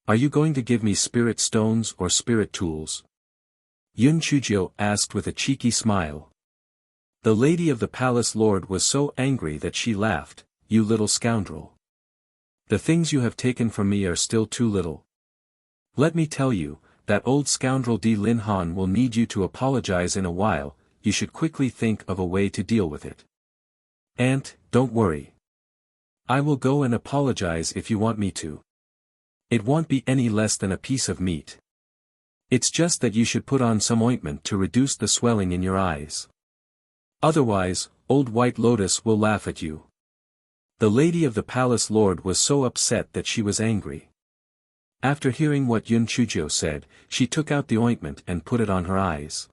Are you going to give me spirit stones or spirit tools? Yun Chuzhou asked with a cheeky smile. The lady of the palace lord was so angry that she laughed. You little scoundrel. The things you have taken from me are still too little. Let me tell you, that old scoundrel Di Linhan will need you to apologize in a while. You should quickly think of a way to deal with it. Aunt, don't worry. I will go and apologize if you want me to. It won't be any less than a piece of meat. It's just that you should put on some ointment to reduce the swelling in your eyes. Otherwise, old White Lotus will laugh at you. The lady of the palace lord was so upset that she was angry. After hearing what Yun Chujio said, she took out the ointment and put it on her eyes.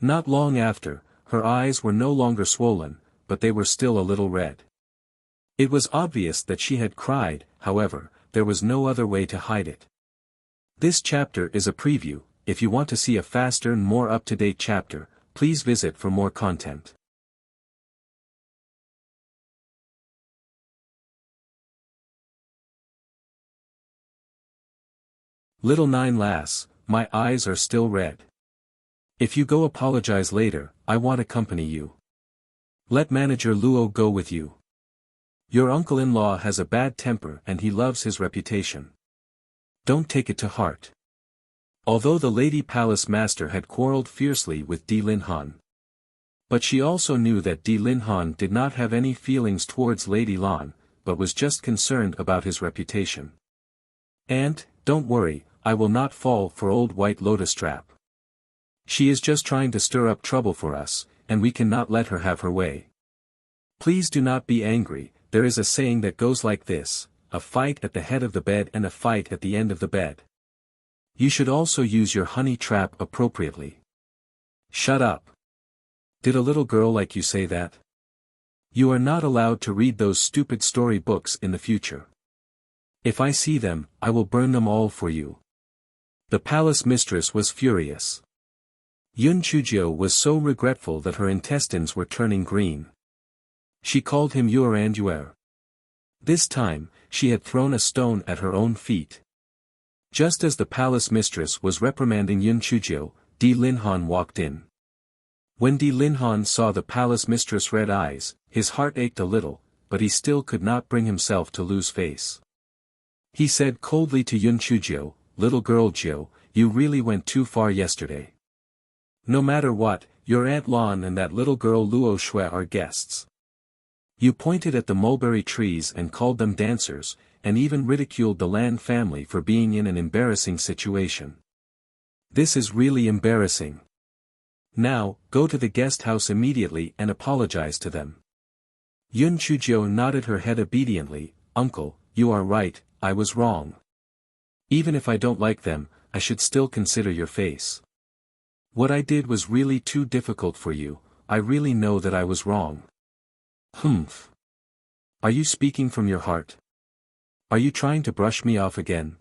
Not long after, her eyes were no longer swollen, but they were still a little red. It was obvious that she had cried, however, there was no other way to hide it. This chapter is a preview. If you want to see a faster and more up-to-date chapter, please visit for more content. Little Nine Lass, my eyes are still red. If you go apologize later, I want to accompany you. Let Manager Luo go with you. Your uncle-in-law has a bad temper and he loves his reputation. Don't take it to heart. Although the Lady Palace Master had quarreled fiercely with Di Linhan. But she also knew that Di Linhan did not have any feelings towards Lady Lan, but was just concerned about his reputation. Aunt, don't worry, I will not fall for old White Lotus trap. She is just trying to stir up trouble for us, and we cannot let her have her way. Please do not be angry, there is a saying that goes like this, a fight at the head of the bed and a fight at the end of the bed. You should also use your honey trap appropriately. Shut up. Did a little girl like you say that? You are not allowed to read those stupid story books in the future. If I see them, I will burn them all for you. The palace mistress was furious. Yun Chujio was so regretful that her intestines were turning green. She called him Yuer and Yuer. This time, she had thrown a stone at her own feet. Just as the palace mistress was reprimanding Yun Chujio, Di Linhan walked in. When Di Linhan saw the palace mistress' red eyes, his heart ached a little, but he still could not bring himself to lose face. He said coldly to Yun Chujio, "Little girl Jiu, you really went too far yesterday. No matter what, your Aunt Lan and that little girl Luo Shui are guests. You pointed at the mulberry trees and called them dancers, and even ridiculed the Lan family for being in an embarrassing situation. This is really embarrassing. Now, go to the guest house immediately and apologize to them." Yun Chujio nodded her head obediently. "Uncle, you are right, I was wrong. Even if I don't like them, I should still consider your face. What I did was really too difficult for you, I really know that I was wrong." "Humph. Are you speaking from your heart? Are you trying to brush me off again?"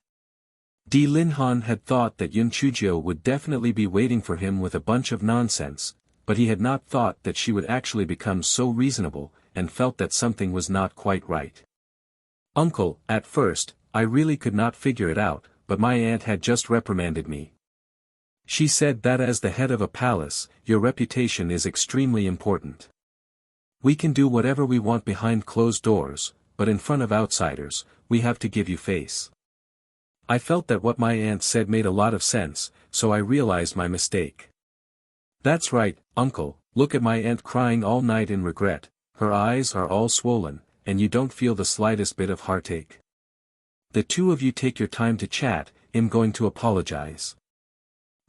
Di Linhan had thought that Yun Chujio would definitely be waiting for him with a bunch of nonsense, but he had not thought that she would actually become so reasonable, and felt that something was not quite right. "Uncle, at first, I really could not figure it out, but my aunt had just reprimanded me. She said that as the head of a palace, your reputation is extremely important. We can do whatever we want behind closed doors, but in front of outsiders, we have to give you face. I felt that what my aunt said made a lot of sense, so I realized my mistake." "That's right, uncle, look at my aunt crying all night in regret, her eyes are all swollen, and you don't feel the slightest bit of heartache. The two of you take your time to chat, I'm going to apologize."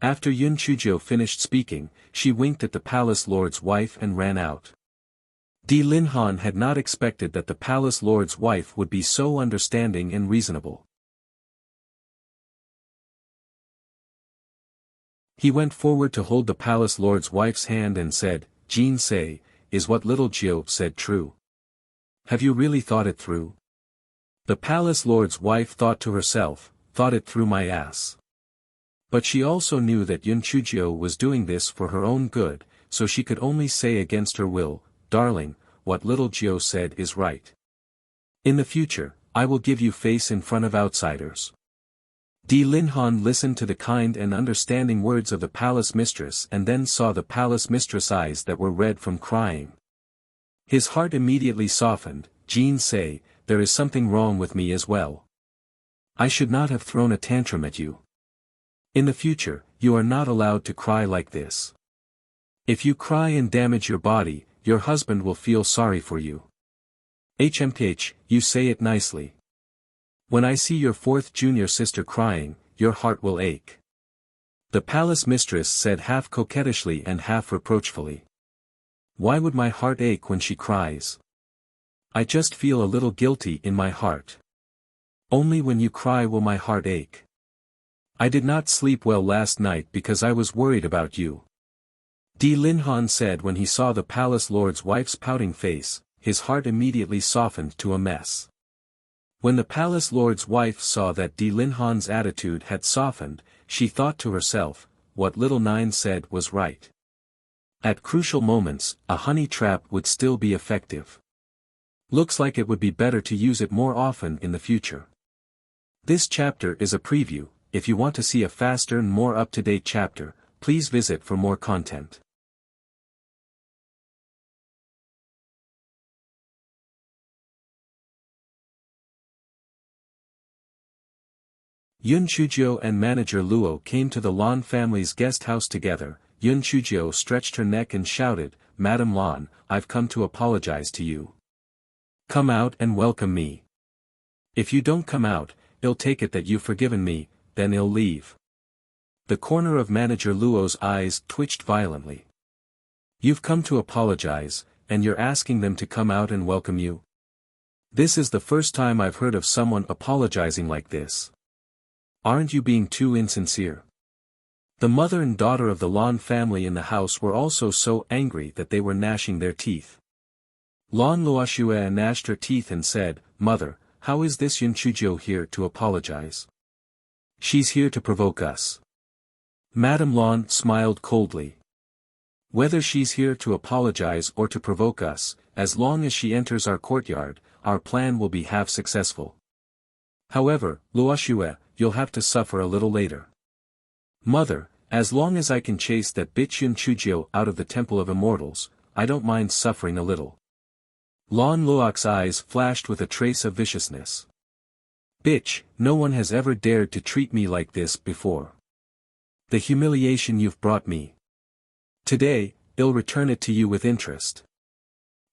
After Yun Chujio finished speaking, she winked at the palace lord's wife and ran out. Di Linhan had not expected that the palace lord's wife would be so understanding and reasonable. He went forward to hold the palace lord's wife's hand and said, "Jin Sei, is what little Jiu said true? Have you really thought it through?" The palace lord's wife thought to herself, "Thought it through my ass." But she also knew that Yun Chujio was doing this for her own good, so she could only say against her will, "Darling, what little Jiu said is right. In the future, I will give you face in front of outsiders." Di Linhan listened to the kind and understanding words of the palace mistress and then saw the palace mistress' eyes that were red from crying. His heart immediately softened. "Jin Sei, there is something wrong with me as well. I should not have thrown a tantrum at you. In the future, you are not allowed to cry like this. If you cry and damage your body, your husband will feel sorry for you. HMPH, you say it nicely. When I see your fourth junior sister crying, your heart will ache." The palace mistress said half coquettishly and half reproachfully. "Why would my heart ache when she cries? I just feel a little guilty in my heart. Only when you cry will my heart ache. I did not sleep well last night because I was worried about you. Di Linhan said when he saw the palace lord's wife's pouting face, his heart immediately softened to a mess. When the palace lord's wife saw that Di Linhan's attitude had softened, she thought to herself, what little Nine said was right. At crucial moments, a honey trap would still be effective. Looks like it would be better to use it more often in the future. This chapter is a preview. If you want to see a faster and more up-to-date chapter, please visit for more content. Yun Chujio and manager Luo came to the Lan family's guest house together. Yun Chujio stretched her neck and shouted, "Madam Lan, I've come to apologize to you. Come out and welcome me. If you don't come out, I'll take it that you've forgiven me, then I'll leave." The corner of manager Luo's eyes twitched violently. "You've come to apologize, and you're asking them to come out and welcome you? This is the first time I've heard of someone apologizing like this. Aren't you being too insincere?" The mother and daughter of the Lan family in the house were also so angry that they were gnashing their teeth. Lan Luoxue gnashed her teeth and said, "Mother, how is this Yun Chujio here to apologize? She's here to provoke us." Madame Lan smiled coldly. "Whether she's here to apologize or to provoke us, as long as she enters our courtyard, our plan will be half successful. However, Luoxue, you'll have to suffer a little later." "Mother, as long as I can chase that bitch Yun Chujio out of the Temple of Immortals, I don't mind suffering a little." Lan Luox's eyes flashed with a trace of viciousness. "Bitch, no one has ever dared to treat me like this before. The humiliation you've brought me. Today, I'll return it to you with interest."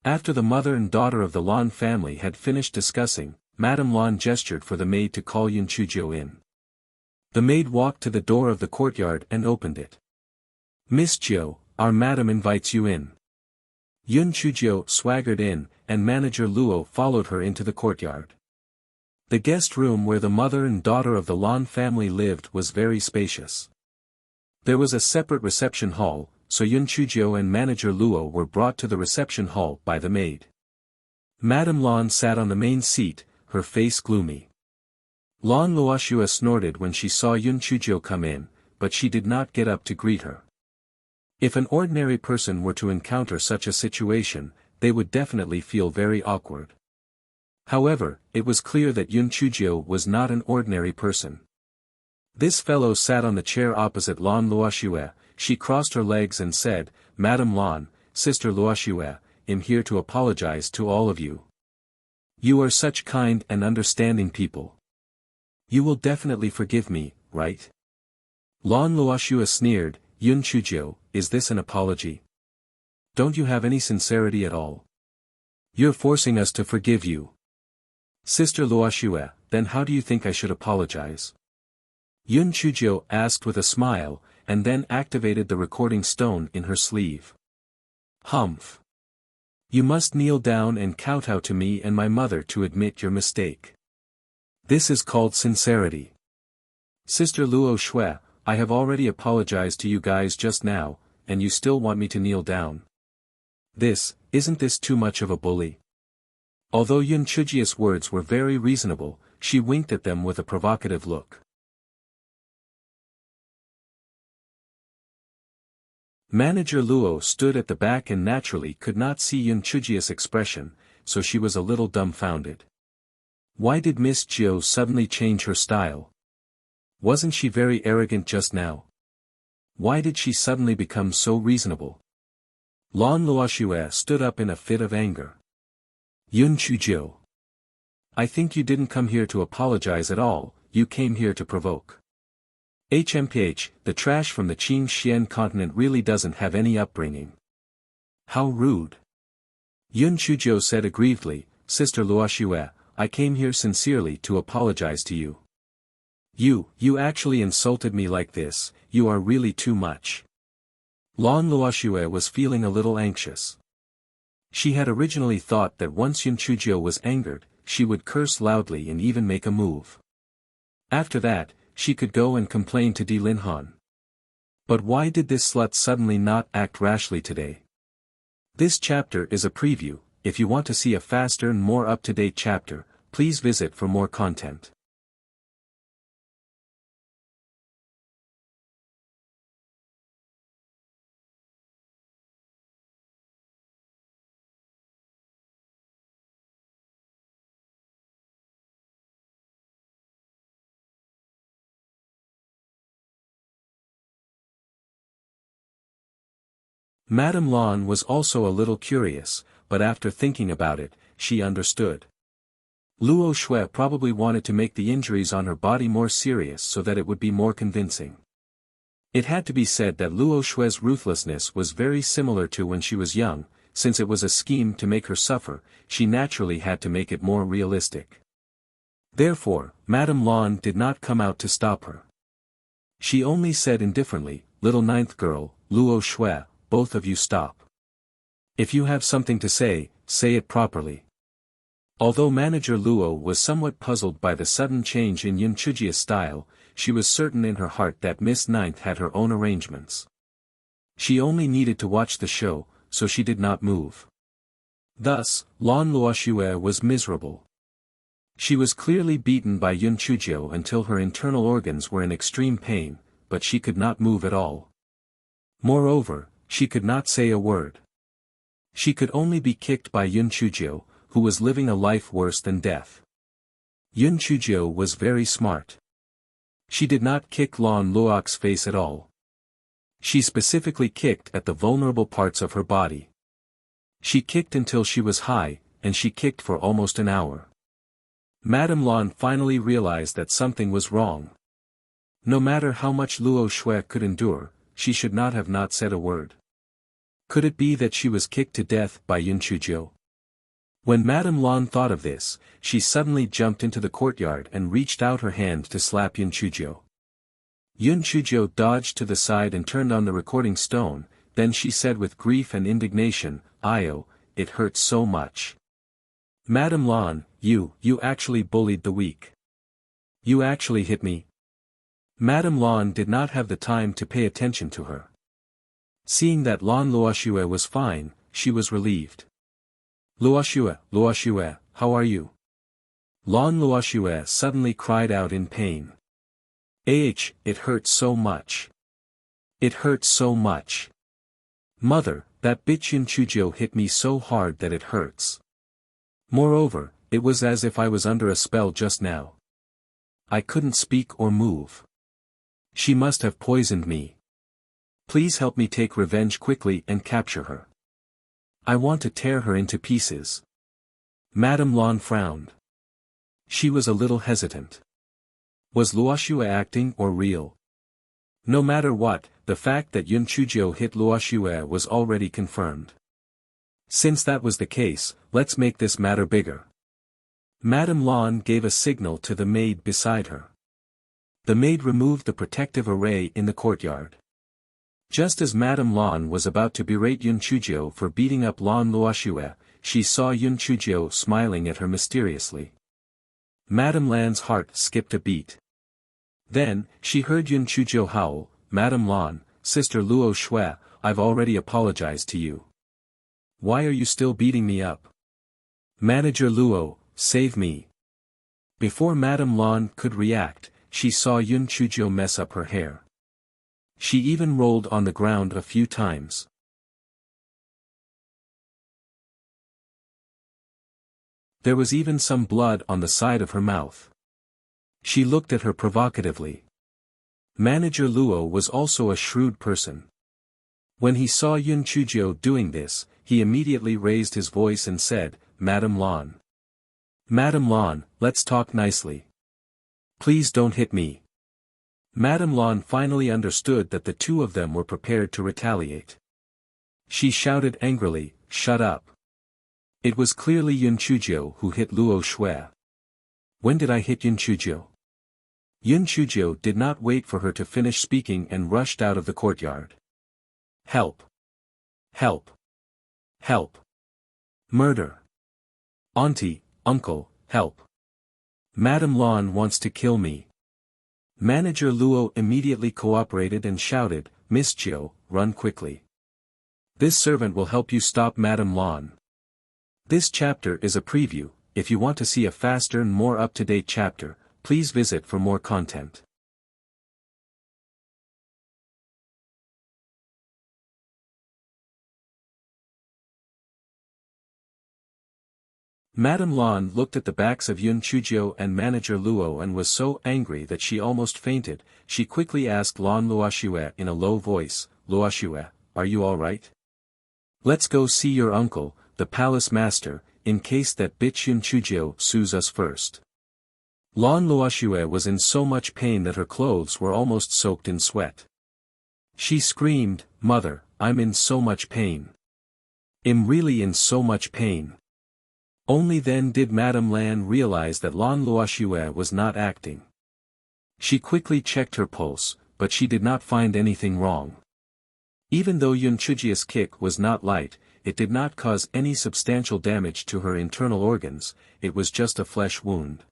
After the mother and daughter of the Lan family had finished discussing, Madame Lan gestured for the maid to call Yun Chujio in. The maid walked to the door of the courtyard and opened it. "Miss Jiu, our madam invites you in." Yun Chujio swaggered in, and manager Luo followed her into the courtyard. The guest room where the mother and daughter of the Lan family lived was very spacious. There was a separate reception hall, so Yun Chujio and manager Luo were brought to the reception hall by the maid. Madame Lan sat on the main seat, her face gloomy. Lan Luoxue snorted when she saw Yun Chujio come in, but she did not get up to greet her. If an ordinary person were to encounter such a situation, they would definitely feel very awkward. However, it was clear that Yun Chujio was not an ordinary person. This fellow sat on the chair opposite Lan Luoxue. She crossed her legs and said, "Madame Lan, Sister Luoxue, I'm here to apologize to all of you. You are such kind and understanding people. You will definitely forgive me, right?" Lan Luoxue sneered, "Yun Chujio, is this an apology? Don't you have any sincerity at all? You're forcing us to forgive you." "Sister Luoxue, then how do you think I should apologize?" Yun Chujio asked with a smile, and then activated the recording stone in her sleeve. "Humph. You must kneel down and kowtow to me and my mother to admit your mistake. This is called sincerity. Sister Luoxue, I have already apologized to you guys just now, and you still want me to kneel down? Isn't this too much of a bully?" Although Yun Chujio's words were very reasonable, she winked at them with a provocative look. Manager Luo stood at the back and naturally could not see Yun Chujio's expression, so she was a little dumbfounded. Why did Miss Jiu suddenly change her style? Wasn't she very arrogant just now? Why did she suddenly become so reasonable? Lan Luoxue stood up in a fit of anger. "Yun Chujio, I think you didn't come here to apologize at all, you came here to provoke. HMPH, the trash from the Qing Xian continent really doesn't have any upbringing. How rude." Yun Chujio said aggrievedly, "Sister Luoxue, I came here sincerely to apologize to you. You actually insulted me like this, you are really too much." Lan Luoxue was feeling a little anxious. She had originally thought that once Yun Chujio was angered, she would curse loudly and even make a move. After that, she could go and complain to Di Linhan. But why did this slut suddenly not act rashly today? This chapter is a preview. If you want to see a faster and more up-to-date chapter, please visit for more content. Madame Lan was also a little curious, but after thinking about it, she understood. Luo Shui probably wanted to make the injuries on her body more serious so that it would be more convincing. It had to be said that Luo Shui's ruthlessness was very similar to when she was young. Since it was a scheme to make her suffer, she naturally had to make it more realistic. Therefore, Madame Lan did not come out to stop her. She only said indifferently, "Little ninth girl, Luo Shui, both of you stop. If you have something to say it properly." Although Manager Luo was somewhat puzzled by the sudden change in Yun Chujia's style, she was certain in her heart that Miss Ninth had her own arrangements. She only needed to watch the show, so she did not move. Thus, Lan Luoxue was miserable. She was clearly beaten by Yun Chujio until her internal organs were in extreme pain, but she could not move at all. Moreover, she could not say a word. She could only be kicked by Yun Chujio, who was living a life worse than death. Yun Chujio was very smart. She did not kick Lan Luox's face at all. She specifically kicked at the vulnerable parts of her body. She kicked until she was high, and she kicked for almost an hour. Madame Lan finally realized that something was wrong. No matter how much Luo Shui could endure, she should not have not said a word. Could it be that she was kicked to death by Yun Chujio? When Madame Lan thought of this, she suddenly jumped into the courtyard and reached out her hand to slap Yun Chujio. Yun Chujio dodged to the side and turned on the recording stone, then she said with grief and indignation, "Io, it hurts so much. Madame Lan, you actually bullied the weak. You actually hit me." Madame Lan did not have the time to pay attention to her. Seeing that Lan Luoxue was fine, she was relieved. Luoxue, how are you?" Lan Luoxue suddenly cried out in pain. "It hurts so much. It hurts so much. Mother, that bitch Yun Chujio hit me so hard that it hurts. Moreover, it was as if I was under a spell just now. I couldn't speak or move. She must have poisoned me. Please help me take revenge quickly and capture her. I want to tear her into pieces." Madame Lan frowned. She was a little hesitant. Was Luoxue acting or real? No matter what, the fact that Yun Chujio hit Luoxue was already confirmed. Since that was the case, let's make this matter bigger. Madame Lan gave a signal to the maid beside her. The maid removed the protective array in the courtyard. Just as Madame Lan was about to berate Yun Chujio for beating up Lan Luoxue, she saw Yun Chujio smiling at her mysteriously. Madame Lan's heart skipped a beat. Then, she heard Yun Chujio howl, "Madame Lan, Sister Luo Shui, I've already apologized to you. Why are you still beating me up? Manager Luo, save me." Before Madame Lan could react, she saw Yun Chujio mess up her hair. She even rolled on the ground a few times. There was even some blood on the side of her mouth. She looked at her provocatively. Manager Luo was also a shrewd person. When he saw Yun Chujio doing this, he immediately raised his voice and said, "Madame Lan. Madame Lan, let's talk nicely. Please don't hit me." Madame Lan finally understood that the two of them were prepared to retaliate. She shouted angrily, "Shut up." It was clearly Yun Chujio who hit Luo Shui. "When did I hit Yun Chujio?" Yun Chujio did not wait for her to finish speaking and rushed out of the courtyard. "Help! Help! Help! Murder! Auntie, uncle, help. Madame Lan wants to kill me. Manager Luo immediately cooperated and shouted, Miss Jiu, run quickly. This servant will help you stop Madame Lan. This chapter is a preview. If you want to see a faster and more up-to-date chapter, please visit for more content. Madame Lan looked at the backs of Yun Chujio and Manager Luo and was so angry that she almost fainted. She quickly asked Lan Luoxue in a low voice, Luoxue, are you alright? Let's go see your uncle, the palace master, in case that bitch Yun Chujio sues us first. Lan Luoxue was in so much pain that her clothes were almost soaked in sweat. She screamed, Mother, I'm in so much pain. I'm really in so much pain. Only then did Madame Lan realize that Lan Luoxue was not acting. She quickly checked her pulse, but she did not find anything wrong. Even though Yun Chujio's kick was not light, it did not cause any substantial damage to her internal organs, it was just a flesh wound.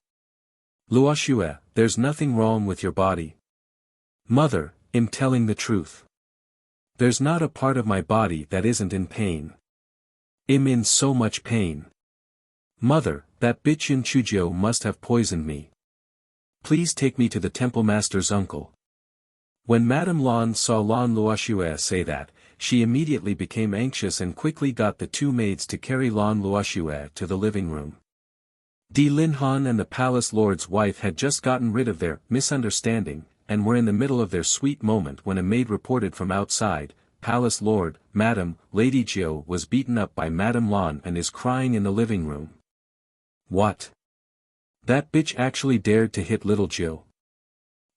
Luoxue, there's nothing wrong with your body. Mother, I'm telling the truth. There's not a part of my body that isn't in pain. I'm in so much pain. Mother, that bitch Yun Chujio must have poisoned me. Please take me to the temple master's uncle. When Madame Lan saw Lan Luoxue say that, she immediately became anxious and quickly got the two maids to carry Lan Luoxue to the living room. Di Linhan and the palace lord's wife had just gotten rid of their misunderstanding, and were in the middle of their sweet moment when a maid reported from outside, Palace Lord, Madame, Lady Jiu was beaten up by Madame Lan and is crying in the living room. What? That bitch actually dared to hit little Jiu.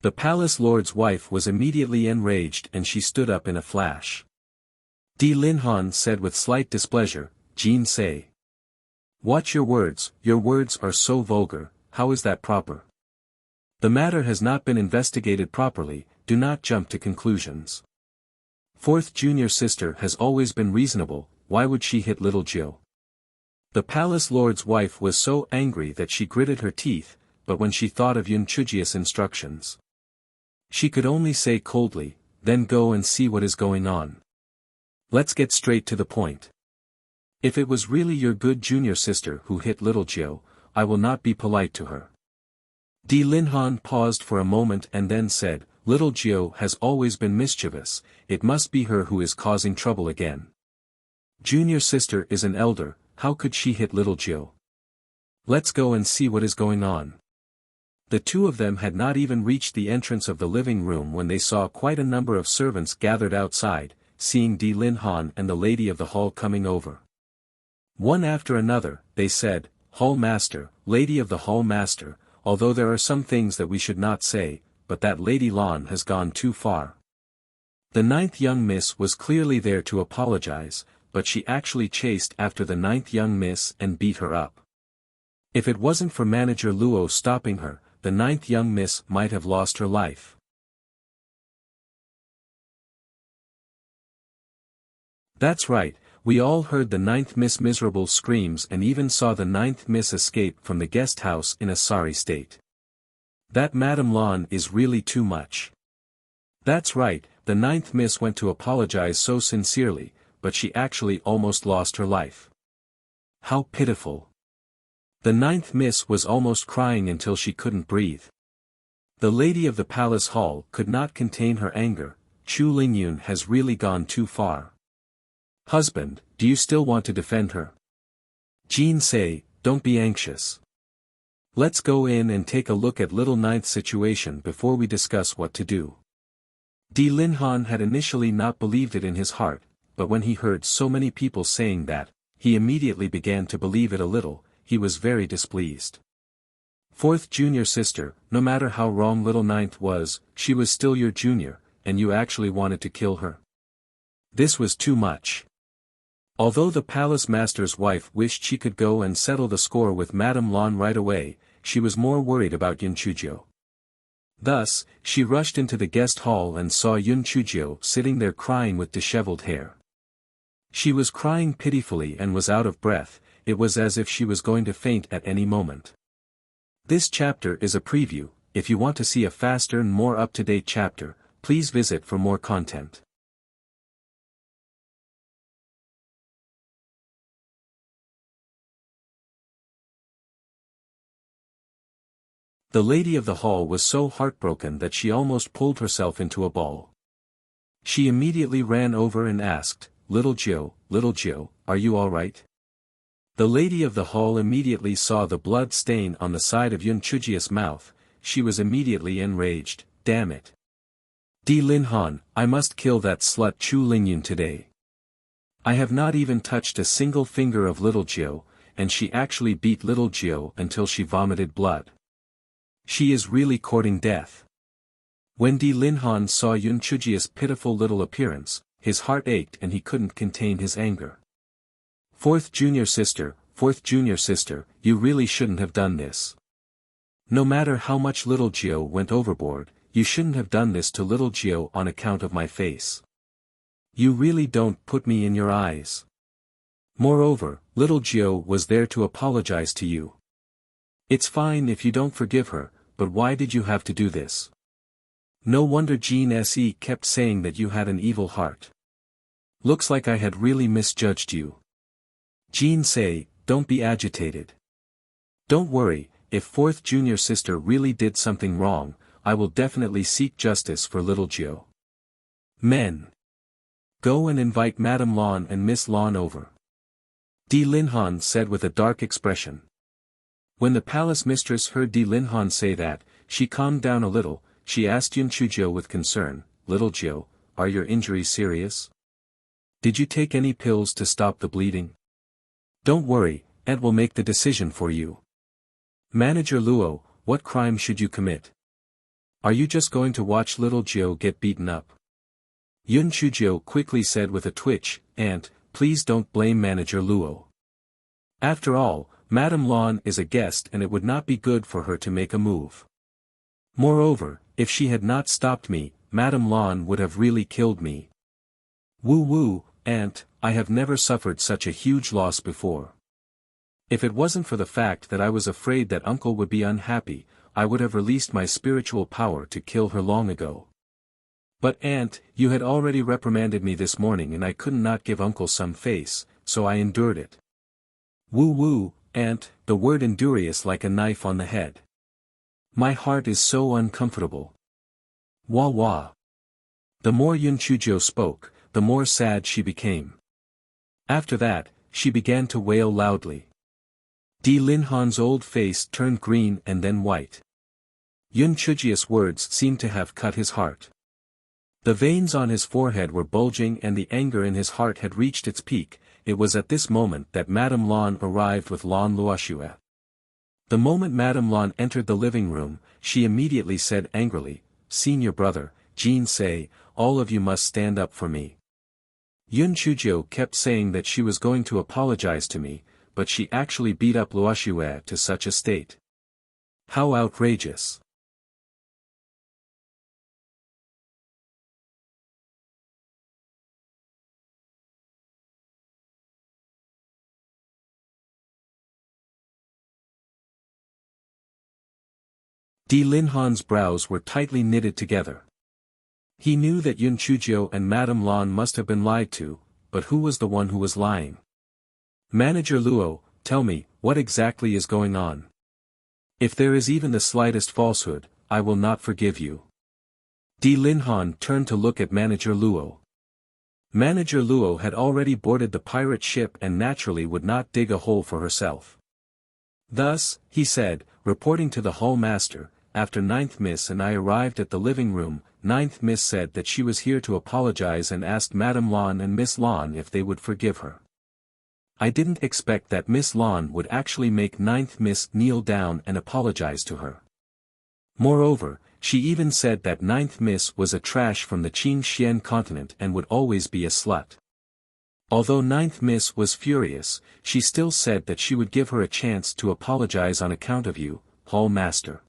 The palace lord's wife was immediately enraged and she stood up in a flash. Di Linhan said with slight displeasure, Jin say. Watch your words are so vulgar, how is that proper? The matter has not been investigated properly, do not jump to conclusions. Fourth junior sister has always been reasonable, why would she hit little Jiu? The palace lord's wife was so angry that she gritted her teeth, but when she thought of Yun Chujio's instructions, she could only say coldly, then go and see what is going on. Let's get straight to the point. If it was really your good junior sister who hit little Jiu, I will not be polite to her. Di Linhan paused for a moment and then said, Little Jiu has always been mischievous, it must be her who is causing trouble again. Junior sister is an elder, how could she hit little Jiu? Let's go and see what is going on. The two of them had not even reached the entrance of the living room when they saw quite a number of servants gathered outside, seeing Di Linhan and the lady of the hall coming over. One after another, they said, Hall Master, Lady of the Hall Master, although there are some things that we should not say, but that Lady Lan has gone too far. The ninth young miss was clearly there to apologize, but she actually chased after the ninth young miss and beat her up. If it wasn't for Manager Luo stopping her, the ninth young miss might have lost her life. That's right, we all heard the ninth miss miserable screams and even saw the ninth miss escape from the guest house in a sorry state. That Madame Lan is really too much. That's right, the ninth miss went to apologize so sincerely, but she actually almost lost her life. How pitiful. The ninth miss was almost crying until she couldn't breathe. The lady of the palace hall could not contain her anger, Chu Lingyun has really gone too far. Husband, do you still want to defend her? Jin say, don't be anxious. Let's go in and take a look at little ninth's situation before we discuss what to do. Di Linhan had initially not believed it in his heart, but when he heard so many people saying that, he immediately began to believe it a little, he was very displeased. Fourth junior sister, no matter how wrong little ninth was, she was still your junior, and you actually wanted to kill her. This was too much. Although the palace master's wife wished she could go and settle the score with Madame Lan right away, she was more worried about Yun Chujio. Thus, she rushed into the guest hall and saw Yun Chujio sitting there crying with disheveled hair. She was crying pitifully and was out of breath, it was as if she was going to faint at any moment. This chapter is a preview. If you want to see a faster and more up-to-date chapter, please visit for more content. The lady of the hall was so heartbroken that she almost pulled herself into a ball. She immediately ran over and asked, Little Jiu, are you all right? The lady of the hall immediately saw the blood stain on the side of Yun Chujia's mouth. She was immediately enraged. Damn it. Di Linhan, I must kill that slut Chu Lingyun today. I have not even touched a single finger of little Jiu, and she actually beat little Jiu until she vomited blood. She is really courting death. When Di Linhan saw Yun Chujia's pitiful little appearance, his heart ached and he couldn't contain his anger. Fourth junior sister, you really shouldn't have done this. No matter how much little Jiu went overboard, you shouldn't have done this to little Jiu on account of my face. You really don't put me in your eyes. Moreover, little Jiu was there to apologize to you. It's fine if you don't forgive her, but why did you have to do this? No wonder Jean Se kept saying that you had an evil heart. Looks like I had really misjudged you. Jean Se, don't be agitated. Don't worry, if fourth junior sister really did something wrong, I will definitely seek justice for little Jiu. Men. Go and invite Madame Lan and Miss Lan over. Di Linhan said with a dark expression. When the palace mistress heard Di Linhan say that, she calmed down a little. She asked Yun Chujiu with concern, Little Jiu, are your injuries serious? Did you take any pills to stop the bleeding? Don't worry, Aunt will make the decision for you. Manager Luo, what crime should you commit? Are you just going to watch little Jiu get beaten up? Yun Chujiu quickly said with a twitch, Aunt, please don't blame Manager Luo. After all, Madame Lan is a guest and it would not be good for her to make a move. Moreover, if she had not stopped me, Madame Lan would have really killed me. Woo, Aunt, I have never suffered such a huge loss before. If it wasn't for the fact that I was afraid that uncle would be unhappy, I would have released my spiritual power to kill her long ago. But Aunt, you had already reprimanded me this morning and I could not give uncle some face, so I endured it. Woo, Aunt, the word endure is like a knife on the head. My heart is so uncomfortable. Wah. The more Yun Chujiu spoke, the more sad she became. After that, she began to wail loudly. Di Linhan's old face turned green and then white. Yun Chujiu's words seemed to have cut his heart. The veins on his forehead were bulging and the anger in his heart had reached its peak. It was at this moment that Madame Lan arrived with Lan Luoxue. The moment Madame Lan entered the living room, she immediately said angrily, Senior brother, Jean Se, all of you must stand up for me. Yun Chujiu kept saying that she was going to apologize to me, but she actually beat up Luoxue to such a state. How outrageous. Di Linhan's brows were tightly knitted together. He knew that Yun Chujiu and Madame Lan must have been lied to, but who was the one who was lying? Manager Luo, tell me, what exactly is going on? If there is even the slightest falsehood, I will not forgive you. Di Linhan turned to look at Manager Luo. Manager Luo had already boarded the pirate ship and naturally would not dig a hole for herself. Thus, he said, reporting to the hall master, after Ninth Miss and I arrived at the living room, Ninth Miss said that she was here to apologize and asked Madame Lan and Miss Lan if they would forgive her. I didn't expect that Miss Lan would actually make Ninth Miss kneel down and apologize to her. Moreover, she even said that Ninth Miss was a trash from the Qing Xian continent and would always be a slut. Although Ninth Miss was furious, she still said that she would give her a chance to apologize on account of you, hall master.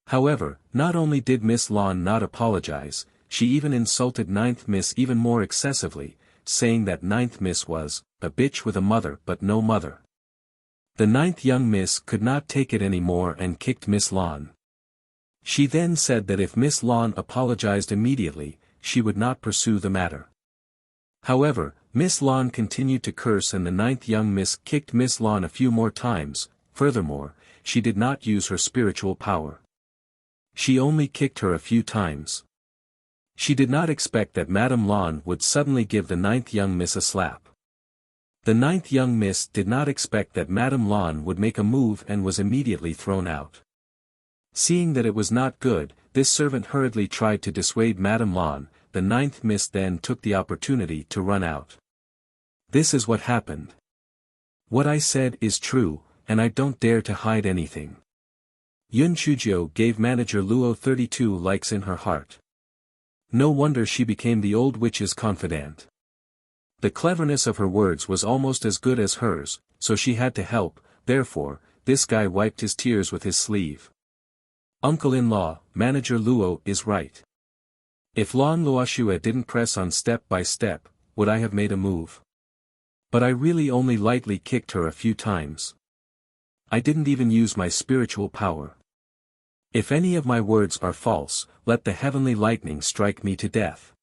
However, not only did Miss Lan not apologize, she even insulted Ninth Miss even more excessively, saying that Ninth Miss was a bitch with a mother but no mother. The ninth young miss could not take it any more and kicked Miss Lon. She then said that if Miss Lon apologized immediately, she would not pursue the matter. However, Miss Lon continued to curse and the ninth young miss kicked Miss Lon a few more times. Furthermore, she did not use her spiritual power. She only kicked her a few times. She did not expect that Madame Lon would suddenly give the ninth young miss a slap. The ninth young miss did not expect that Madame Lon would make a move and was immediately thrown out. Seeing that it was not good, this servant hurriedly tried to dissuade Madame Lon. The ninth miss then took the opportunity to run out. This is what happened. What I said is true, and I don't dare to hide anything. Yun Chujio gave manager Luo 32 likes in her heart. No wonder she became the old witch's confidant. The cleverness of her words was almost as good as hers, so she had to help. Therefore, this guy wiped his tears with his sleeve. Uncle-in-law, manager Luo is right. If Lon Luoxue didn't press on step by step, would I have made a move? But I really only lightly kicked her a few times. I didn't even use my spiritual power. If any of my words are false, let the heavenly lightning strike me to death.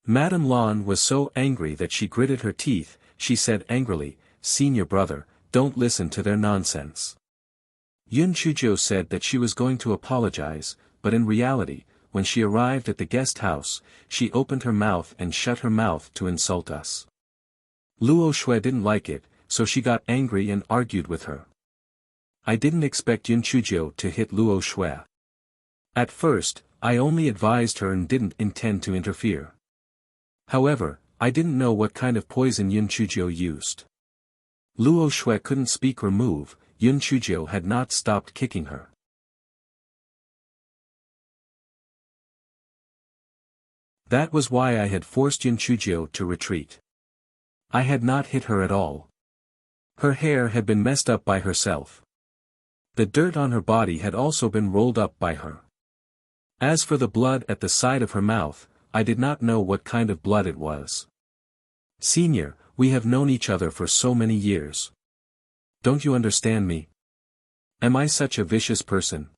Madame Lon was so angry that she gritted her teeth. She said angrily, "Senior brother, don't listen to their nonsense." Yun Chujio said that she was going to apologize, but in reality, when she arrived at the guest house, she opened her mouth and shut her mouth to insult us. Luo Shui didn't like it, so she got angry and argued with her. I didn't expect Yun Chujio to hit Luo Shui. At first, I only advised her and didn't intend to interfere. However, I didn't know what kind of poison Yun Chujio used. Luo Shui couldn't speak or move. Yun Chujio had not stopped kicking her. That was why I had forced Yun Chujio to retreat. I had not hit her at all. Her hair had been messed up by herself. The dirt on her body had also been rolled up by her. As for the blood at the side of her mouth, I did not know what kind of blood it was. Senior, we have known each other for so many years. Don't you understand me? Am I such a vicious person?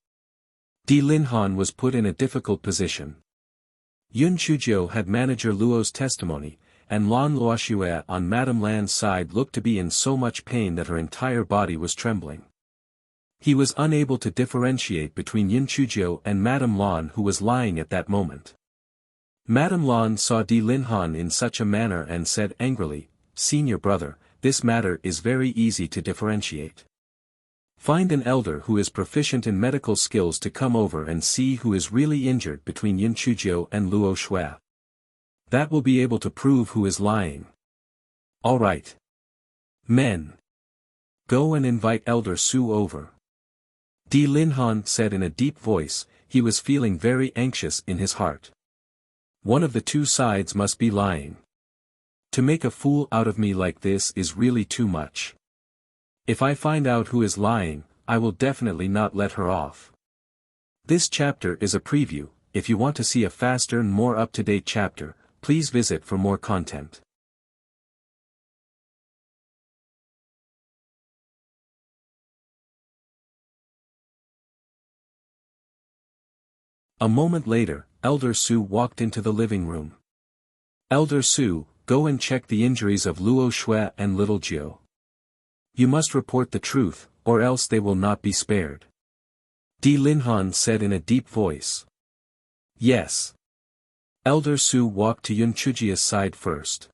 Di Linhan was put in a difficult position. Yun Chujio had manager Luo's testimony, and Lon Luoxue on Madame Lan's side looked to be in so much pain that her entire body was trembling. He was unable to differentiate between Yun Chujio and Madame Lon who was lying at that moment. Madame Lon saw Di Linhan in such a manner and said angrily, "Senior brother, this matter is very easy to differentiate. Find an elder who is proficient in medical skills to come over and see who is really injured between Yun Chujio and Luo Shui. That will be able to prove who is lying. All right. Men. Go and invite Elder Su over." Di Linhan said in a deep voice. He was feeling very anxious in his heart. One of the two sides must be lying. To make a fool out of me like this is really too much. If I find out who is lying, I will definitely not let her off. This chapter is a preview. If you want to see a faster and more up-to-date chapter, please visit for more content. A moment later, Elder Su walked into the living room. "Elder Su, go and check the injuries of Luo Shui and Little Jiu. You must report the truth, or else they will not be spared." Di Linhan said in a deep voice. "Yes." Elder Su walked to Yun Chujio's side first.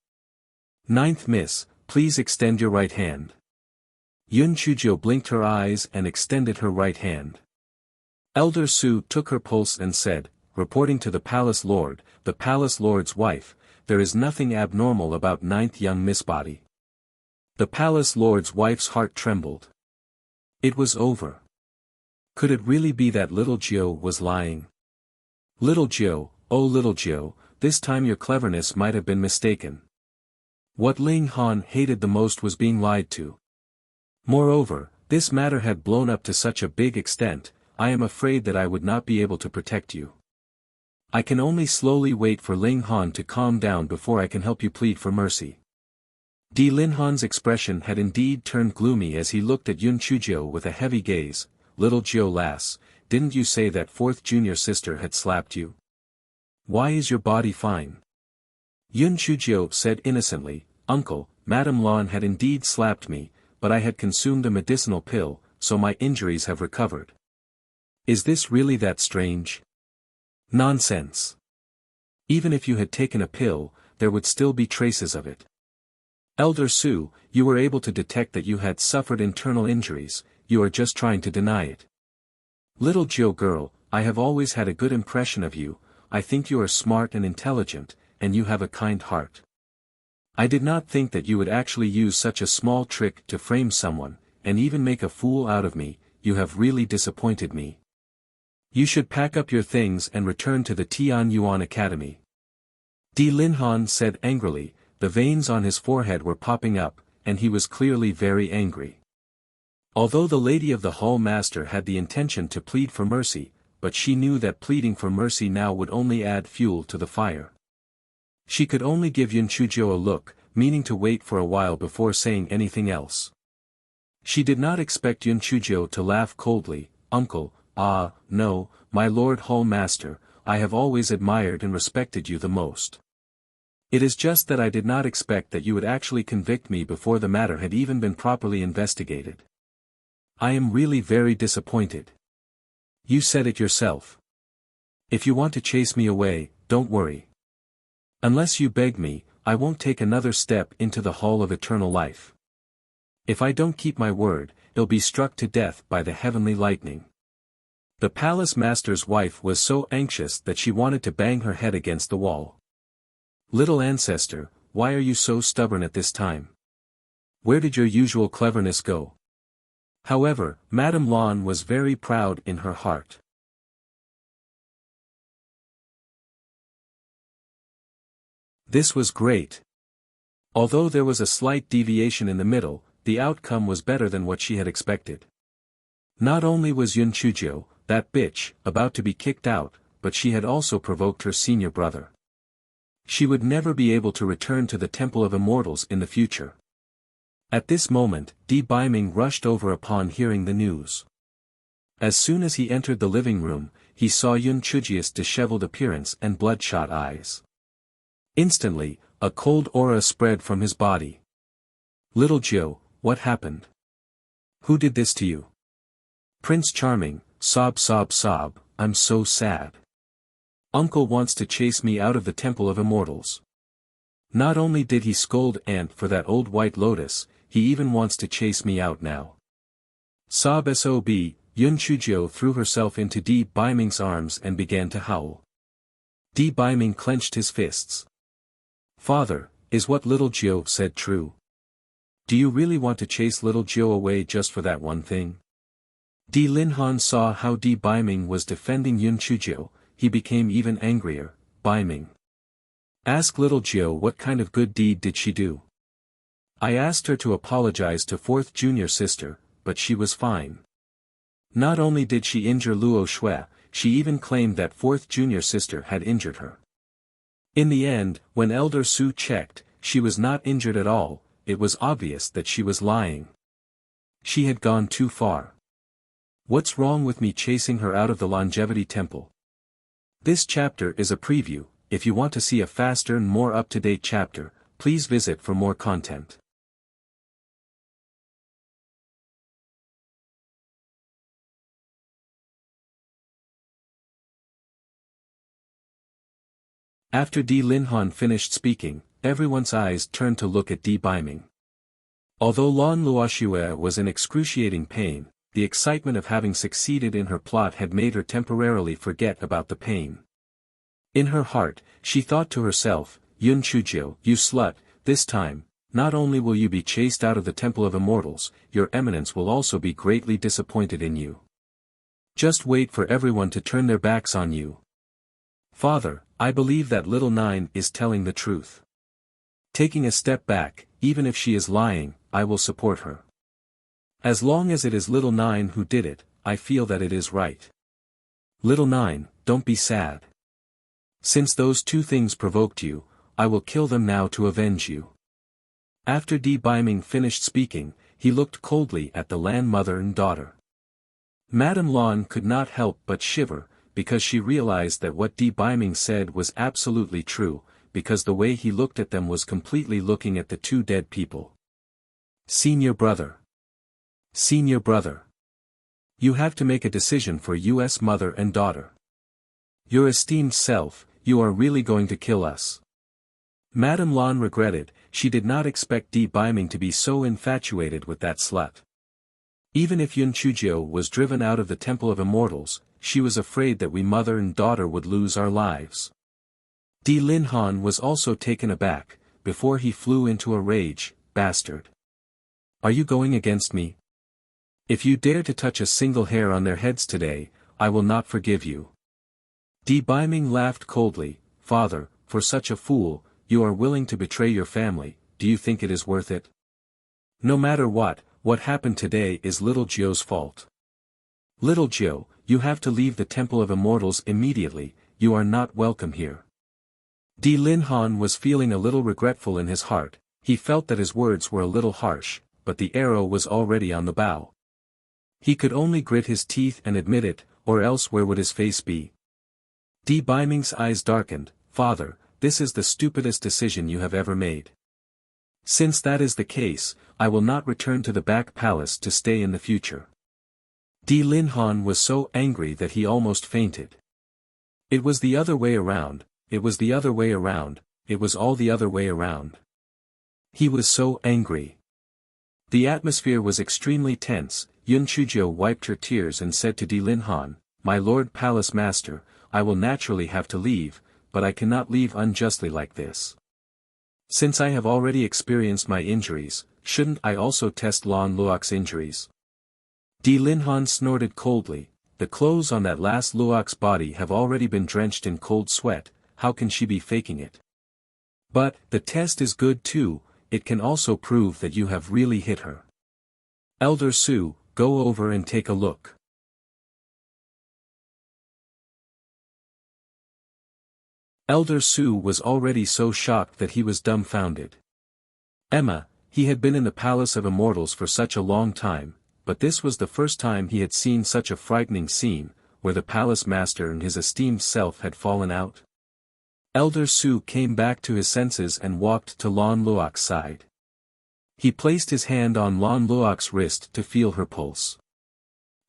"Ninth miss, please extend your right hand." Yun Chujio blinked her eyes and extended her right hand. Elder Su took her pulse and said, "Reporting to the Palace Lord, the Palace Lord's wife, there is nothing abnormal about ninth young miss body." The Palace Lord's wife's heart trembled. It was over. Could it really be that Little Jiu was lying? "Little Jiu, oh Little Jiu, this time your cleverness might have been mistaken." What Ling Han hated the most was being lied to. Moreover, this matter had blown up to such a big extent. I am afraid that I would not be able to protect you. I can only slowly wait for Ling Han to calm down before I can help you plead for mercy. Di Linhan's expression had indeed turned gloomy as he looked at Yun Chujio with a heavy gaze. Little Jiu lass, didn't you say that fourth junior sister had slapped you? Why is your body fine? Yun Chujio said innocently, Uncle, Madame Lan had indeed slapped me, but I had consumed a medicinal pill, so my injuries have recovered. Is this really that strange? Nonsense. Even if you had taken a pill, there would still be traces of it. Elder Su, you were able to detect that you had suffered internal injuries, you are just trying to deny it. Little Jiu girl, I have always had a good impression of you, I think you are smart and intelligent, and you have a kind heart. I did not think that you would actually use such a small trick to frame someone, and even make a fool out of me, you have really disappointed me. You should pack up your things and return to the Tian Yuan Academy. Di Linhan said angrily, the veins on his forehead were popping up, and he was clearly very angry. Although the lady of the hall master had the intention to plead for mercy, but she knew that pleading for mercy now would only add fuel to the fire. She could only give Yun Chujio a look, meaning to wait for a while before saying anything else. She did not expect Yun Chujio to laugh coldly. Uncle, no, my lord hall master, I have always admired and respected you the most. It is just that I did not expect that you would actually convict me before the matter had even been properly investigated. I am really very disappointed. You said it yourself. If you want to chase me away, don't worry. Unless you beg me, I won't take another step into the hall of eternal life. If I don't keep my word, I'll be struck to death by the heavenly lightning. The palace master's wife was so anxious that she wanted to bang her head against the wall. Little ancestor, why are you so stubborn at this time? Where did your usual cleverness go? However, Madame Lan was very proud in her heart. This was great. Although there was a slight deviation in the middle, the outcome was better than what she had expected. Not only was Yun Chujio, that bitch, about to be kicked out, but she had also provoked her senior brother. She would never be able to return to the Temple of Immortals in the future. At this moment, Di Baiming rushed over upon hearing the news. As soon as he entered the living room, he saw Yun Chujio's disheveled appearance and bloodshot eyes. Instantly, a cold aura spread from his body. Little Jiu, what happened? Who did this to you? Prince Charming, sob sob sob, I'm so sad. Uncle wants to chase me out of the Temple of Immortals. Not only did he scold Aunt for that old white lotus, he even wants to chase me out now. Sob sob, Yun Chujio threw herself into Di Baiming's arms and began to howl. Di Baiming clenched his fists. Father, is what little Jiu said true? Do you really want to chase little Jiu away just for that one thing? Di Linhan saw how Di Baiming was defending Yun Chujio, he became even angrier. Baiming. Ask little Jiu what kind of good deed did she do? I asked her to apologize to fourth junior sister, but she was fine. Not only did she injure Luo Shui, she even claimed that fourth junior sister had injured her. In the end, when Elder Su checked, she was not injured at all, it was obvious that she was lying. She had gone too far. What's wrong with me chasing her out of the Longevity Temple? This chapter is a preview. If you want to see a faster and more up-to-date chapter, please visit for more content. After Di Linhan finished speaking, everyone's eyes turned to look at Di Baiming. Although Lan Luoxue was in excruciating pain, the excitement of having succeeded in her plot had made her temporarily forget about the pain. In her heart, she thought to herself, Yun Chujio, you slut, this time, not only will you be chased out of the Temple of Immortals, your eminence will also be greatly disappointed in you. Just wait for everyone to turn their backs on you. Father, I believe that little Nine is telling the truth. Taking a step back, even if she is lying, I will support her. As long as it is little Nine who did it, I feel that it is right. Little Nine, don't be sad. Since those two things provoked you, I will kill them now to avenge you. After Di Biming finished speaking, he looked coldly at the Lan mother and daughter. Madame Lan could not help but shiver, because she realized that what Di Biming said was absolutely true, because the way he looked at them was completely looking at the two dead people. Senior brother. Senior brother. You have to make a decision for us mother and daughter. Your esteemed self, you are really going to kill us. Madame Lan regretted, she did not expect Di Biming to be so infatuated with that slut. Even if Yun Chujio was driven out of the Temple of Immortals, she was afraid that we mother and daughter would lose our lives. Di Linhan was also taken aback, before he flew into a rage, bastard. Are you going against me? If you dare to touch a single hair on their heads today, I will not forgive you. Di Biming laughed coldly, Father, for such a fool, you are willing to betray your family, do you think it is worth it? No matter what happened today is Little Jio's fault. Little Jio, you have to leave the Temple of Immortals immediately, you are not welcome here. Di Linhan was feeling a little regretful in his heart, he felt that his words were a little harsh, but the arrow was already on the bow. He could only grit his teeth and admit it, or else where would his face be? Di Biming's eyes darkened, Father, this is the stupidest decision you have ever made. Since that is the case, I will not return to the back palace to stay in the future. Di Linhan was so angry that he almost fainted. It was the other way around, it was the other way around, it was all the other way around. He was so angry. The atmosphere was extremely tense. Yun Chujio wiped her tears and said to Di Linhan, My Lord Palace Master, I will naturally have to leave, but I cannot leave unjustly like this. Since I have already experienced my injuries, shouldn't I also test Lan Luok's injuries? Di Linhan snorted coldly, the clothes on that last Luok's body have already been drenched in cold sweat, how can she be faking it? But, the test is good too, it can also prove that you have really hit her. Elder Su, go over and take a look. Elder Su was already so shocked that he was dumbfounded. Emma, he had been in the Palace of Immortals for such a long time, but this was the first time he had seen such a frightening scene, where the Palace Master and his esteemed self had fallen out. Elder Su came back to his senses and walked to Lan Luok's side. He placed his hand on Lan Luok's wrist to feel her pulse.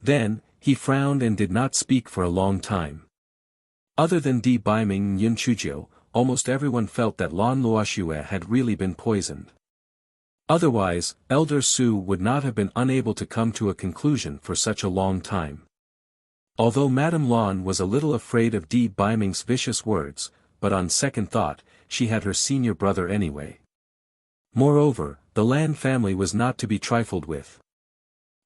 Then, he frowned and did not speak for a long time. Other than Di Biming and Yun Chujio, almost everyone felt that Lan Luoxue had really been poisoned. Otherwise, Elder Su would not have been unable to come to a conclusion for such a long time. Although Madame Lan was a little afraid of Di Biming's vicious words, but on second thought, she had her senior brother anyway. Moreover, the Lan family was not to be trifled with.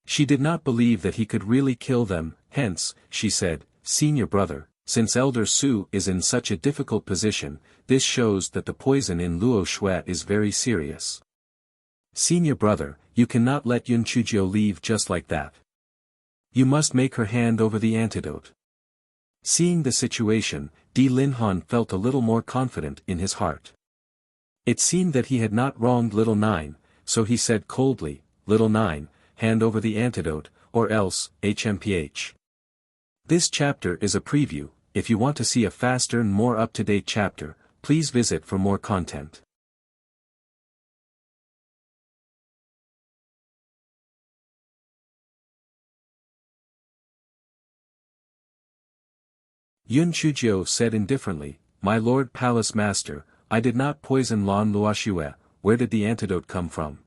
She did not believe that he could really kill them, hence, she said, Senior brother, since Elder Su is in such a difficult position, this shows that the poison in Luo Shui is very serious. Senior brother, you cannot let Yun Chujio leave just like that. You must make her hand over the antidote. Seeing the situation, Di Linhan felt a little more confident in his heart. It seemed that he had not wronged Little Nine, so he said coldly, Little Nine, hand over the antidote, or else, HMPH. This chapter is a preview. If you want to see a faster and more up-to-date chapter, please visit for more content. Yun Chujio said indifferently, My Lord Palace Master, I did not poison Lan Luoxue, where did the antidote come from?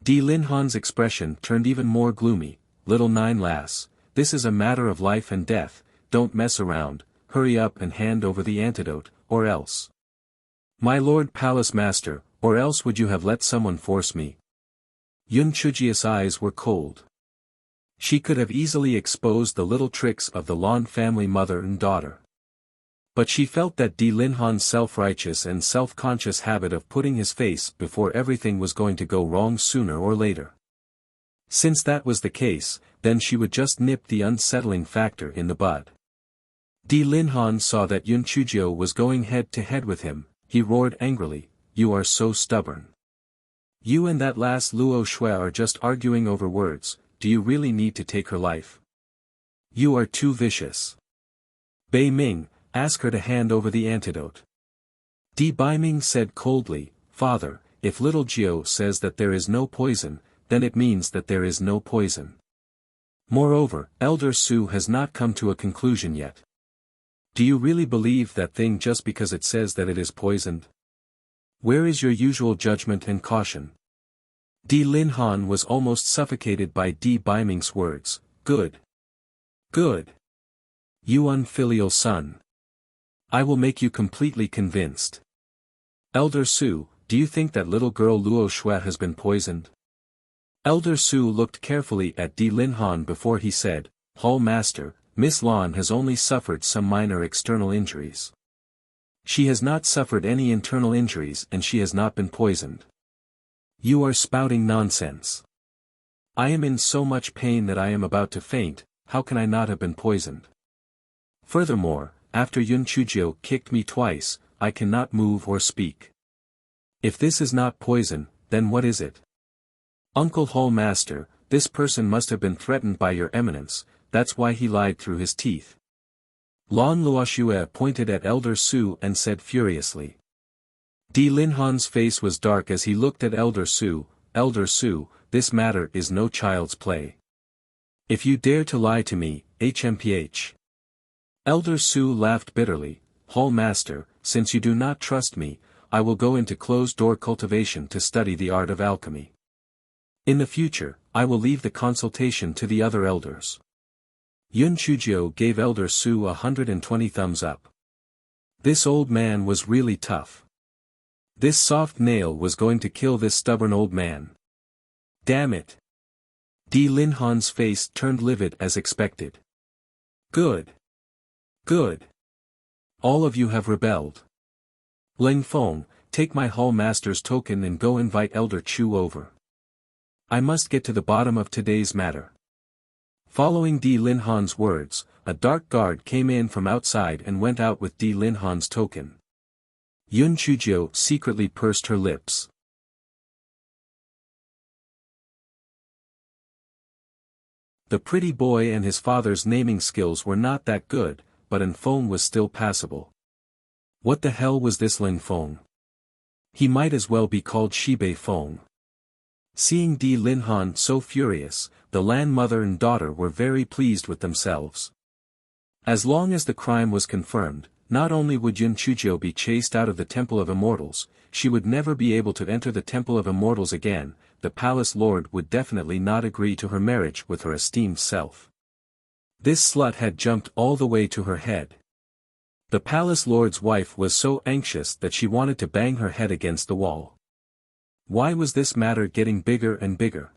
Di Linhan's expression turned even more gloomy, Little Nine lass, this is a matter of life and death, don't mess around, hurry up and hand over the antidote, or else. My Lord Palace Master, or else would you have let someone force me? Yun Chujio's eyes were cold. She could have easily exposed the little tricks of the Lan family mother and daughter. But she felt that Di Linhan's self-righteous and self-conscious habit of putting his face before everything was going to go wrong sooner or later. Since that was the case, then she would just nip the unsettling factor in the bud. Di Linhan saw that Yun Chujio was going head to head with him, he roared angrily, You are so stubborn. You and that last Luo Shui are just arguing over words. Do you really need to take her life? You are too vicious. Bei Ming, ask her to hand over the antidote. Di Baiming said coldly, Father, if little Jiao says that there is no poison, then it means that there is no poison. Moreover, Elder Su has not come to a conclusion yet. Do you really believe that thing just because it says that it is poisoned? Where is your usual judgment and caution? Di Linhan was almost suffocated by Di Baiming's words. Good. Good. You unfilial son. I will make you completely convinced. Elder Su, do you think that little girl Luo Shui has been poisoned? Elder Su looked carefully at Di Linhan before he said, Hall Master, Miss Lan has only suffered some minor external injuries. She has not suffered any internal injuries and she has not been poisoned. You are spouting nonsense. I am in so much pain that I am about to faint, how can I not have been poisoned? Furthermore, after Yun Chujio kicked me twice, I cannot move or speak. If this is not poison, then what is it? Uncle Hall Master, this person must have been threatened by your eminence, that's why he lied through his teeth. Lan Luoxue pointed at Elder Su and said furiously. Di Linhan's face was dark as he looked at Elder Su, this matter is no child's play. If you dare to lie to me, HMPH. Elder Su laughed bitterly, Hall Master, since you do not trust me, I will go into closed-door cultivation to study the art of alchemy. In the future, I will leave the consultation to the other elders. Yun Chujio gave Elder Su 120 thumbs up. This old man was really tough. This soft nail was going to kill this stubborn old man. Damn it. Di Linhan's face turned livid as expected. Good. Good. All of you have rebelled. Ling Feng, take my Hall Master's token and go invite Elder Chu over. I must get to the bottom of today's matter. Following Di Linhan's words, a dark guard came in from outside and went out with Di Linhan's token. Yun Chujio secretly pursed her lips. The pretty boy and his father's naming skills were not that good, but Ling Feng was still passable. What the hell was this Ling Feng? He might as well be called Shibei Feng. Seeing Di Linhan so furious, the Lan mother and daughter were very pleased with themselves. As long as the crime was confirmed, not only would Yun Chujio be chased out of the Temple of Immortals, she would never be able to enter the Temple of Immortals again, the palace lord would definitely not agree to her marriage with her esteemed self. This slut had jumped all the way to her head. The palace lord's wife was so anxious that she wanted to bang her head against the wall. Why was this matter getting bigger and bigger?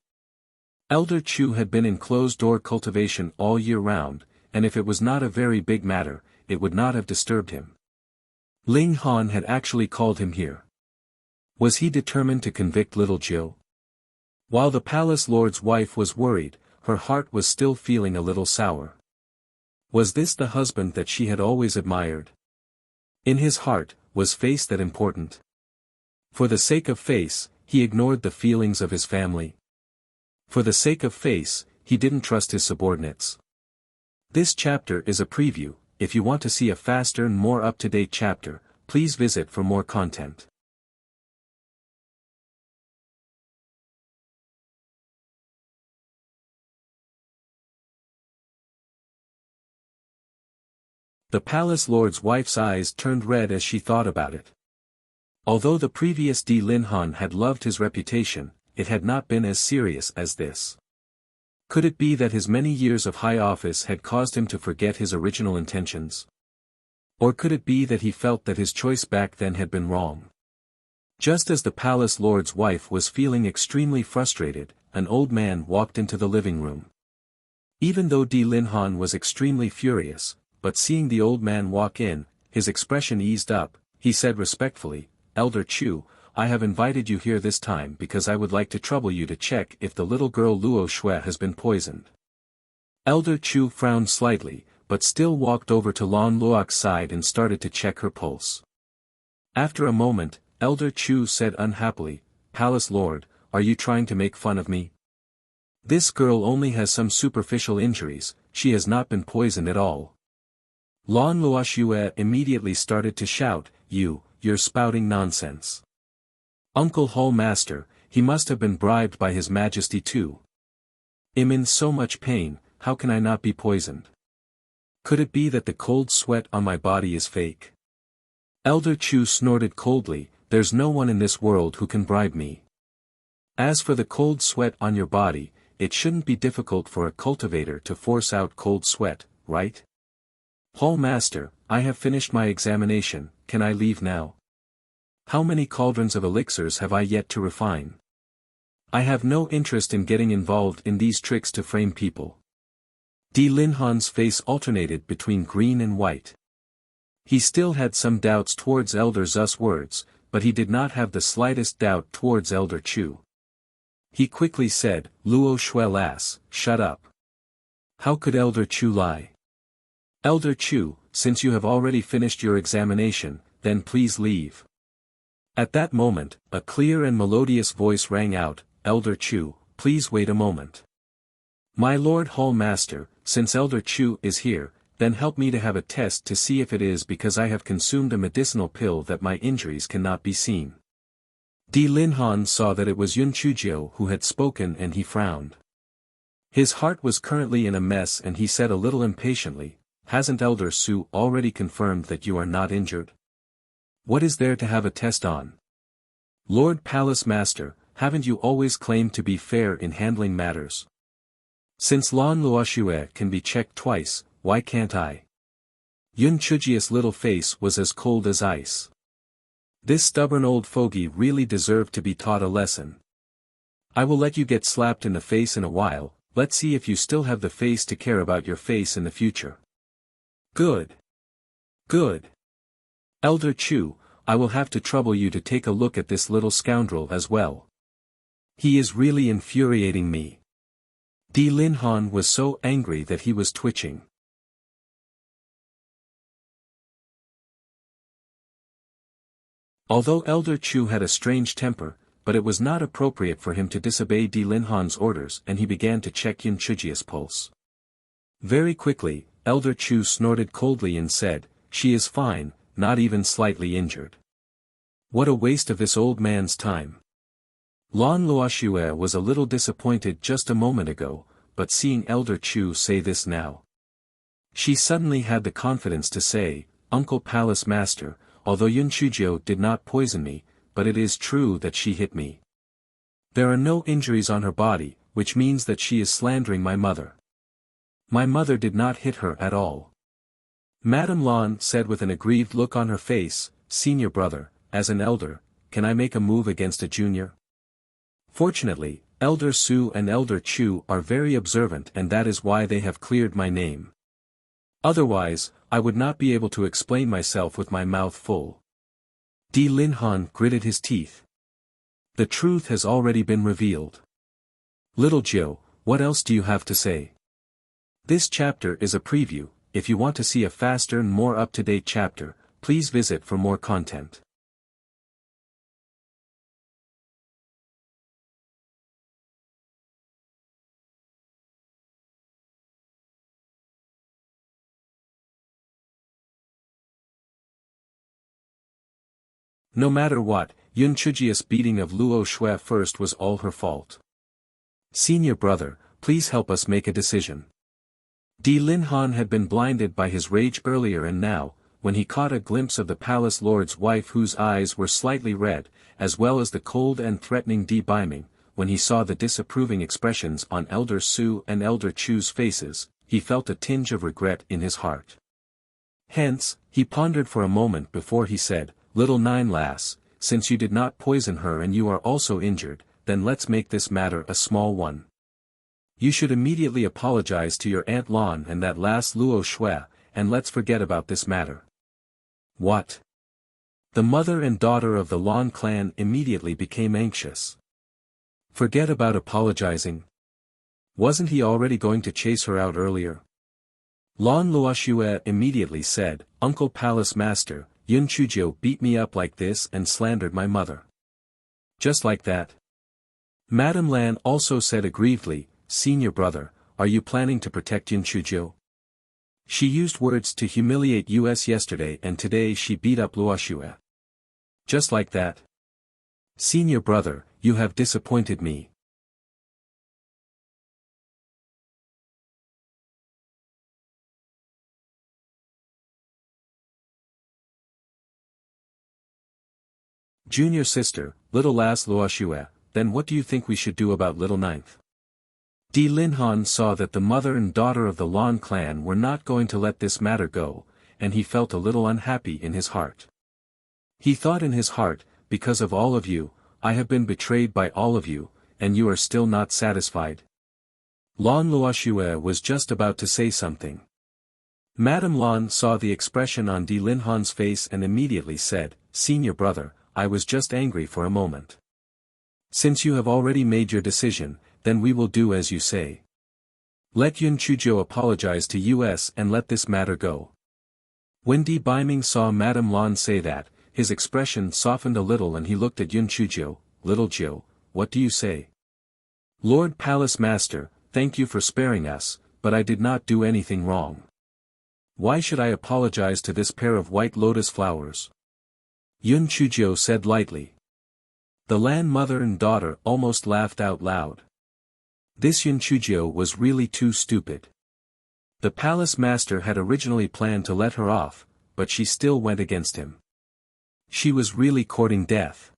Elder Chu had been in closed-door cultivation all year round, and if it was not a very big matter, it would not have disturbed him. Ling Han had actually called him here. Was he determined to convict little Jill? While the palace lord's wife was worried, her heart was still feeling a little sour. Was this the husband that she had always admired? In his heart, was face that important? For the sake of face, he ignored the feelings of his family. For the sake of face, he didn't trust his subordinates. This chapter is a preview. If you want to see a faster and more up-to-date chapter, please visit for more content. The palace lord's wife's eyes turned red as she thought about it. Although the previous Di Linhan had loved his reputation, it had not been as serious as this. Could it be that his many years of high office had caused him to forget his original intentions? Or could it be that he felt that his choice back then had been wrong? Just as the palace lord's wife was feeling extremely frustrated, an old man walked into the living room. Even though Di Linhan was extremely furious, but seeing the old man walk in, his expression eased up. He said respectfully, Elder Chu, I have invited you here this time because I would like to trouble you to check if the little girl Luo Shui has been poisoned. Elder Chu frowned slightly, but still walked over to Lan Luok's side and started to check her pulse. After a moment, Elder Chu said unhappily, Palace Lord, are you trying to make fun of me? This girl only has some superficial injuries, she has not been poisoned at all. Lan Luoxue immediately started to shout, you're spouting nonsense. Uncle Hall Master, he must have been bribed by His Majesty too. I'm in so much pain, how can I not be poisoned? Could it be that the cold sweat on my body is fake? Elder Chu snorted coldly, there's no one in this world who can bribe me. As for the cold sweat on your body, it shouldn't be difficult for a cultivator to force out cold sweat, right? Hall Master, I have finished my examination, can I leave now? How many cauldrons of elixirs have I yet to refine? I have no interest in getting involved in these tricks to frame people. Di Linhan's face alternated between green and white. He still had some doubts towards Elder Zu's words, but he did not have the slightest doubt towards Elder Chu. He quickly said, Luo Shui lass, shut up. How could Elder Chu lie? Elder Chu, since you have already finished your examination, then please leave. At that moment, a clear and melodious voice rang out, Elder Chu, please wait a moment. My Lord Hall Master, since Elder Chu is here, then help me to have a test to see if it is because I have consumed a medicinal pill that my injuries cannot be seen. Di Linhan saw that it was Yun Chujiu who had spoken and he frowned. His heart was currently in a mess and he said a little impatiently, hasn't Elder Su already confirmed that you are not injured? What is there to have a test on? Lord Palace Master, haven't you always claimed to be fair in handling matters? Since Lan Luoxue can be checked twice, why can't I? Yun Chujiu's little face was as cold as ice. This stubborn old fogey really deserved to be taught a lesson. I will let you get slapped in the face in a while, let's see if you still have the face to care about your face in the future. Good. Good. Elder Chu, I will have to trouble you to take a look at this little scoundrel as well. He is really infuriating me. Di Linhan was so angry that he was twitching. Although Elder Chu had a strange temper, but it was not appropriate for him to disobey Di Linhan's orders and he began to check Yun Chujiu's pulse. Very quickly, Elder Chu snorted coldly and said, she is fine, not even slightly injured. What a waste of this old man's time. Lan Luoxue was a little disappointed just a moment ago, but seeing Elder Chu say this now, she suddenly had the confidence to say, Uncle Palace Master, although Yun Chujiu did not poison me, but it is true that she hit me. There are no injuries on her body, which means that she is slandering my mother. My mother did not hit her at all. Madame Lan said with an aggrieved look on her face, Senior brother, as an elder, can I make a move against a junior? Fortunately, Elder Su and Elder Chu are very observant and that is why they have cleared my name. Otherwise, I would not be able to explain myself with my mouth full. Di Linhan gritted his teeth. The truth has already been revealed. Little Jiu, what else do you have to say? This chapter is a preview. If you want to see a faster and more up-to-date chapter, please visit for more content. No matter what, Yun Chujiu's beating of Luo Shui first was all her fault. Senior brother, please help us make a decision. Di Linhan had been blinded by his rage earlier and now, when he caught a glimpse of the palace lord's wife whose eyes were slightly red, as well as the cold and threatening Di Biming, when he saw the disapproving expressions on Elder Su and Elder Chu's faces, he felt a tinge of regret in his heart. Hence, he pondered for a moment before he said, Little Nine lass, since you did not poison her and you are also injured, then let's make this matter a small one. You should immediately apologize to your Aunt Lan and that last Luo Shui, and let's forget about this matter. What? The mother and daughter of the Lan clan immediately became anxious. Forget about apologizing. Wasn't he already going to chase her out earlier? Lan Luoxue immediately said, Uncle Palace Master, Yun Chujiu beat me up like this and slandered my mother. Just like that? Madame Lan also said aggrievedly, Senior brother, are you planning to protect Yun Chuzhou? She used words to humiliate us yesterday and today she beat up Luoxue. Just like that. Senior brother, you have disappointed me. Junior sister, little lass Luoxue, then what do you think we should do about little ninth? Di Linhan saw that the mother and daughter of the Lan clan were not going to let this matter go, and he felt a little unhappy in his heart. He thought in his heart, because of all of you, I have been betrayed by all of you, and you are still not satisfied. Lan Luoxue was just about to say something. Madame Lan saw the expression on Di Linhan's face and immediately said, Senior brother, I was just angry for a moment. Since you have already made your decision, then we will do as you say. Let Yun Chuzhou apologize to us and let this matter go. When Di Baiming saw Madame Lan say that, his expression softened a little and he looked at Yun Chuzhou, Little Jiu, what do you say? Lord Palace Master, thank you for sparing us, but I did not do anything wrong. Why should I apologize to this pair of white lotus flowers? Yun Chuzhou said lightly. The Lan mother and daughter almost laughed out loud. This Yun Chuzhou was really too stupid. The palace master had originally planned to let her off, but she still went against him. She was really courting death.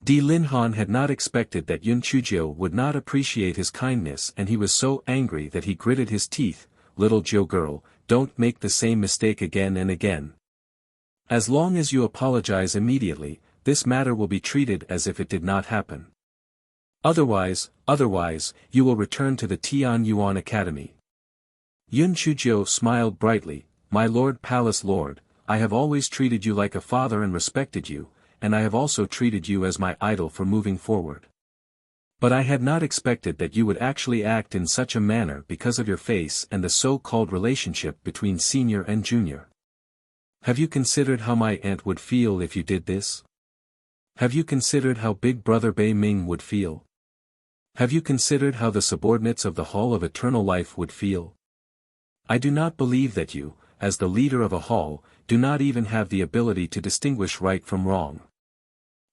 Di Linhan had not expected that Yun Chuzhou would not appreciate his kindness and he was so angry that he gritted his teeth, Little Jiu girl, don't make the same mistake again and again. As long as you apologize immediately, this matter will be treated as if it did not happen. Otherwise, you will return to the Tian Yuan Academy. Yun Chuzhou smiled brightly, My Lord Palace Lord, I have always treated you like a father and respected you, and I have also treated you as my idol for moving forward. But I had not expected that you would actually act in such a manner because of your face and the so-called relationship between senior and junior. Have you considered how my aunt would feel if you did this? Have you considered how Big Brother Bei Ming would feel? Have you considered how the subordinates of the Hall of Eternal Life would feel? I do not believe that you, as the leader of a hall, do not even have the ability to distinguish right from wrong.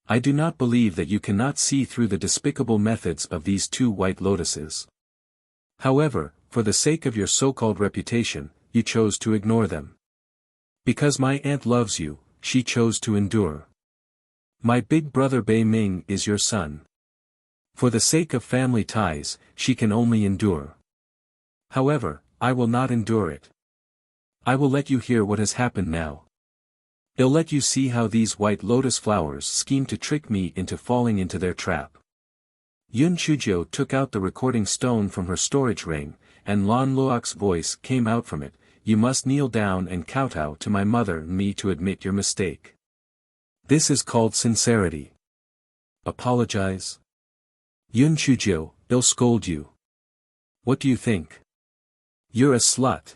I do not believe that you cannot see through the despicable methods of these two white lotuses. However, for the sake of your so-called reputation, you chose to ignore them. Because my aunt loves you, she chose to endure. My big brother Bei Ming is your son. For the sake of family ties, she can only endure. However, I will not endure it. I will let you hear what has happened now. I'll let you see how these white lotus flowers scheme to trick me into falling into their trap. Yun Chuzhou took out the recording stone from her storage ring, and Lan Luox's voice came out from it, You must kneel down and kowtow to my mother and me to admit your mistake. This is called sincerity. Apologize. Yun Chuzhou, I'll scold you. What do you think? You're a slut.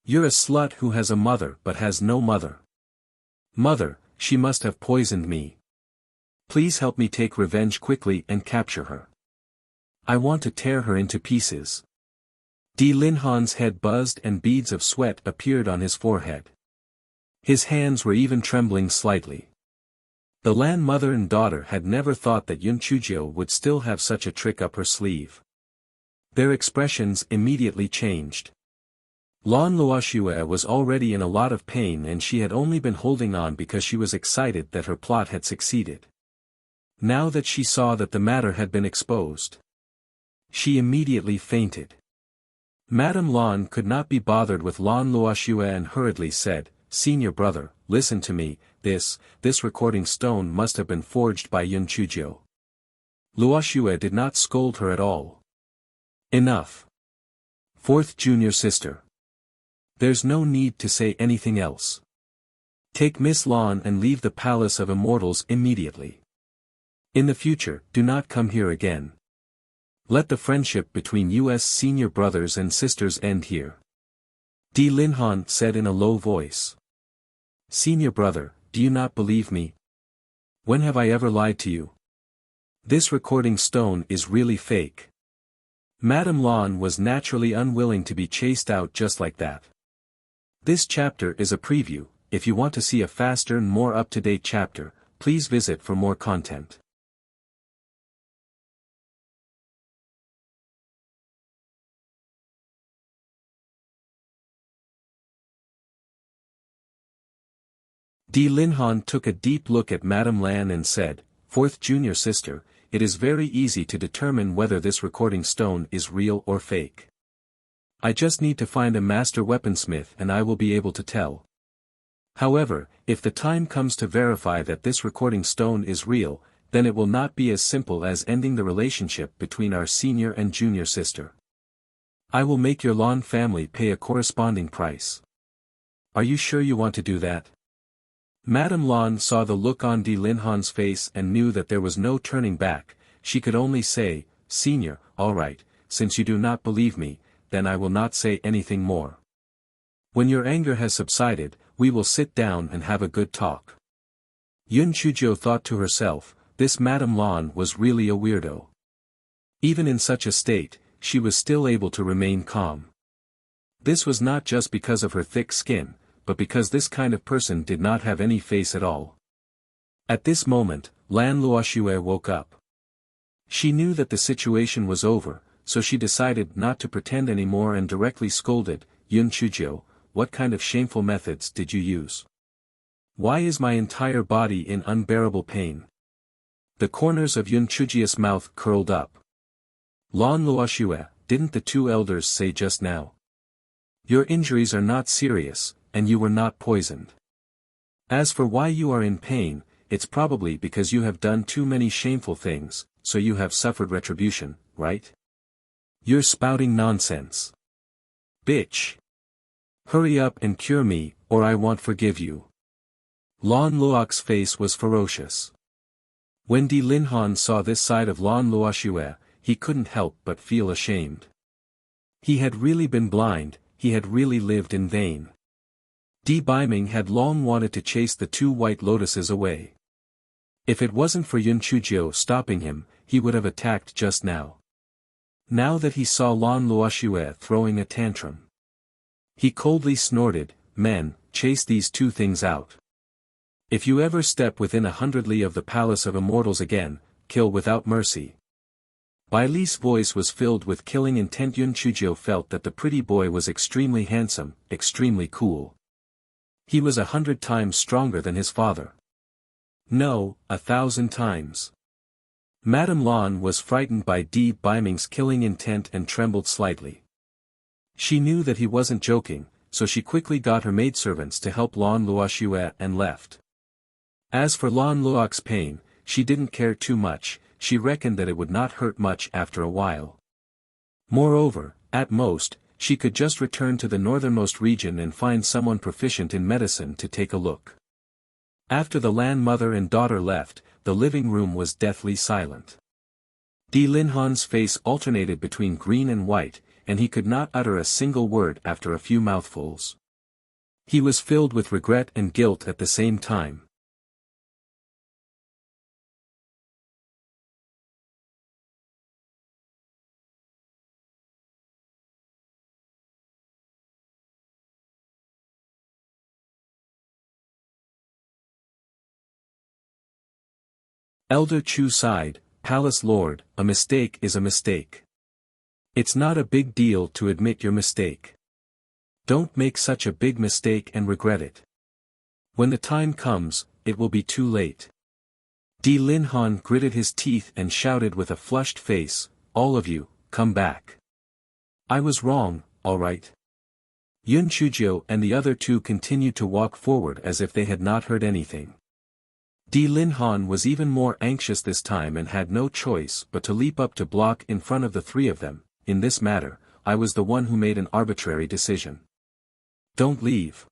You're a slut who has a mother but has no mother. Mother, she must have poisoned me. Please help me take revenge quickly and capture her. I want to tear her into pieces. Di Linhan's head buzzed and beads of sweat appeared on his forehead. His hands were even trembling slightly. The Lan mother and daughter had never thought that Yun Chuzhou would still have such a trick up her sleeve. Their expressions immediately changed. Lan Luoxue was already in a lot of pain and she had only been holding on because she was excited that her plot had succeeded. Now that she saw that the matter had been exposed, she immediately fainted. Madame Lan could not be bothered with Lan Luoxue and hurriedly said, Senior brother, listen to me, this recording stone must have been forged by Yun Chuzhou. Luoxue did not scold her at all. Enough. Fourth junior sister. There's no need to say anything else. Take Miss Lan and leave the Palace of Immortals immediately. In the future, do not come here again. Let the friendship between us senior brothers and sisters end here. Di Linhan said in a low voice. Senior brother, do you not believe me? When have I ever lied to you? This recording stone is really fake. Madame Lan was naturally unwilling to be chased out just like that. This chapter is a preview. If you want to see a faster and more up-to-date chapter, please visit for more content. Di Linhan took a deep look at Madame Lan and said, "Fourth junior sister, it is very easy to determine whether this recording stone is real or fake. I just need to find a master weaponsmith and I will be able to tell. However, if the time comes to verify that this recording stone is real, then it will not be as simple as ending the relationship between our senior and junior sister. I will make your Lan family pay a corresponding price. Are you sure you want to do that?" Madame Lan saw the look on Di Linhan's face and knew that there was no turning back. She could only say, "Senior, all right, since you do not believe me, then I will not say anything more. When your anger has subsided, we will sit down and have a good talk." Yun Chuzhou thought to herself, this Madame Lan was really a weirdo. Even in such a state, she was still able to remain calm. This was not just because of her thick skin, but because this kind of person did not have any face at all. At this moment, Lan Luoxue woke up. She knew that the situation was over, so she decided not to pretend anymore and directly scolded, "Yun Chuzhou, what kind of shameful methods did you use? Why is my entire body in unbearable pain?" The corners of Yun Chuzhiu's mouth curled up. "Lan Luoxue, didn't the two elders say just now? Your injuries are not serious, and you were not poisoned. As for why you are in pain, it's probably because you have done too many shameful things, so you have suffered retribution, right? You're spouting nonsense. Bitch. Hurry up and cure me, or I won't forgive you." Lan Luox's face was ferocious. When Di Linhan saw this side of Lan Luoxue, he couldn't help but feel ashamed. He had really been blind, he had really lived in vain. Di Baiming had long wanted to chase the two white lotuses away. If it wasn't for Yun Chuzhou stopping him, he would have attacked just now. Now that he saw Lan Luoxue throwing a tantrum, he coldly snorted, "Men, chase these two things out. If you ever step within 100 li of the Palace of Immortals again, kill without mercy." Bai Li's voice was filled with killing intent. Yun Chuzhou felt that the pretty boy was extremely handsome, extremely cool. He was 100 times stronger than his father. No, 1,000 times. Madame Lan was frightened by Di Baiming's killing intent and trembled slightly. She knew that he wasn't joking, so she quickly got her maidservants to help Lan Luoxue and left. As for Lan Luox's pain, she didn't care too much, she reckoned that it would not hurt much after a while. Moreover, at most, she could just return to the northernmost region and find someone proficient in medicine to take a look. After the Lan mother and daughter left, the living room was deathly silent. Di Linhan's face alternated between green and white, and he could not utter a single word after a few mouthfuls. He was filled with regret and guilt at the same time. Elder Chu sighed, "Palace Lord, a mistake is a mistake. It's not a big deal to admit your mistake. Don't make such a big mistake and regret it. When the time comes, it will be too late." Di Linhan gritted his teeth and shouted with a flushed face, "All of you, come back. I was wrong, all right." Yun Chuzhou and the other two continued to walk forward as if they had not heard anything. Di Linhan was even more anxious this time and had no choice but to leap up to block in front of the three of them. "In this matter, I was the one who made an arbitrary decision. Don't leave."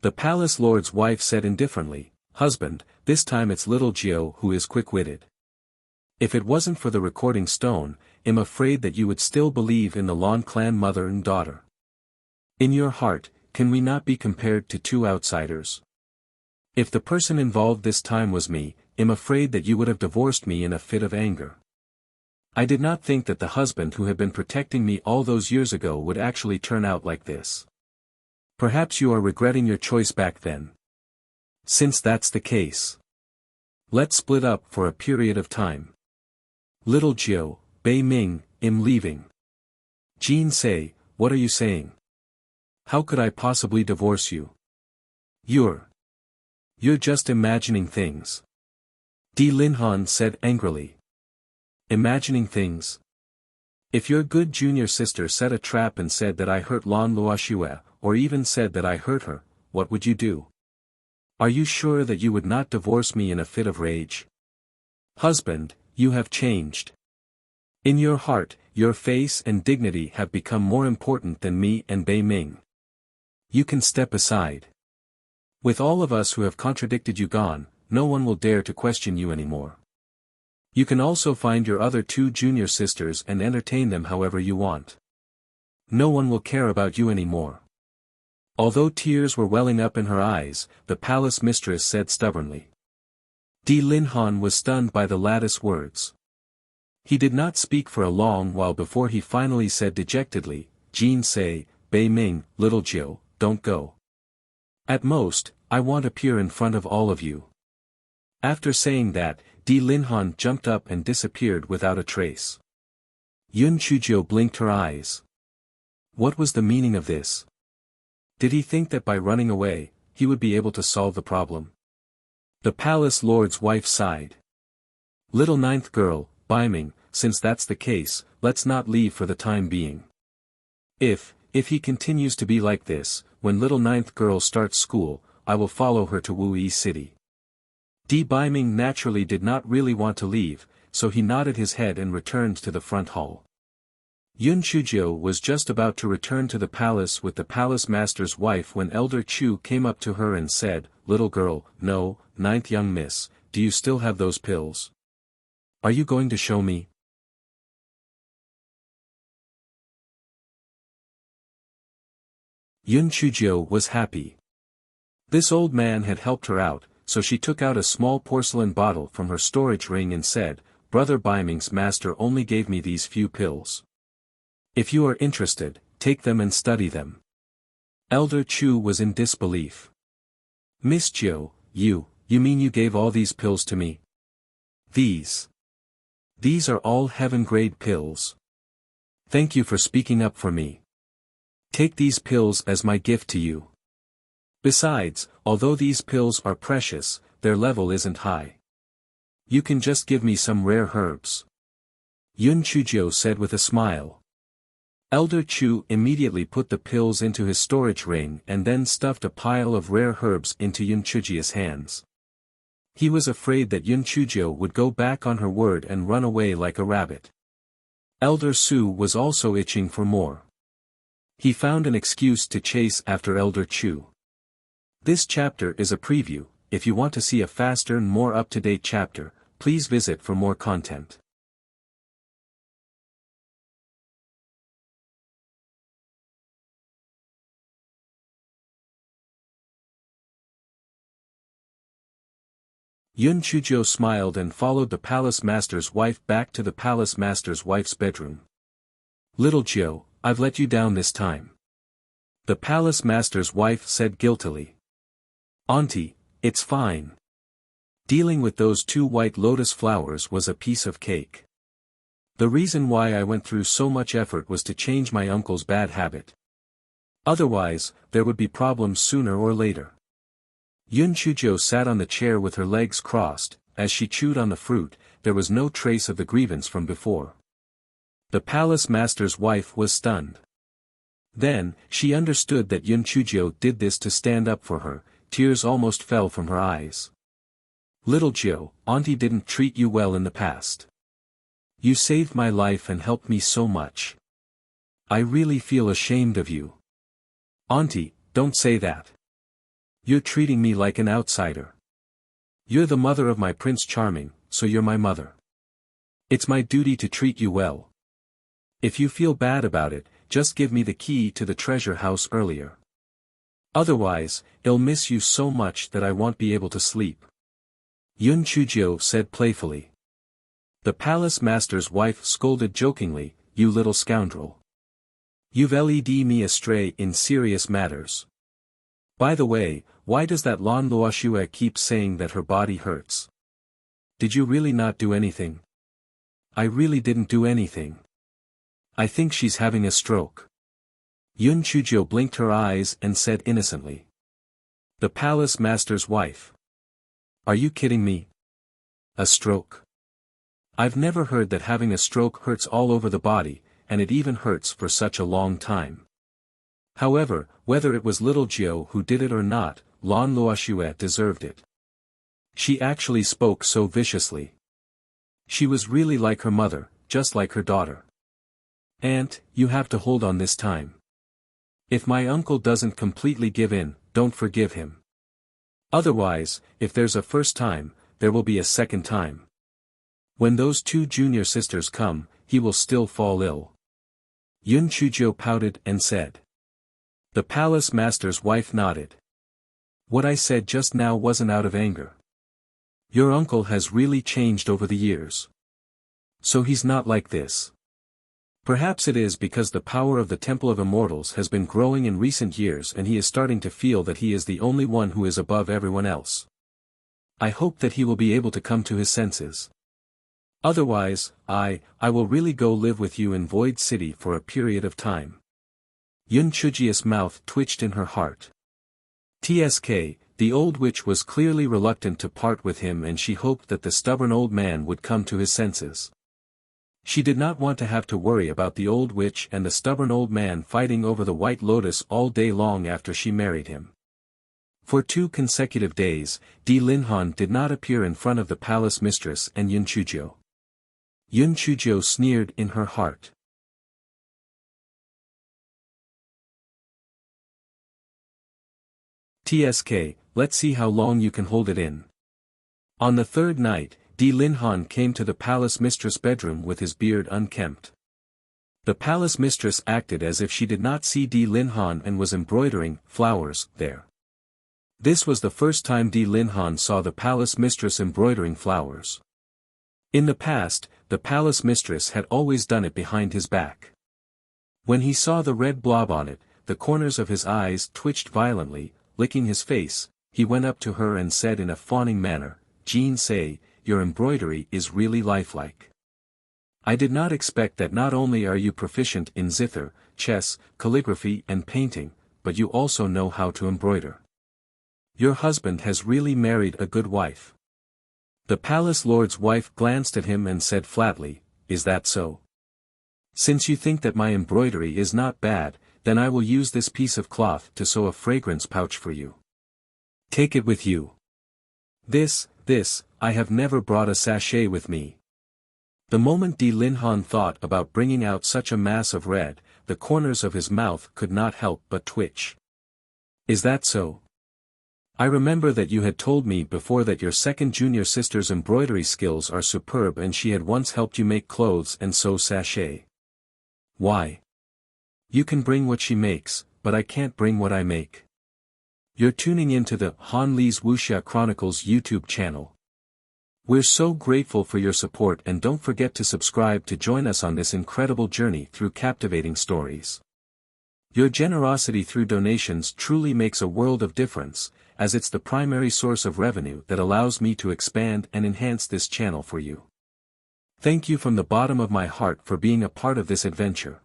The palace lord's wife said indifferently, "Husband, this time it's little Jiao who is quick-witted. If it wasn't for the recording stone, I'm afraid that you would still believe in the Lan clan mother and daughter. In your heart, can we not be compared to two outsiders? If the person involved this time was me, I'm afraid that you would have divorced me in a fit of anger. I did not think that the husband who had been protecting me all those years ago would actually turn out like this. Perhaps you are regretting your choice back then. Since that's the case, let's split up for a period of time. Little Jiu, Bei Ming, I'm leaving. Jean Sei, what are you saying? How could I possibly divorce you? You're just imagining things. Di Linhan said angrily. Imagining things? If your good junior sister set a trap and said that I hurt Lan Luoxue, or even said that I hurt her, what would you do? Are you sure that you would not divorce me in a fit of rage? Husband, you have changed. In your heart, your face and dignity have become more important than me and Bei Ming. You can step aside. With all of us who have contradicted you gone, no one will dare to question you anymore. You can also find your other two junior sisters and entertain them however you want. No one will care about you anymore. Although tears were welling up in her eyes, the palace mistress said stubbornly. Di Linhan was stunned by the latter's words. He did not speak for a long while before he finally said dejectedly, Jean Sei, Bei Ming, little Jiu, don't go. At most, I won't appear in front of all of you. After saying that, Di Linhan jumped up and disappeared without a trace. Yun Chuzhou blinked her eyes. What was the meaning of this? Did he think that by running away, he would be able to solve the problem? The palace lord's wife sighed. Little ninth girl, Bai Ming, since that's the case, let's not leave for the time being. If he continues to be like this, when little ninth girl starts school, I will follow her to Wu Yi City. Di Bai Ming naturally did not really want to leave, so he nodded his head and returned to the front hall. Yun Chuzhou was just about to return to the palace with the palace master's wife when Elder Chu came up to her and said, Little girl, no, ninth young miss, do you still have those pills? Are you going to show me? Yun Chuzhou was happy. This old man had helped her out, so she took out a small porcelain bottle from her storage ring and said, Brother Bai Ming's master only gave me these few pills. If you are interested, take them and study them. Elder Chu was in disbelief. Miss Jiu, you mean you gave all these pills to me? These are all heaven-grade pills. Thank you for speaking up for me. Take these pills as my gift to you. Besides, although these pills are precious, their level isn't high. You can just give me some rare herbs. Yun Chuzhou said with a smile. Elder Chu immediately put the pills into his storage ring and then stuffed a pile of rare herbs into Yun Chuzhou's hands. He was afraid that Yun Chuzhou would go back on her word and run away like a rabbit. Elder Su was also itching for more. He found an excuse to chase after Elder Chu. This chapter is a preview. If you want to see a faster and more up-to-date chapter, please visit for more content. Yun Chuzhou smiled and followed the palace master's wife back to the palace master's wife's bedroom. Little Jiu, I've let you down this time. The palace master's wife said guiltily. Auntie, it's fine. Dealing with those two white lotus flowers was a piece of cake. The reason why I went through so much effort was to change my uncle's bad habit. Otherwise, there would be problems sooner or later. Yun Chuzhou sat on the chair with her legs crossed. As she chewed on the fruit, there was no trace of the grievance from before. The palace master's wife was stunned. Then, she understood that Yun Chuzhou did this to stand up for her. Tears almost fell from her eyes. Little Jiu, Auntie didn't treat you well in the past. You saved my life and helped me so much. I really feel ashamed of you. Auntie, don't say that. You're treating me like an outsider. You're the mother of my Prince Charming, so you're my mother. It's my duty to treat you well. If you feel bad about it, just give me the key to the treasure house earlier. Otherwise, I'll miss you so much that I won't be able to sleep. Yun Chujio said playfully. The palace master's wife scolded jokingly, "You little scoundrel. You've led me astray in serious matters. By the way, why does that Lan Luoxue keep saying that her body hurts? Did you really not do anything?" "I really didn't do anything. I think she's having a stroke." Yun Chujio blinked her eyes and said innocently. The palace master's wife. "Are you kidding me? A stroke? I've never heard that having a stroke hurts all over the body, and it even hurts for such a long time. However, whether it was little Jiao who did it or not, Lan Luoxue deserved it. She actually spoke so viciously. She was really like her mother, just like her daughter. Aunt, you have to hold on this time. If my uncle doesn't completely give in, don't forgive him. Otherwise, if there's a first time, there will be a second time. When those two junior sisters come, he will still fall ill." Yun Chujio pouted and said. The palace master's wife nodded. "What I said just now wasn't out of anger. Your uncle has really changed over the years. So he's not like this. Perhaps it is because the power of the Temple of Immortals has been growing in recent years and he is starting to feel that he is the only one who is above everyone else. I hope that he will be able to come to his senses. Otherwise, I will really go live with you in Void City for a period of time." Yun Chujio's mouth twitched in her heart. TSK, the old witch was clearly reluctant to part with him and she hoped that the stubborn old man would come to his senses. She did not want to have to worry about the old witch and the stubborn old man fighting over the White Lotus all day long after she married him. For 2 consecutive days, Di Linhan did not appear in front of the palace mistress and Yun Chujio. Yun Chujio sneered in her heart. TSK, let's see how long you can hold it in. On the 3rd night, Di Linhan came to the palace mistress' bedroom with his beard unkempt. The palace mistress acted as if she did not see Di Linhan and was embroidering flowers there. This was the first time Di Linhan saw the palace mistress embroidering flowers. In the past, the palace mistress had always done it behind his back. When he saw the red blob on it, the corners of his eyes twitched violently, licking his face. He went up to her and said in a fawning manner, "Jean Say, your embroidery is really lifelike. I did not expect that not only are you proficient in zither, chess, calligraphy and painting, but you also know how to embroider. Your husband has really married a good wife." The palace lord's wife glanced at him and said flatly, "Is that so? Since you think that my embroidery is not bad, then I will use this piece of cloth to sew a fragrance pouch for you. Take it with you." This, I have never brought a sachet with me." The moment Di Linhan thought about bringing out such a mass of red, the corners of his mouth could not help but twitch. "Is that so? I remember that you had told me before that your second junior sister's embroidery skills are superb and she had once helped you make clothes and sew sachet. Why? You can bring what she makes, but I can't bring what I make." You're tuning into the Han Li's Wuxia Chronicles YouTube channel. We're so grateful for your support and don't forget to subscribe to join us on this incredible journey through captivating stories. Your generosity through donations truly makes a world of difference, as it's the primary source of revenue that allows me to expand and enhance this channel for you. Thank you from the bottom of my heart for being a part of this adventure.